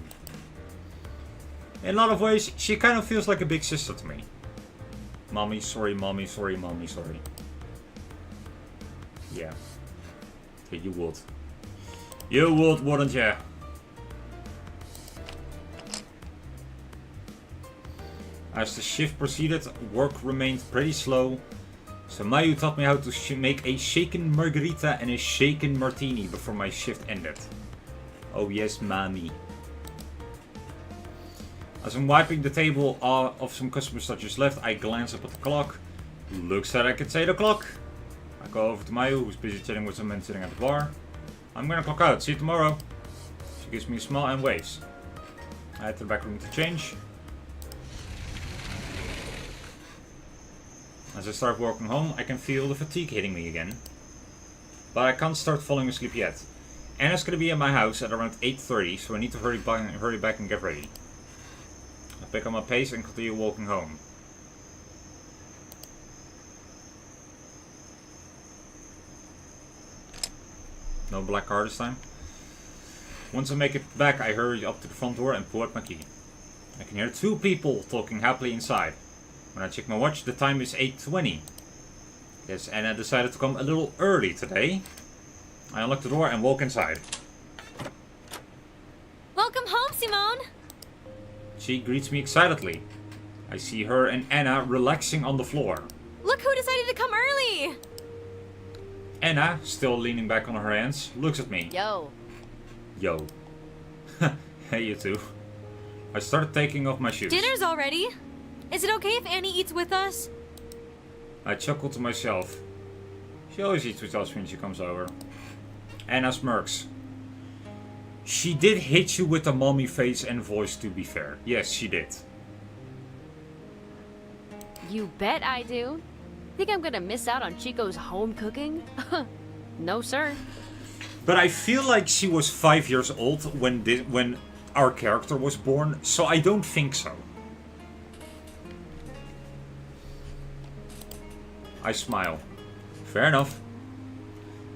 In a lot of ways, she kind of feels like a big sister to me. Mommy, sorry, mommy, sorry, mommy, sorry. Yeah. Yeah, you would. You would, wouldn't you? As the shift proceeded, work remained pretty slow. So Mayu taught me how to make a shaken margarita and a shaken martini before my shift ended. Oh yes, mommy. As I'm wiping the table of some customers that just left, I glance up at the clock. Looks like it's 8 o'clock. I go over to Mayu, who's busy chatting with some men sitting at the bar. I'm gonna clock out, see you tomorrow. She gives me a smile and waves. I head to the back room to change. As I start walking home, I can feel the fatigue hitting me again. But I can't start falling asleep yet. Anna's gonna be at my house at around 8:30, so I need to hurry back and get ready. I pick up my pace and continue walking home. No black car this time. Once I make it back, I hurry up to the front door and pull out my key. I can hear two people talking happily inside. When I check my watch, the time is 8:20. Yes, Anna decided to come a little early today. I unlock the door and walk inside. Welcome home, Simone! She greets me excitedly. I see her and Anna relaxing on the floor. Look who decided to come early! Anna, still leaning back on her hands, looks at me. Yo. Yo. Hey, you two. I started taking off my shoes. Dinner's already. Is it okay if Annie eats with us? I chuckle to myself. She always eats with us when she comes over. Anna smirks. She did hit you with the mommy face and voice, to be fair. Yes, she did. You bet I do. Think I'm gonna miss out on Chico's home cooking? No, sir. But I feel like she was 5 years old when our character was born, so I don't think so. I smile. Fair enough.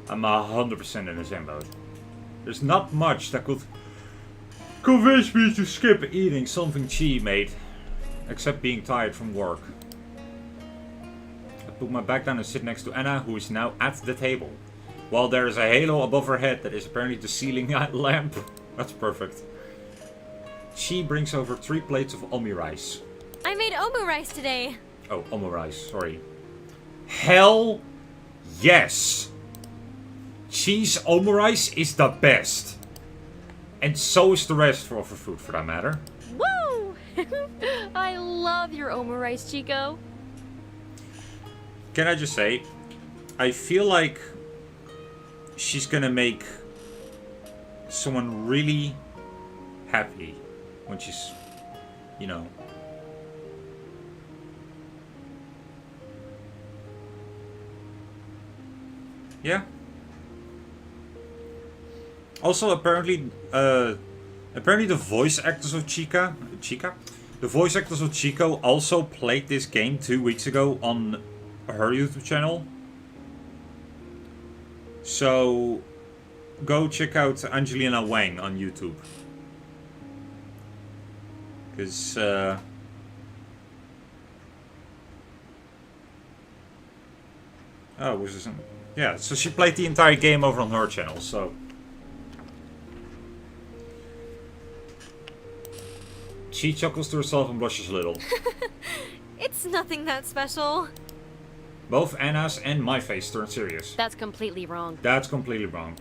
I'm 100% in the same boat. There's not much that could convince me to skip eating something she made, except being tired from work. I put my back down and sit next to Anna, who is now at the table, while there is a halo above her head that is apparently the ceiling lamp. That's perfect. She brings over 3 plates of omi rice. I made omu rice today. Oh, omurice, sorry. Hell yes! Cheese omurice is the best. And so is the rest of the food, for that matter. Woo! I love your omurice, Chico. Can I just say, I feel like she's gonna make someone really happy when she's, you know. Yeah. Also, apparently the voice actors of Chica, the voice actors of Chico also played this game 2 weeks ago on her YouTube channel. So, go check out Angelina Wang on YouTube. Because, oh, was this? Yeah, so she played the entire game over on her channel, so. She chuckles to herself and blushes a little. It's nothing that special. Both Anna's and my face turn serious. That's completely wrong. That's completely wrong.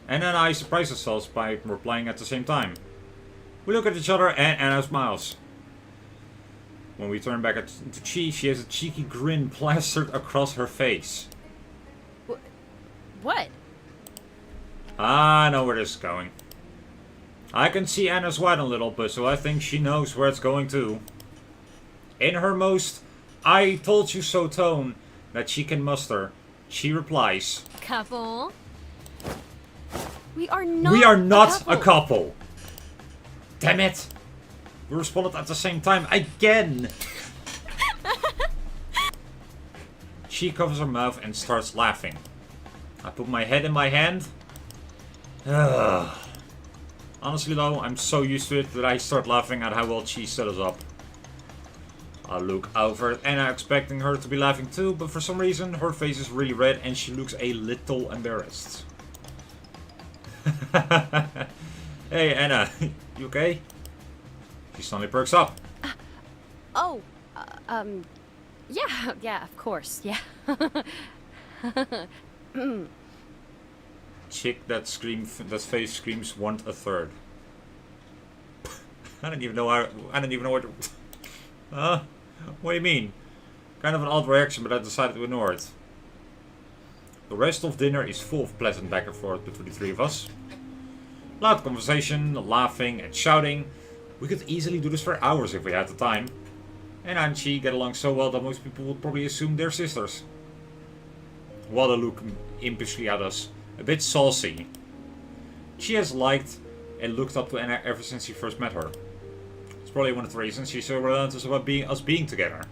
Anna and I surprise ourselves by replying at the same time. We look at each other and Anna smiles. When we turn back to Chi, she has a cheeky grin plastered across her face. What? I know where this is going. I can see Anna sweat a little bit, so I think she knows where it's going to. In her most I told you so tone that she can muster, she replies, Couple. We are not. We are not a couple. Damn it. We responded at the same time again. She covers her mouth and starts laughing. I put my head in my hand. Honestly though, I'm so used to it that I start laughing at how well she set us up. I look over at Anna expecting her to be laughing too, but for some reason her face is really red and she looks a little embarrassed. Hey Anna, you okay? She suddenly perks up. Yeah, of course, yeah. Chick that face screams want a third. I don't even know what. What do you mean? Kind of an odd reaction, but I decided to ignore it. The rest of dinner is full of pleasant back and forth between the three of us. Loud conversation, laughing and shouting. We could easily do this for hours if we had the time. And I and she get along so well that most people would probably assume they're sisters. Wada look impishly at us, a bit saucy. She has liked and looked up to Anna ever since she first met her. It's probably one of the reasons she's so relentless about us being together.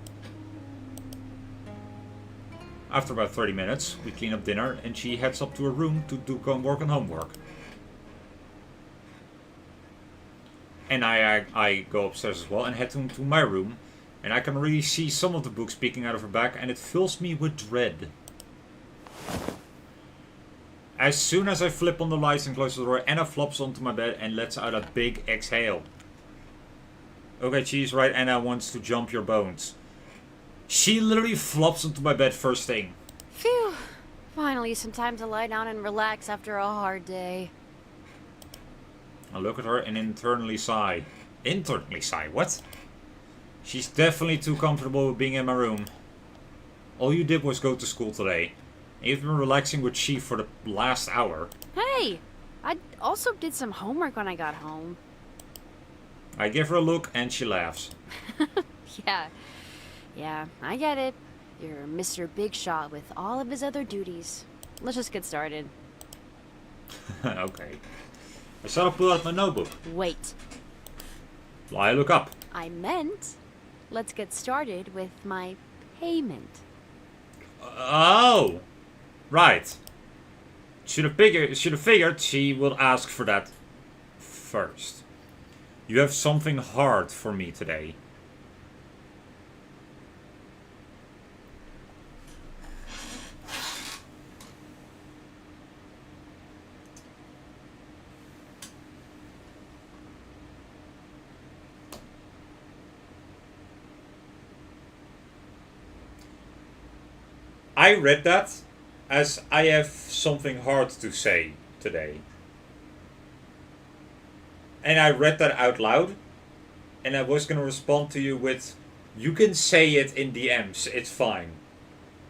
After about 30 minutes, we clean up dinner and she heads up to her room to do work on homework. And I go upstairs as well and head to my room. And I can really see some of the books peeking out of her back and it fills me with dread. As soon as I flip on the lights and close the door, Anna flops onto my bed and lets out a big exhale. Okay, she's right, Anna wants to jump your bones. She literally flops onto my bed first thing. Phew. Finally, some time to lie down and relax after a hard day. I look at her and internally sigh. Internally sigh? What? She's definitely too comfortable with being in my room. All you did was go to school today. And you've been relaxing with Chief for the last hour. Hey! I also did some homework when I got home. I give her a look and she laughs. Yeah, I get it. You're Mr. Big Shot with all of his other duties. Let's just get started. Okay. I start to pull out my notebook. Wait. I look up. I meant, let's get started with my payment. Oh! Right. Should have figured she would ask for that first. You have something hard for me today. I read that as I have something hard to say today. And I read that out loud. And I was going to respond to you with, you can say it in DMs, it's fine.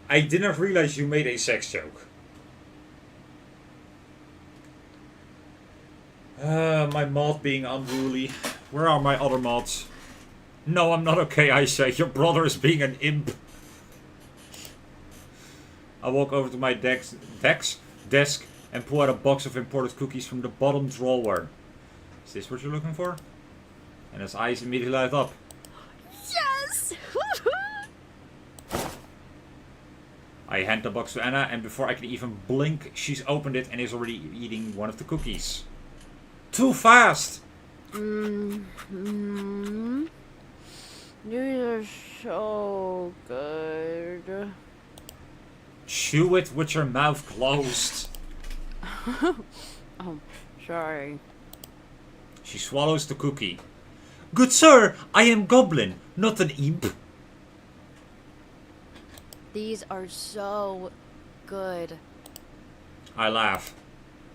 I didn't realize you made a sex joke. My mod being unruly. Where are my other mods? No, I'm not okay, I say. Your brother is being an imp. I walk over to my desk and pull out a box of imported cookies from the bottom drawer. Is this what you're looking for? And his eyes immediately light up. Yes! I hand the box to Anna, and before I can even blink, she's opened it and is already eating one of the cookies. Too fast! Mm-hmm. These are so good. Chew it with your mouth closed. Oh, sorry. She swallows the cookie. Good sir, I am Goblin, not an imp. These are so good. I laugh.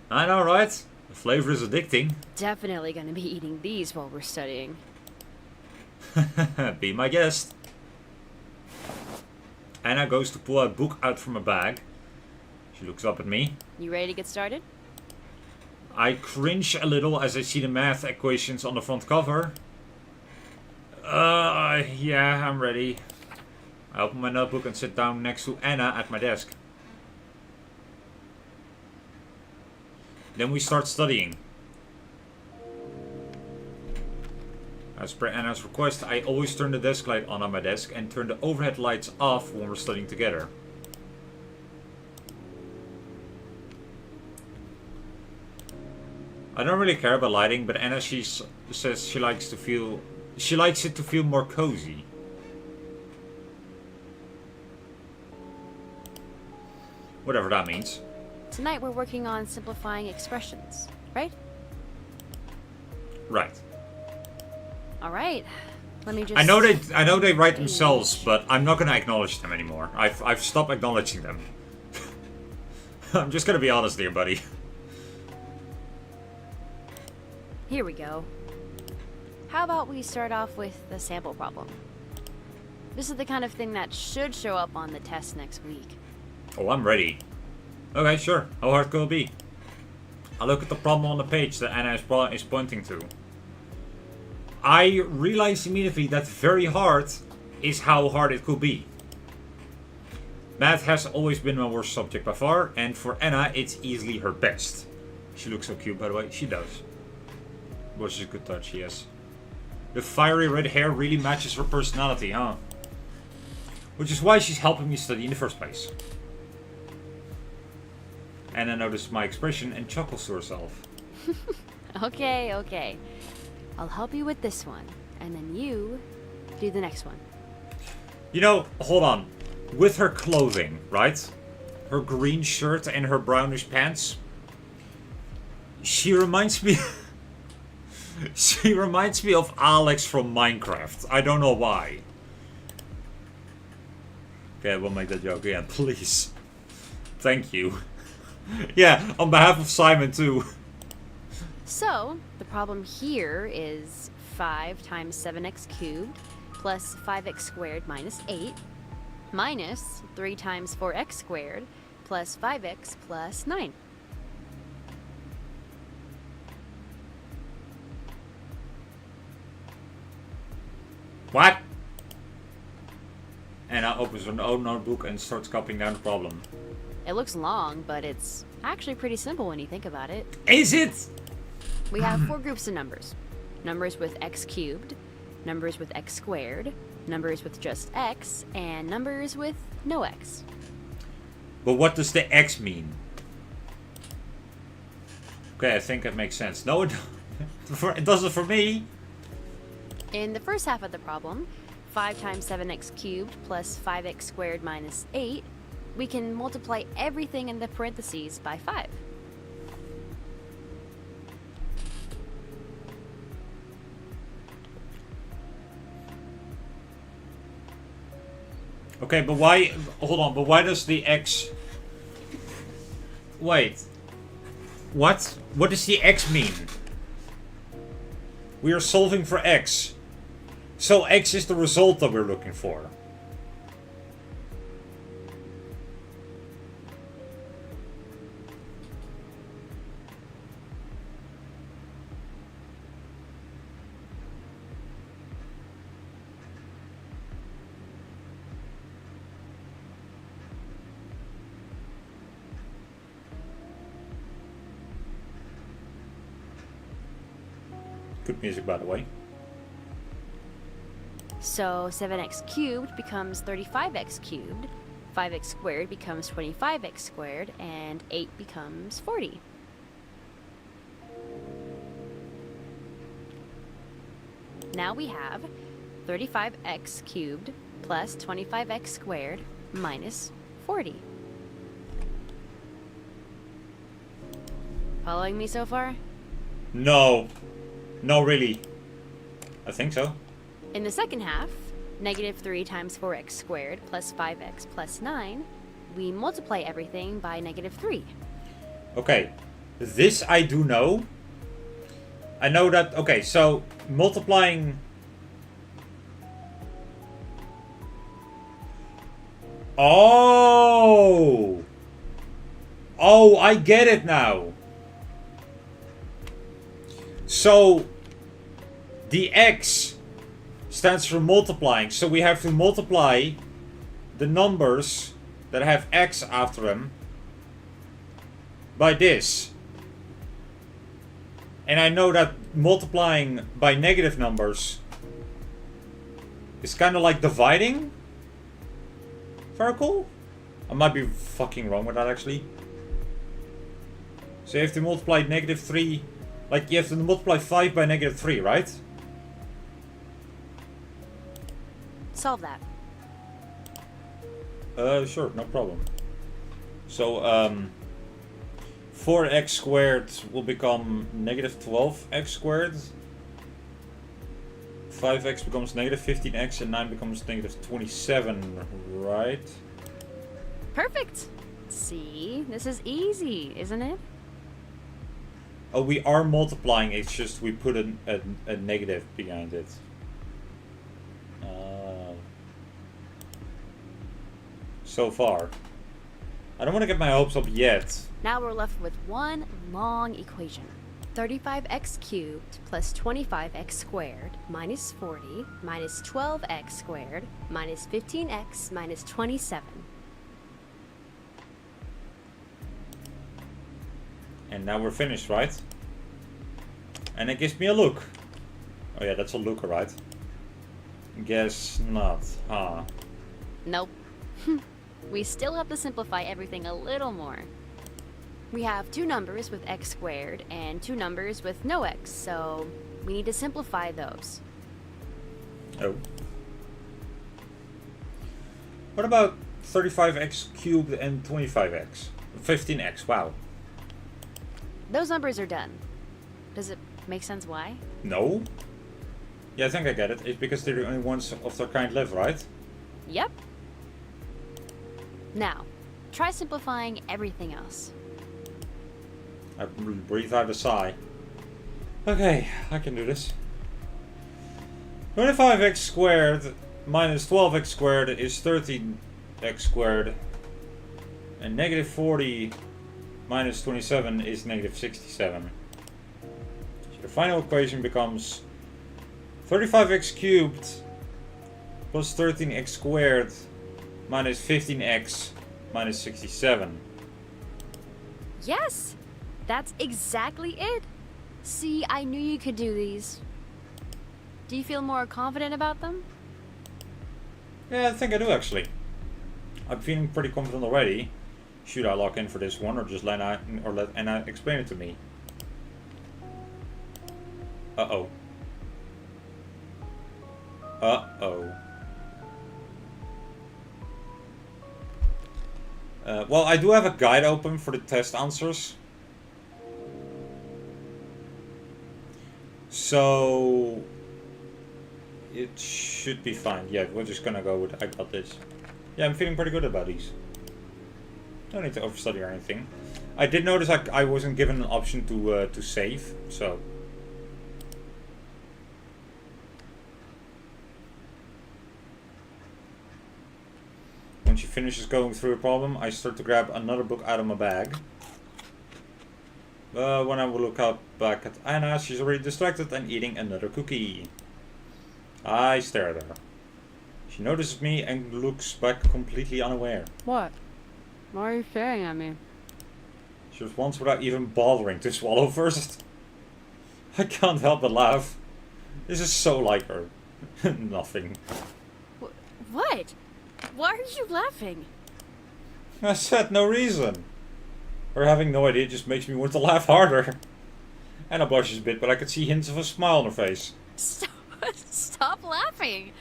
I know, right? The flavor is addicting. Definitely gonna be eating these while we're studying. Be my guest. Anna goes to pull a book out from a bag. She looks up at me. You ready to get started? I cringe a little as I see the math equations on the front cover. Yeah, I'm ready. I open my notebook and sit down next to Anna at my desk. Then we start studying. As per Anna's request, I always turn the desk light on my desk and turn the overhead lights off when we're studying together. I don't really care about lighting, but Anna says she likes it to feel more cozy. Whatever that means. Tonight we're working on simplifying expressions, right? Right. Alright. Let me just... I know they write themselves, but I'm not gonna acknowledge them anymore. I've stopped acknowledging them. I'm just gonna be honest here, buddy. Here we go. How about we start off with the sample problem? This is the kind of thing that should show up on the test next week. Oh, I'm ready. Okay, sure. How hard could it be? I look at the problem on the page that Anna is pointing to. I realize immediately that very hard is how hard it could be. Math has always been my worst subject by far, and for Anna, it's easily her best. She looks so cute, by the way. She does. Which is a good touch, yes. The fiery red hair really matches her personality, huh? Which is why she's helping me study in the first place. Anna notices my expression and chuckles to herself. Okay. I'll help you with this one, and then you do the next one. You know, hold on. With her clothing, right? Her green shirt and her brownish pants. She reminds me... She reminds me of Alex from Minecraft. I don't know why. Okay, I won't make that joke again, please. Thank you. Yeah, on behalf of Simon too. So, the problem here is 5 times 7x cubed plus 5x squared minus 8 minus 3 times 4x squared plus 5x plus 9. What? Anna opens her own notebook and starts copying down the problem. It looks long, but it's actually pretty simple when you think about it. Is it? We have 4 groups of numbers. Numbers with x cubed, numbers with x squared, numbers with just x, and numbers with no x. But what does the x mean? Okay, I think that makes sense. No, it doesn't for me. In the first half of the problem, 5 times 7x cubed plus 5x squared minus 8, we can multiply everything in the parentheses by 5. Okay, but why... Hold on, but why does the x... Wait. What? What does the x mean? We are solving for x. So x is the result that we're looking for. Good music, by the way. So 7x cubed becomes 35x cubed, 5x squared becomes 25x squared, and 8 becomes 40. Now we have 35x cubed plus 25x squared minus 40. Following me so far? No. No, really. I think so. In the second half, negative 3 times 4x squared plus 5x plus 9, we multiply everything by negative 3. Okay. This I do know. I know that... Okay, so multiplying... Oh! Oh, I get it now. So, the x stands for multiplying. So we have to multiply the numbers that have x after them by this. And I know that multiplying by negative numbers is kind of like dividing. Very cool. I might be fucking wrong with that actually. So you have to multiply negative 3. Like, you have to multiply 5 by negative 3, right? Solve that. Sure, no problem. So, 4x squared will become negative 12x squared. 5x becomes negative 15x and 9 becomes negative 27, right? Perfect! See, this is easy, isn't it? Oh, we are multiplying, it's just we put a negative behind it. So far. I don't want to get my hopes up yet. Now we're left with one long equation. 35x cubed plus 25x squared minus 40 minus 12x squared minus 15x minus 27. And now we're finished, right? And it gives me a look. Oh yeah, that's a looker, right? Guess not, huh? Nope. We still have to simplify everything a little more. We have two numbers with x squared and two numbers with no x, so we need to simplify those. Oh. What about 35x cubed and 25x? 15x, wow. Those numbers are done. Does it make sense why? No? Yeah, I think I get it. It's because they're the only ones of their kind left, right? Yep. Now, try simplifying everything else. I breathe out a sigh. Okay, I can do this. 25x squared minus 12x squared is 13x squared. And negative 40 minus 27 is negative 67. So the final equation becomes 35x cubed plus 13x squared minus 15x minus 67. Yes! That's exactly it! See, I knew you could do these. Do you feel more confident about them? Yeah, I think I do actually. I'm feeling pretty confident already. Should I lock in for this one or just let Anna explain it to me? Uh-oh. Uh-oh. Well, I do have a guide open for the test answers. So it should be fine. Yeah, we're just gonna go with I got this. Yeah, I'm feeling pretty good about these. Don't need to overstudy or anything. I did notice I wasn't given an option to save, so. When she finishes going through a problem, I start to grab another book out of my bag. When I will look up back at Anna, she's already distracted and eating another cookie. I stare at her. She notices me and looks back completely unaware. What? Why are you staring at me? She responds without even bothering to swallow first. I can't help but laugh. This is so like her. Nothing. What? Why are you laughing? I said no reason. Her having no idea just makes me want to laugh harder. Anna blushes a bit, but I could see hints of a smile on her face. Stop laughing.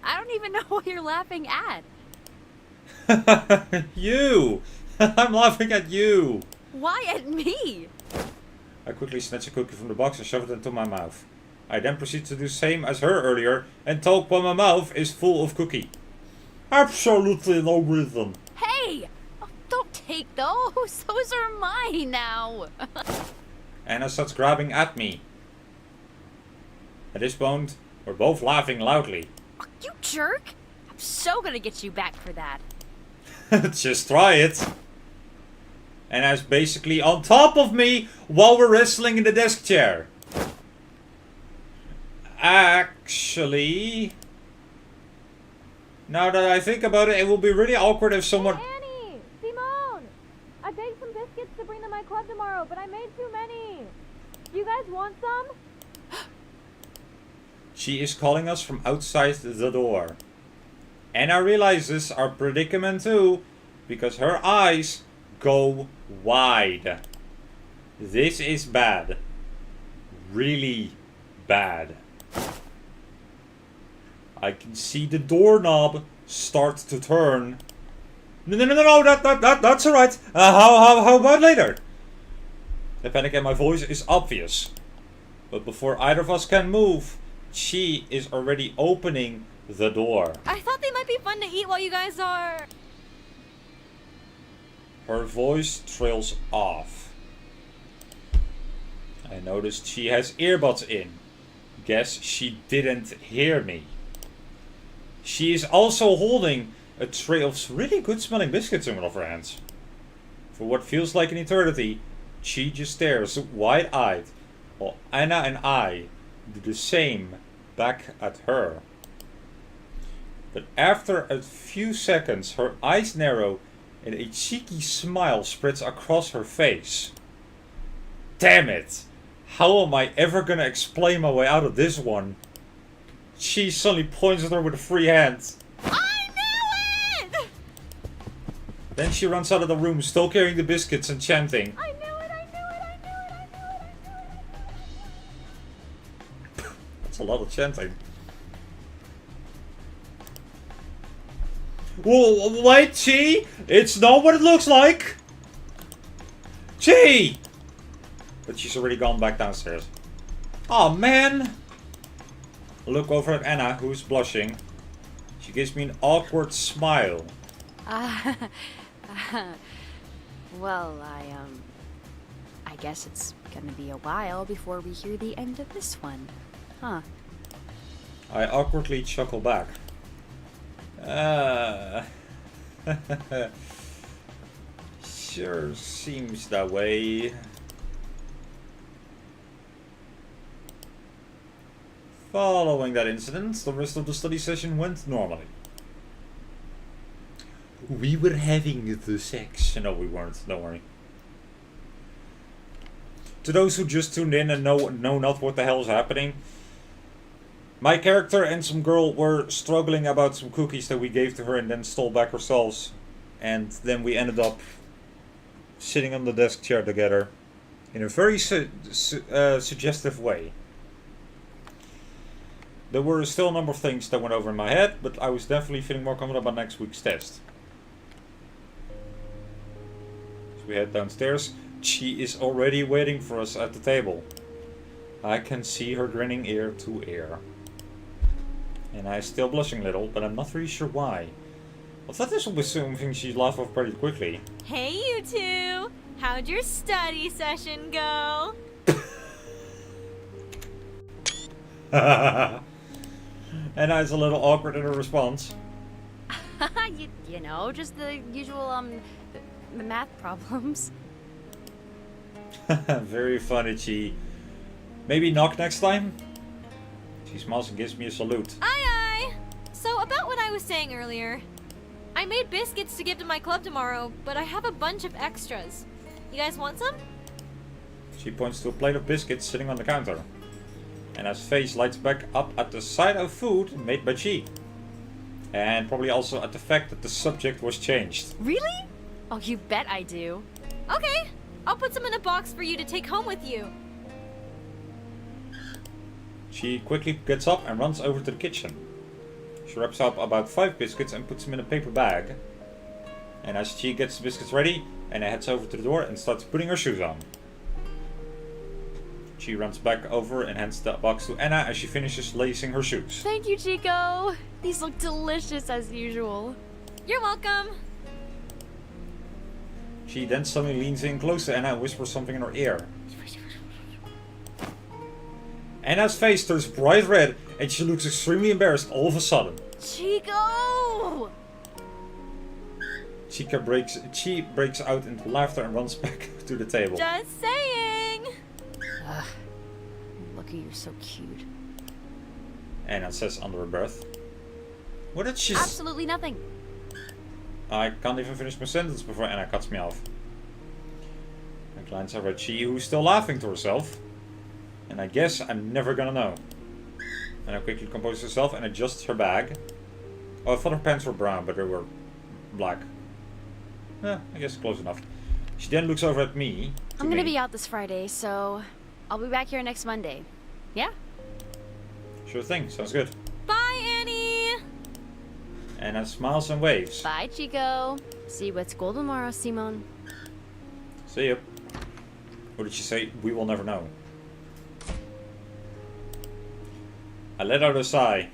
I don't even know what you're laughing at. You! I'm laughing at you! Why at me? I quickly snatch a cookie from the box and shove it into my mouth. I then proceed to do the same as her earlier and talk while my mouth is full of cookie. Absolutely no reason. Hey! Oh, don't take those. Those are mine now. Anna starts grabbing at me. At this point, we're both laughing loudly. Oh, you jerk! I'm so gonna get you back for that. Just try it. Anna's basically on top of me while we're wrestling in the desk chair. Actually, now that I think about it, it will be really awkward if someone... Annie! Simone! I baked some biscuits to bring to my club tomorrow, but I made too many. Do you guys want some? She is calling us from outside the door. Anna realizes our predicament too, because her eyes go wide. This is bad. Really bad. I can see the doorknob start to turn. No, that's alright. How about later? The panic in my voice is obvious. But before either of us can move, she is already opening the door. I thought they might be fun to eat while you guys are... Her voice trails off. I noticed she has earbuds in. Guess she didn't hear me. She is also holding a tray of really good smelling biscuits in one of her hands. For what feels like an eternity, she just stares wide-eyed, while Anna and I do the same back at her. But after a few seconds, her eyes narrow and a cheeky smile spreads across her face. Damn it! How am I ever gonna explain my way out of this one? She suddenly points at her with a free hand. I knew it! Then she runs out of the room, still carrying the biscuits and chanting. I knew it, I knew it, I knew it, I knew it, I knew it. That's a lot of chanting. Whoa, wait, Chi! It's not what it looks like! Chi! But she's already gone back downstairs. Oh man! I look over at Anna, who's blushing. She gives me an awkward smile. Well, I guess it's gonna be a while before we hear the end of this one. Huh. I awkwardly chuckle back. Sure seems that way. Following that incident, the rest of the study session went normally. We were having the sex. No, we weren't. Don't worry. To those who just tuned in and know not what the hell is happening, my character and some girl were struggling about some cookies that we gave to her and then stole back ourselves. And then we ended up sitting on the desk chair together in a very suggestive way. There were still a number of things that went over in my head, but I was definitely feeling more confident about next week's test. So we head downstairs. She is already waiting for us at the table. I can see her grinning ear to ear. And I'm still blushing a little, but I'm not really sure why. I thought this was something she'd laugh off pretty quickly. Hey, you two! How'd your study session go? And it's a little awkward in her response. you know, just the usual, math problems. Very funny, Chi. Maybe knock next time? She smiles and gives me a salute. Aye, aye! So, about what I was saying earlier. I made biscuits to give to my club tomorrow, but I have a bunch of extras. You guys want some? She points to a plate of biscuits sitting on the counter. And his face lights back up at the sight of food made by Chi. And probably also at the fact that the subject was changed. Really? Oh, you bet I do. Okay, I'll put some in a box for you to take home with you. She quickly gets up and runs over to the kitchen. She wraps up about 5 biscuits and puts them in a paper bag. And as she gets the biscuits ready, Anna heads over to the door and starts putting her shoes on. She runs back over and hands the box to Anna as she finishes lacing her shoes. Thank you, Chico. These look delicious as usual. You're welcome. She then suddenly leans in close to Anna and whispers something in her ear. Anna's face turns bright red and she looks extremely embarrassed all of a sudden. Chico! She breaks out into laughter and runs back to the table. Just saying. Ugh. Lucky you're so cute. Anna says under her breath. What did she Absolutely nothing. I can't even finish my sentence before Anna cuts me off. I glance over at Chi, who's still laughing to herself. And I guess I'm never gonna know. Anna quickly composes herself and adjusts her bag. Oh, I thought her pants were brown, but they were black. I guess close enough. She then looks over at me. I'm gonna be out this Friday, so I'll be back here next Monday. Yeah? Sure thing, sounds good. Bye, Annie. Anna smiles and waves. Bye, Chico. See you at school tomorrow, Simon. See ya. What did she say? We will never know. I let out a sigh.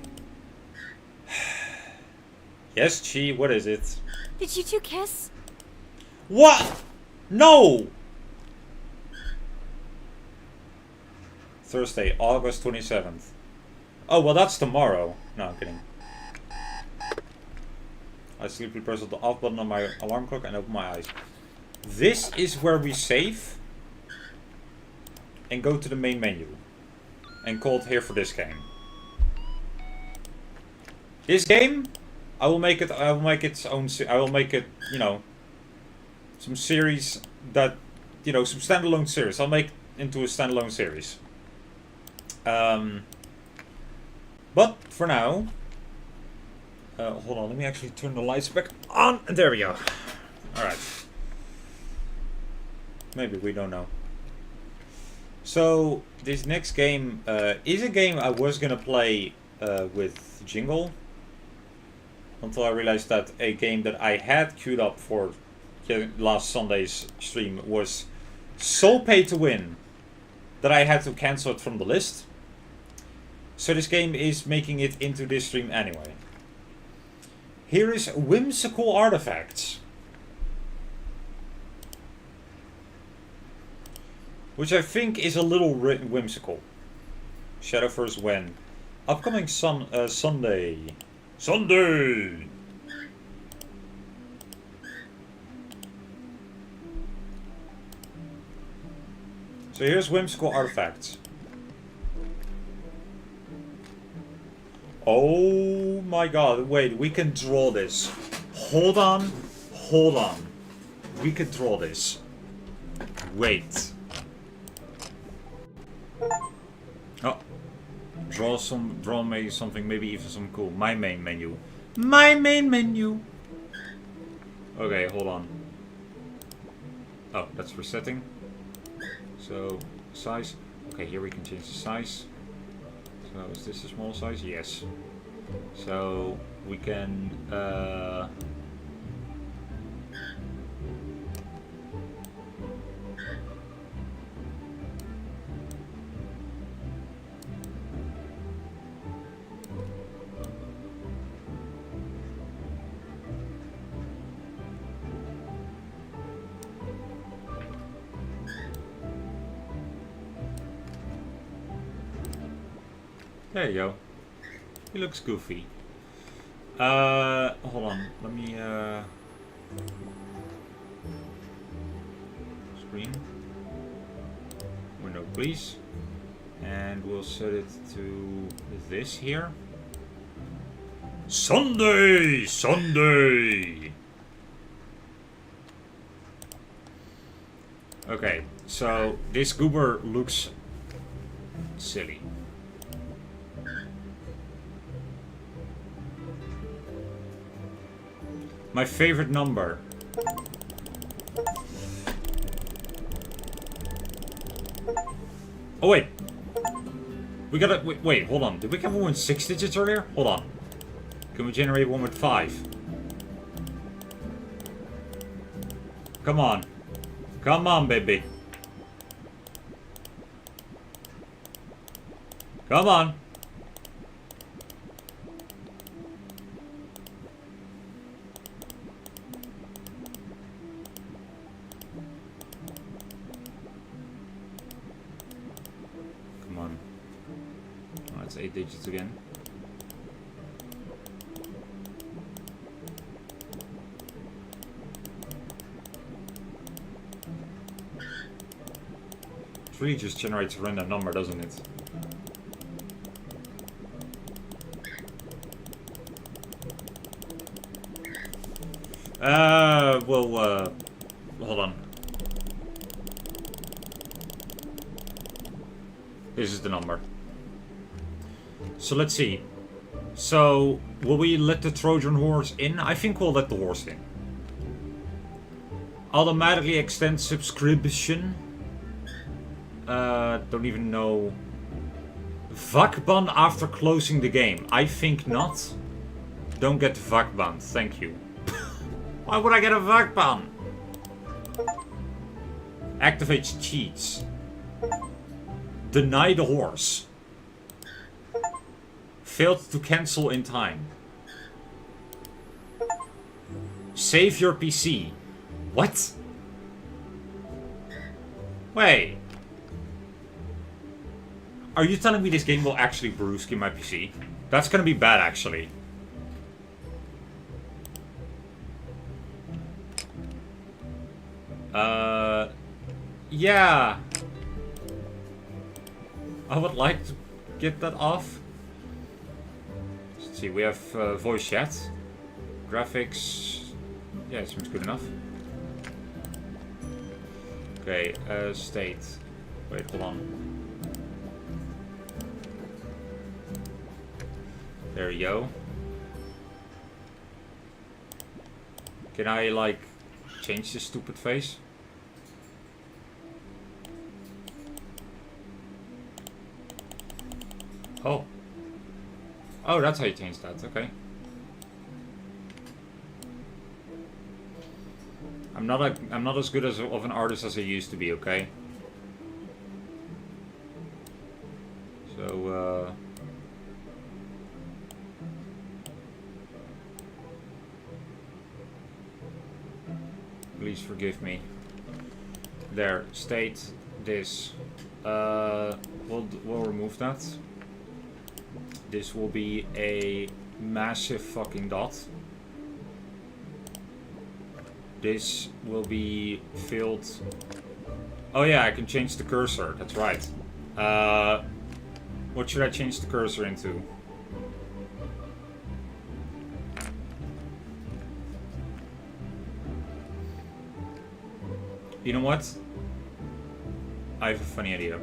Yes, Chi, what is it? Did you two kiss? What? No! Thursday, August 27th. Oh, well, that's tomorrow. No, I'm kidding. I sleepily press the off button on my alarm clock and open my eyes. This is where we save and go to the main menu and call it here for this game. This game, I will make it its own. I will make it, you know, some series that, you know, some standalone series. I'll make it into a standalone series. But for now, hold on. Let me actually turn the lights back on. And there we go. All right. Maybe we don't know. So this next game is a game I was gonna play with Jingle. Until I realized that a game that I had queued up for last Sunday's stream was so pay to win that I had to cancel it from the list. So this game is making it into this stream anyway. Here is Whimsical Artifacts. Which I think is a little whimsical. Shadow vs. When. Upcoming Sunday. Sunday! So here's Whimsical Artifacts. Oh my god, wait, we can draw this. Hold on, hold on. We can draw this. Wait. Oh. Draw me something, maybe even some cool. My main menu. My main menu! Okay, hold on. Oh, that's for setting. So, size. Okay, here we can change the size. So, is this a small size? Yes. So, we can... There you go. He looks goofy. Hold on. Let me, screen. Window, please. And we'll set it to this here. Sunday! Sunday! Okay, so this goober looks silly. My favorite number. Oh wait. We gotta wait, hold on. Did we have one with 6 digits earlier? Hold on. Can we generate one with 5? Come on. Come on, baby. Come on. Come on. Oh, that's 8 digits again. It really just generates a random number, doesn't it? Hold on. This is the number. So let's see. So, will we let the Trojan horse in? I think we'll let the horse in. Automatically extend subscription. Don't even know. Vakban after closing the game. I think not. Don't get the Vakban, thank you. Why would I get a Vakban? Activates cheats. Deny the horse. Failed to cancel in time. Save your PC. What? Wait. Are you telling me this game will actually brewski my PC? That's gonna be bad, actually. Yeah. I would like to get that off. Let's see, we have voice chat. Graphics. Yeah, it seems good enough. Okay, state. Wait, hold on. There you go. Can I, like, change this stupid face? Oh. Oh, that's how you change that, okay. I'm not as good of an artist as I used to be, okay? So, please forgive me. There, state this. We'll remove that. This will be a massive fucking dot. This will be filled. Oh yeah, I can change the cursor. That's right. What should I change the cursor into? You know what? I have a funny idea.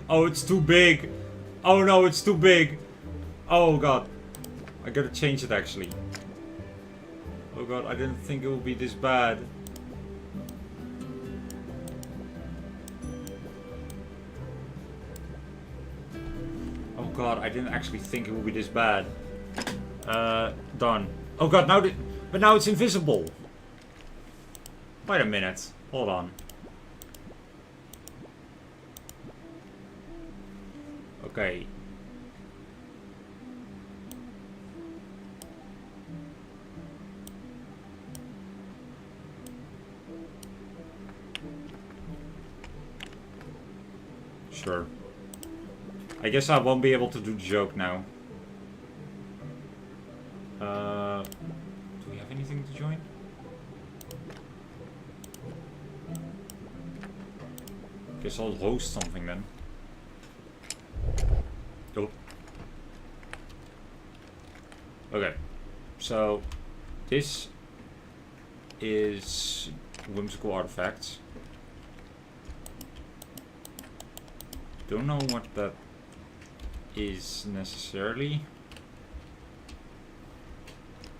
Oh, it's too big. Oh no, it's too big. Oh god. I gotta change it actually. Oh god, I didn't think it would be this bad. god, I didn't actually think it would be this bad. Done. Oh god, now but now it's invisible. Wait a minute. Hold on. Okay. Sure. I guess I won't be able to do the joke now. Do we have anything to join? Guess I'll host something then. Oh. Okay. So, this is whimsical artifacts. Don't know what that is necessarily,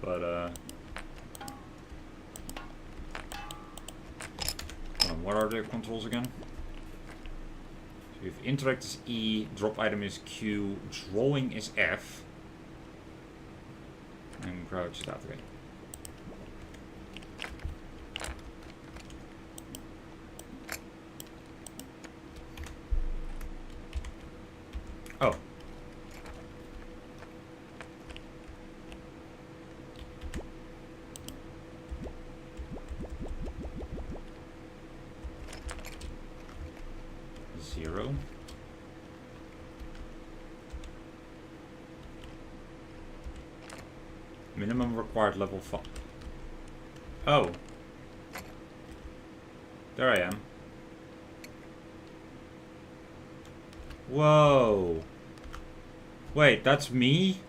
but what are the controls again? So if interact is E, drop item is Q, drawing is F, and crouch that way. Oh. Zero. Minimum required level 5. Oh. There I am. Whoa. Wait, that's me?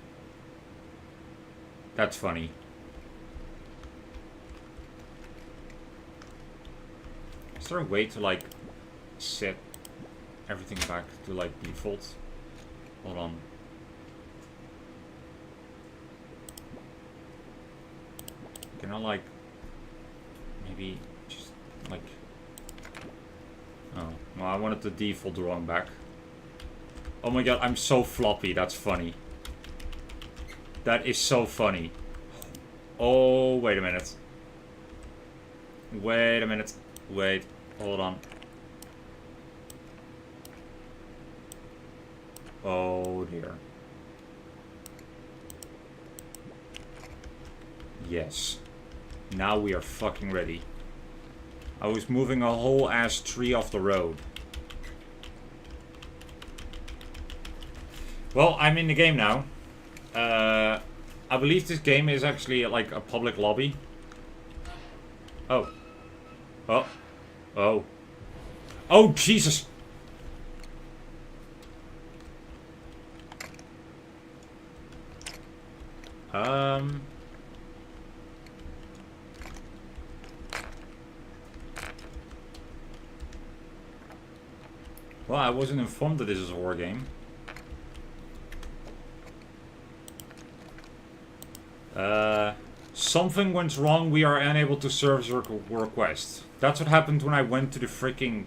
That's funny. Is there a way to like set everything back to like default? Hold on. Can I like maybe just like, oh no, I wanted the default drawing back. Oh my god, I'm so floppy, that's funny. That is so funny. Oh, wait a minute. Wait a minute. Wait, hold on. Oh dear. Yes. Now we are fucking ready. I was moving a whole ass tree off the road. Well, I'm in the game now. I believe this game is actually like a public lobby. Oh. Oh. Oh. Oh, Jesus! Well, I wasn't informed that this is a war game. Something went wrong. We are unable to serve your request. That's what happened when I went to the freaking...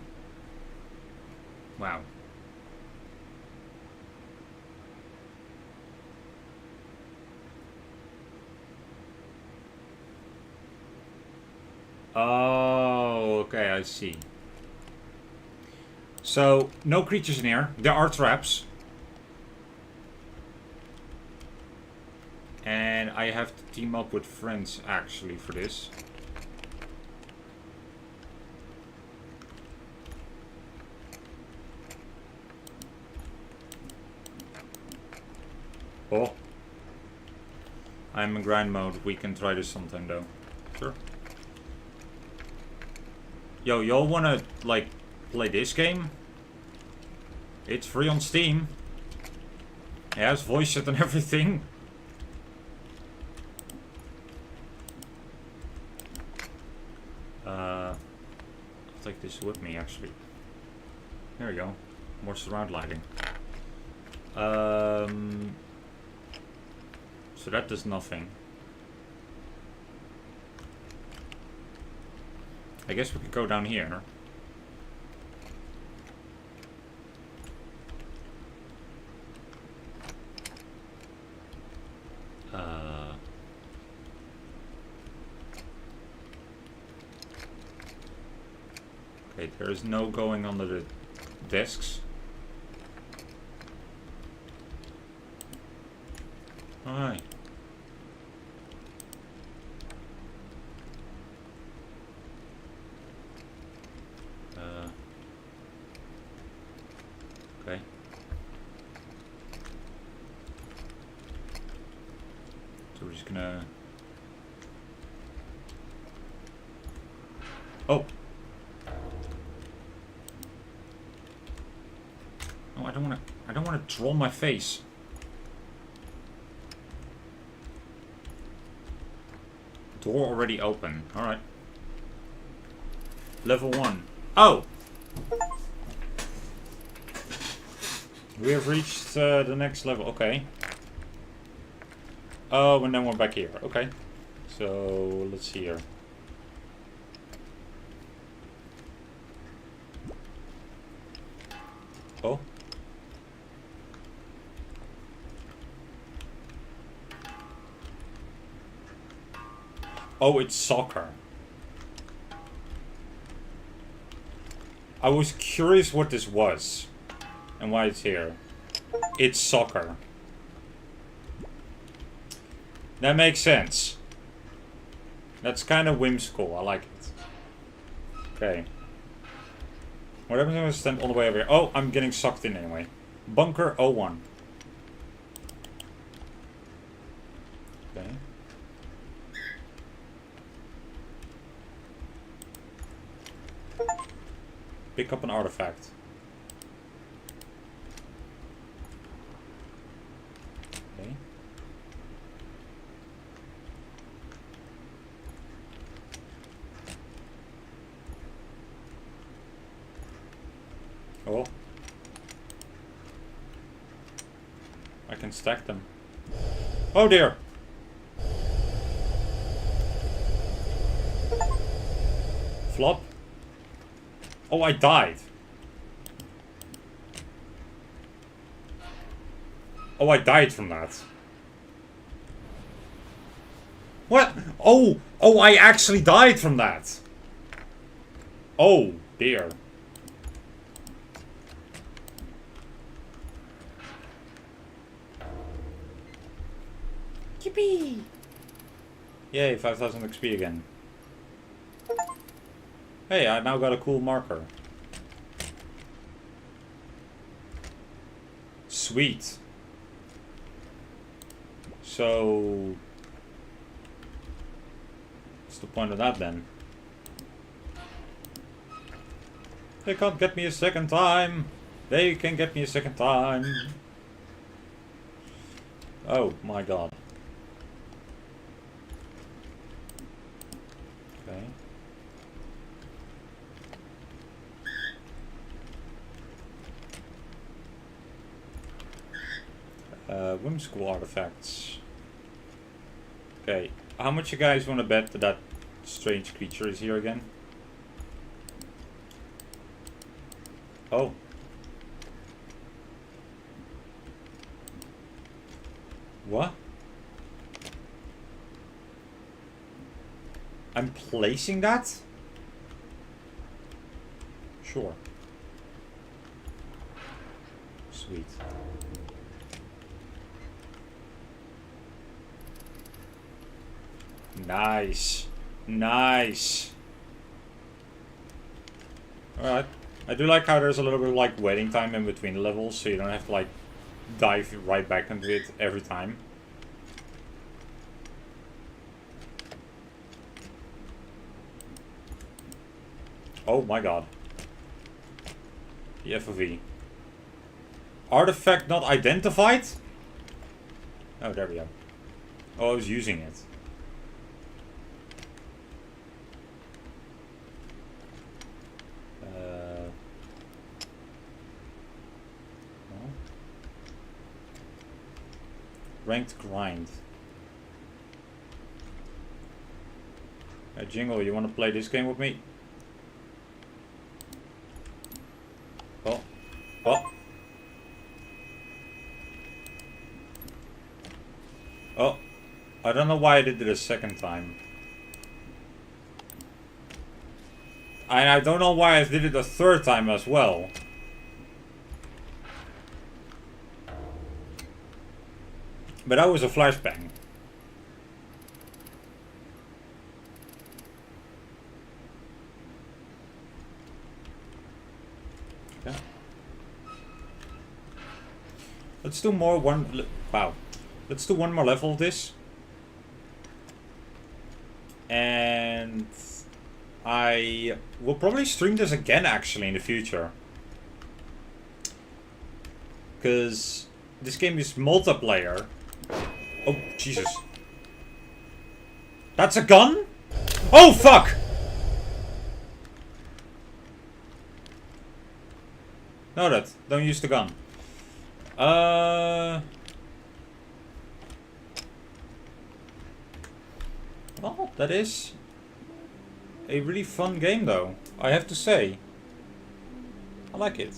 Wow. Oh, okay, I see. So, no creatures in here. There are traps. And I have to team up with friends, actually, for this. Oh. I'm in grind mode. We can try this sometime, though. Sure. Yo, y'all wanna, like, play this game? It's free on Steam. It has voice chat and everything. I'll take this with me, actually. There we go. More surround lighting. So that does nothing. I guess we could go down here. Okay, there is no going under the desks. Alright. Okay. So we're just gonna... Oh! No, I don't wanna draw my face. Door already open. Alright. Level 1. Oh! We have reached the next level. Okay. Oh, and then we're back here. Okay. So, let's see here. Oh. Oh, it's soccer. I was curious what this was. And why it's here. It's soccer. That makes sense. That's kind of whimsical. I like it. Okay. Whatever's going to stand all the way over here. Oh, I'm getting sucked in anyway. Bunker 01. Okay. Pick up an artifact. Okay. Oh. I can stack them. Oh dear! Flop. Oh, I died. Oh, I died from that. What? Oh! Oh, I actually died from that! Oh, dear. Yippee! Yay, 5000 XP again. Hey, I now got a cool marker. Sweet. So... what's the point of that then? They can't get me a second time! They can get me a second time! Oh my god. Okay. Whimsical artifacts. Okay, how much you guys want to bet that that strange creature is here again? Oh. What? I'm placing that? Sure. Sweet. Nice. Nice. Alright. I do like how there's a little bit of like waiting time in between levels, so you don't have to like dive right back into it every time. Oh my god. The FOV. Artifact not identified? Oh, there we go. Oh, I was using it. Ranked grind. Hey, Jingle, you want to play this game with me? Oh. Oh. Oh. I don't know why I did it a second time. And I don't know why I did it a third time as well. But that was a flashbang. Okay. Let's do more wow. Let's do one more level of this. And I will probably stream this again actually in the future. Because this game is multiplayer. Oh, Jesus. That's a gun? Oh, fuck! No, that. Don't use the gun. Well, that is a really fun game, though. I have to say. I like it.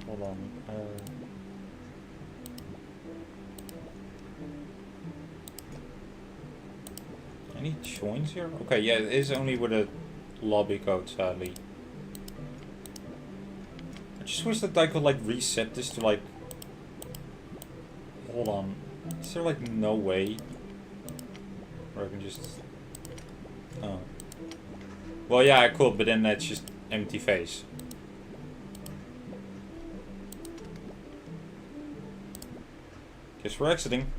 Hold on. Any joins here? Okay, yeah, it is only with a lobby code, sadly. I just wish that I could, like, reset this to, like... Hold on. Is there, like, no way? Or I can just... Oh. Well, yeah, I could, but then that's just empty face. Guess we're exiting.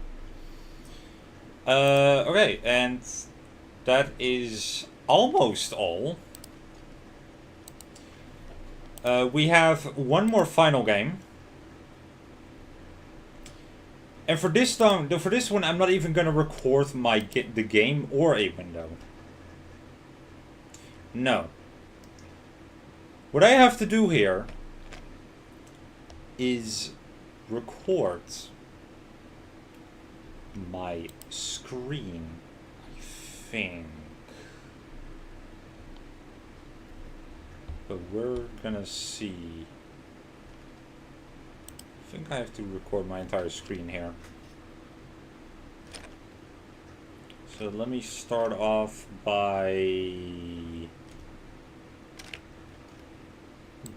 Okay, and that is almost all. We have one more final game. And for this one, I'm not even gonna record the game or a window. No. What I have to do here is record my screen, I think. But we're gonna see. I think I have to record my entire screen here. So let me start off by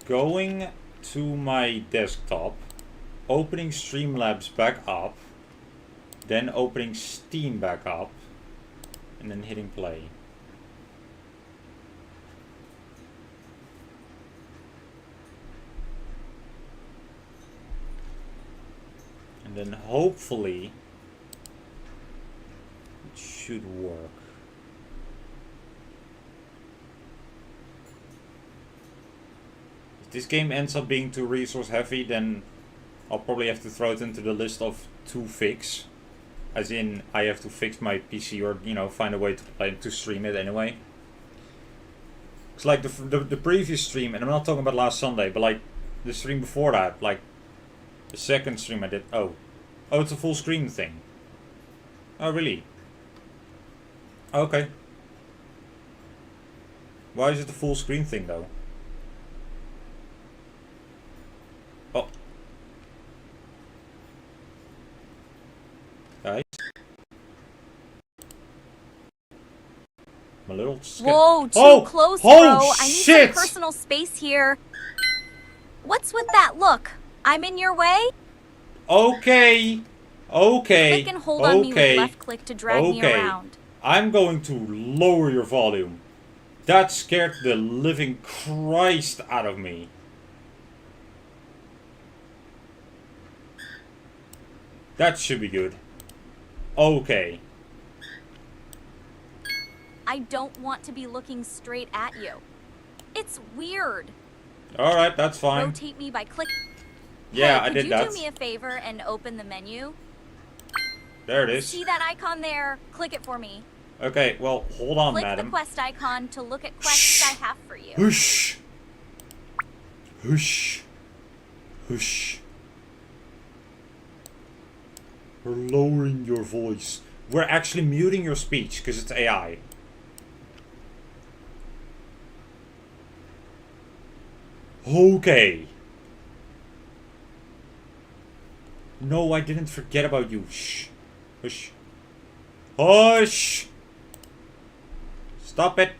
going to my desktop, opening Streamlabs back up, then opening Steam back up, and then hitting play. And then hopefully it should work. If this game ends up being too resource heavy, then I'll probably have to throw it into the list of to fix. As in, I have to fix my PC or, you know, find a way to stream it anyway. It's like the previous stream, and I'm not talking about last Sunday, but like the stream before that, like the second stream I did. Oh, it's a full screen thing. Oh, really? Okay. Why is it a full screen thing though? Oh. Guys. I'm a little scared. Whoa, too close, bro. I need shit! some personal space here. What's with that look? I'm in your way? Okay. Click and hold on me with left click to drag me around. I'm going to lower your volume. That scared the living Christ out of me. That should be good. Okay. I don't want to be looking straight at you. It's weird. Alright, that's fine. Rotate me by click. Yeah, hey, I did that. Could you do me a favor and open the menu? There it is. See that icon there? Click it for me. Okay, well, hold on, Click madam. the quest icon to look at quests I have for you. Hush. Hush. Hush. We're lowering your voice. We're actually muting your speech because it's AI. Okay. No, I didn't forget about you. Shh. Hush. Hush. Stop it.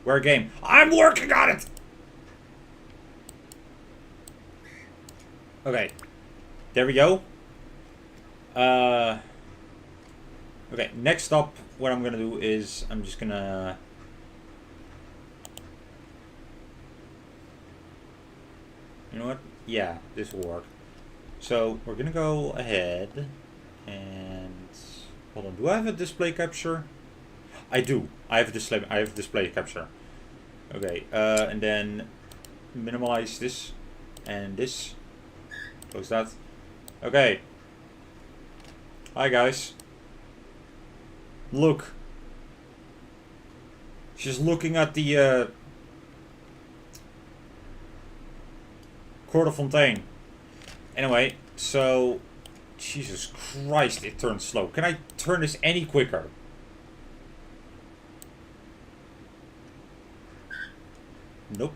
Where game? I'm working on it! Okay. There we go. Okay, next up, what I'm gonna do is I'm just gonna... You know what? Yeah, this will work. So we're gonna go ahead and hold on. Do I have a display capture? I do. I have display capture. Okay, and then minimize this and this. Close that. Okay. Hi guys. Look. She's looking at the Court of Fontaine. Anyway, so Jesus Christ, it turns slow. Can I turn this any quicker? Nope.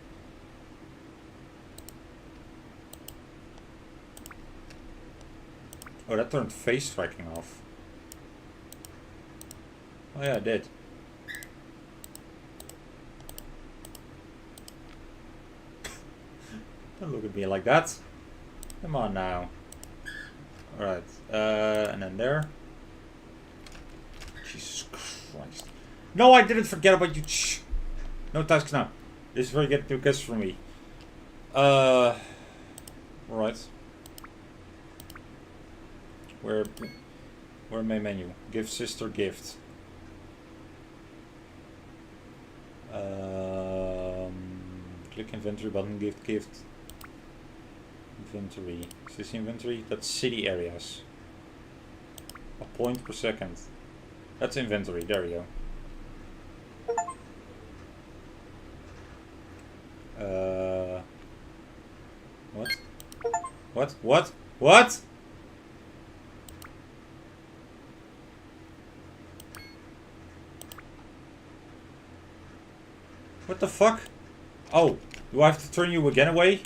Oh, that turned face tracking off. Oh yeah, it did. Don't look at me like that. Come on now. Alright, and then there. Jesus Christ. No, I didn't forget about you. Shh. No tasks now. This is where you get new guests from me. Alright. Where my menu? Give sister gift. Click inventory button, gift. Inventory. Is this inventory? That's city areas. A point per second. That's inventory. There we go. What? What? What? What? What the fuck? Oh, do I have to turn you again away?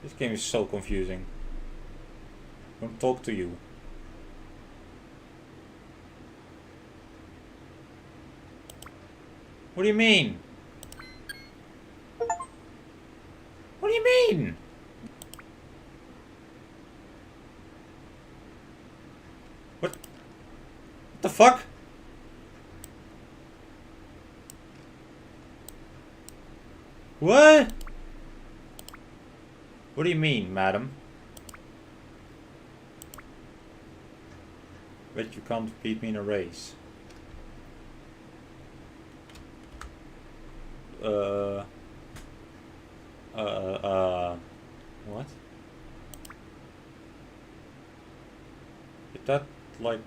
This game is so confusing. Don't talk to you. What do you mean? What do you mean? What the fuck? What? What do you mean, madam? Bet you can't beat me in a race. What? Is that like...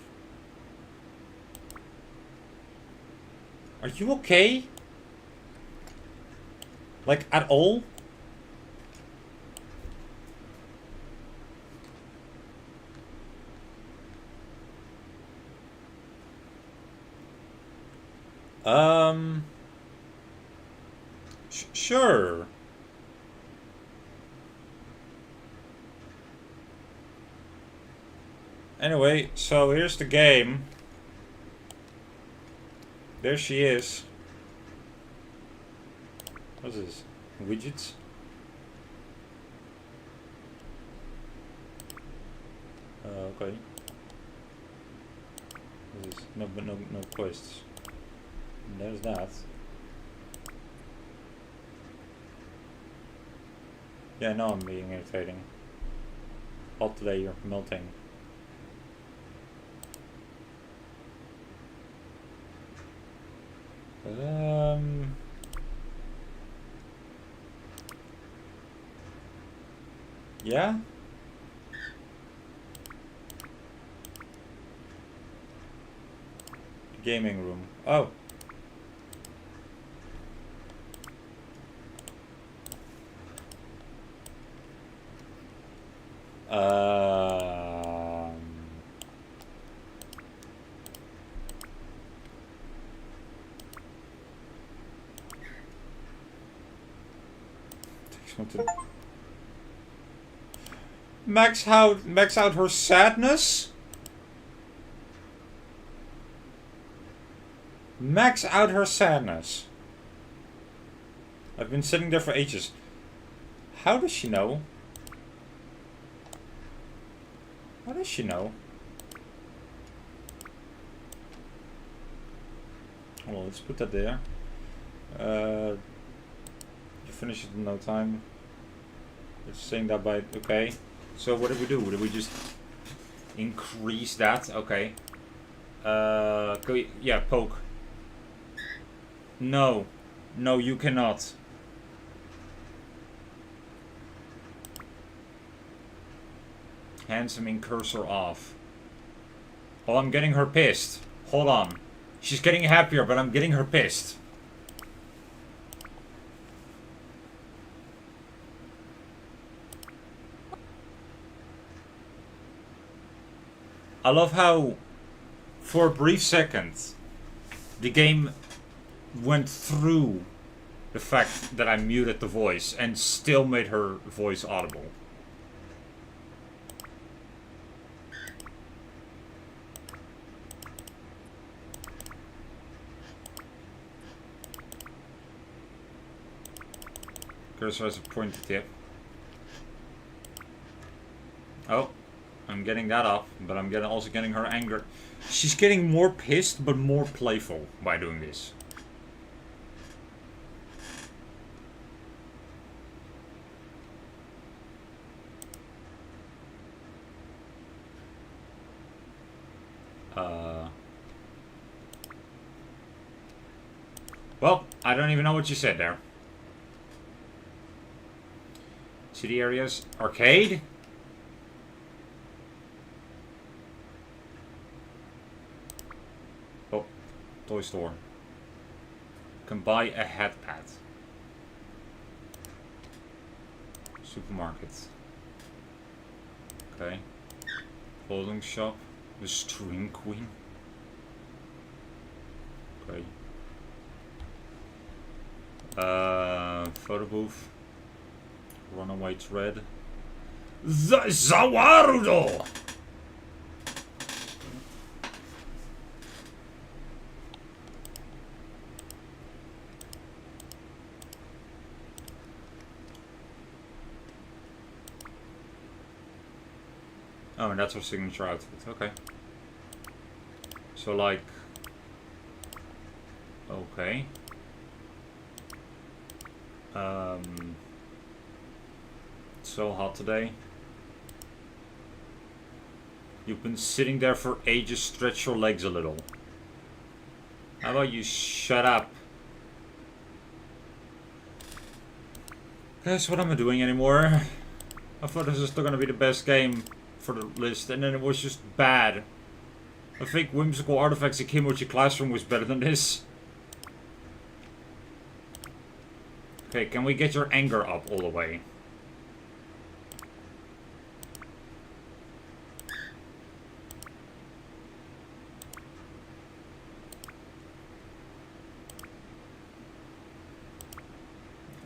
Are you okay? Like, at all? Sure. Anyway, so here's the game. There she is. What's this? Widgets? Okay. What's this? No quests. And there's that. Yeah, I know I'm being irritating. Hot today, you're melting. Yeah? Gaming room. Oh. Max out her sadness? Max out her sadness. I've been sitting there for ages. How does she know? How does she know? Well, let's put that there. You finish it in no time. It's saying that by... Okay. So what did we do? Did we just increase that? Okay. Yeah, poke. No. No, you cannot. Handsome cursor off. Oh, I'm getting her pissed. Hold on. She's getting happier, but I'm getting her pissed. I love how, for a brief second, the game went through the fact that I muted the voice and still made her voice audible. Cursor has a pointed tip. Oh, I'm getting that up, but I'm also getting her anger. She's getting more pissed, but more playful by doing this. Well, I don't even know what you said there. City areas. Arcade? Oh, toy store. Can buy a head pad. Supermarket. Okay. Clothing shop. The Stream Queen. Okay. Photo booth. Runaway thread. Zawarudo! Oh, and that's our signature outfit. Okay. So, like... Okay. It's so hot today. You've been sitting there for ages. Stretch your legs a little. How about you shut up? Guys, what am I doing anymore? I thought this was still gonna be the best game for the list, and then it was just bad. I think Whimsical Artifacts in Kimochi Classroom was better than this. Okay, can we get your anger up all the way?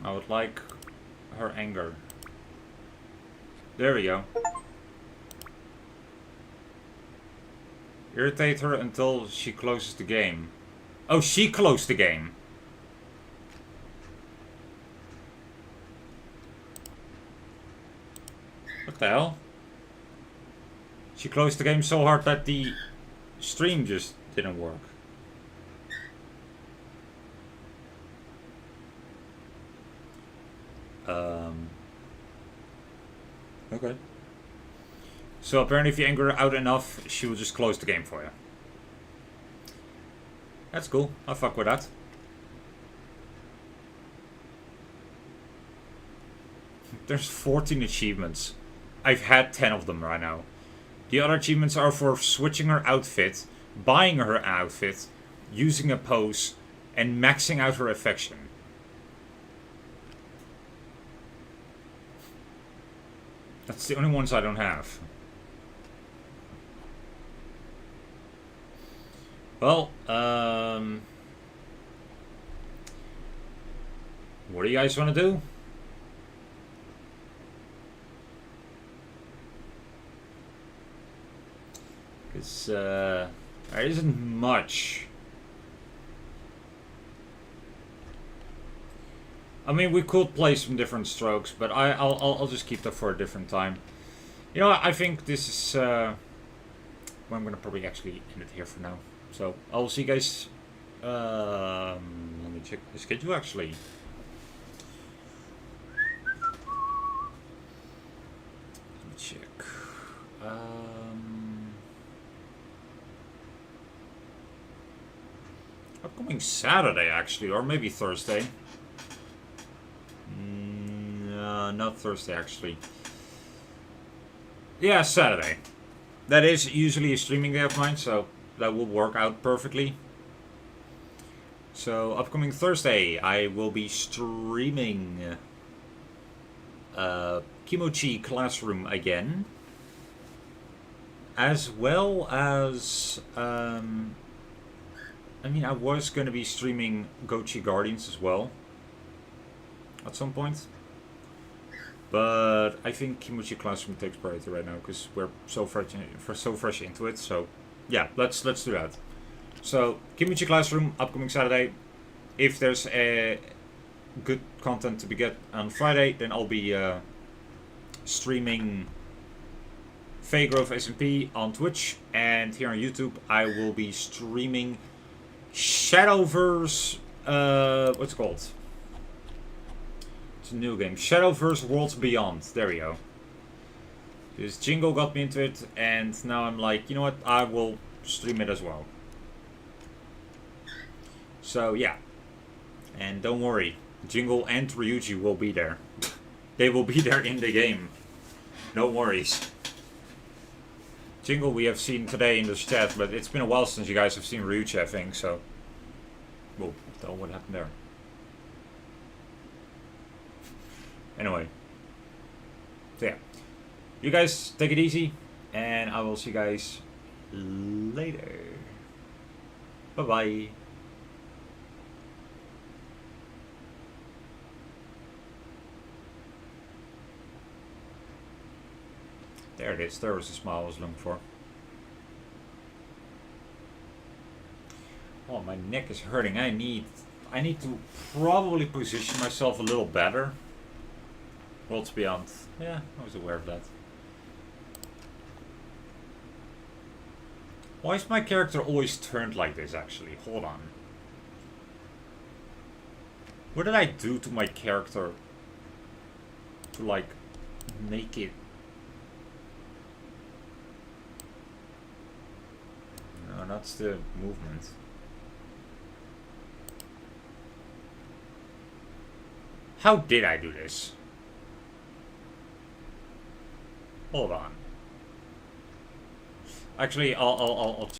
I would like her anger. There we go. Irritate her until she closes the game. Oh, she closed the game. What the hell? She closed the game so hard that the stream just didn't work. Okay. So apparently if you anger her out enough, she will just close the game for you. That's cool. I'll fuck with that. There's 14 achievements. I've had 10 of them right now. The other achievements are for switching her outfit, buying her outfit, using a pose, and maxing out her affection. That's the only ones I don't have. Well, what do you guys want to do? Because there isn't much I mean, we could play some different strokes, but I'll just keep that for a different time. You know, I think this is well, I'm gonna probably actually end it here for now. So I will see you guys. Let me check the schedule actually. Let me check. Upcoming Saturday actually, or maybe Thursday. Not Thursday actually. Yeah, Saturday. That is usually a streaming day of mine, so that will work out perfectly. So upcoming Thursday, I will be streaming Kimochi Classroom again, as well as I mean, I was going to be streaming Gochi Guardians as well at some point. But I think Kimochi Classroom takes priority right now because we're so fresh into it. So yeah, let's do that. So Kimochi Classroom upcoming Saturday. If there's a good content to be get on Friday, then I'll be streaming Faygrove SMP on Twitch, and here on YouTube I will be streaming Shadowverse. What's it called? It's a new game. Shadowverse Worlds Beyond. There we go. This Jingle got me into it, and now I'm like, you know what? I will stream it as well. So yeah. And don't worry, Jingle and Ryuji will be there. They will be there in the game. No worries. Jingle we have seen today in the chat, but it's been a while since you guys have seen Ryuji, I think, so... Whoa, what the hell, what happened there? Anyway. So yeah. You guys take it easy, and I will see you guys later. Bye-bye. There it is. There was the smile I was looking for. Oh, my neck is hurting. I need to probably position myself a little better. Worlds Beyond. Yeah, I was aware of that. Why is my character always turned like this, actually? Hold on. What did I do to my character to, like, make it... No, that's the movement. How did I do this? Hold on. Actually, I'll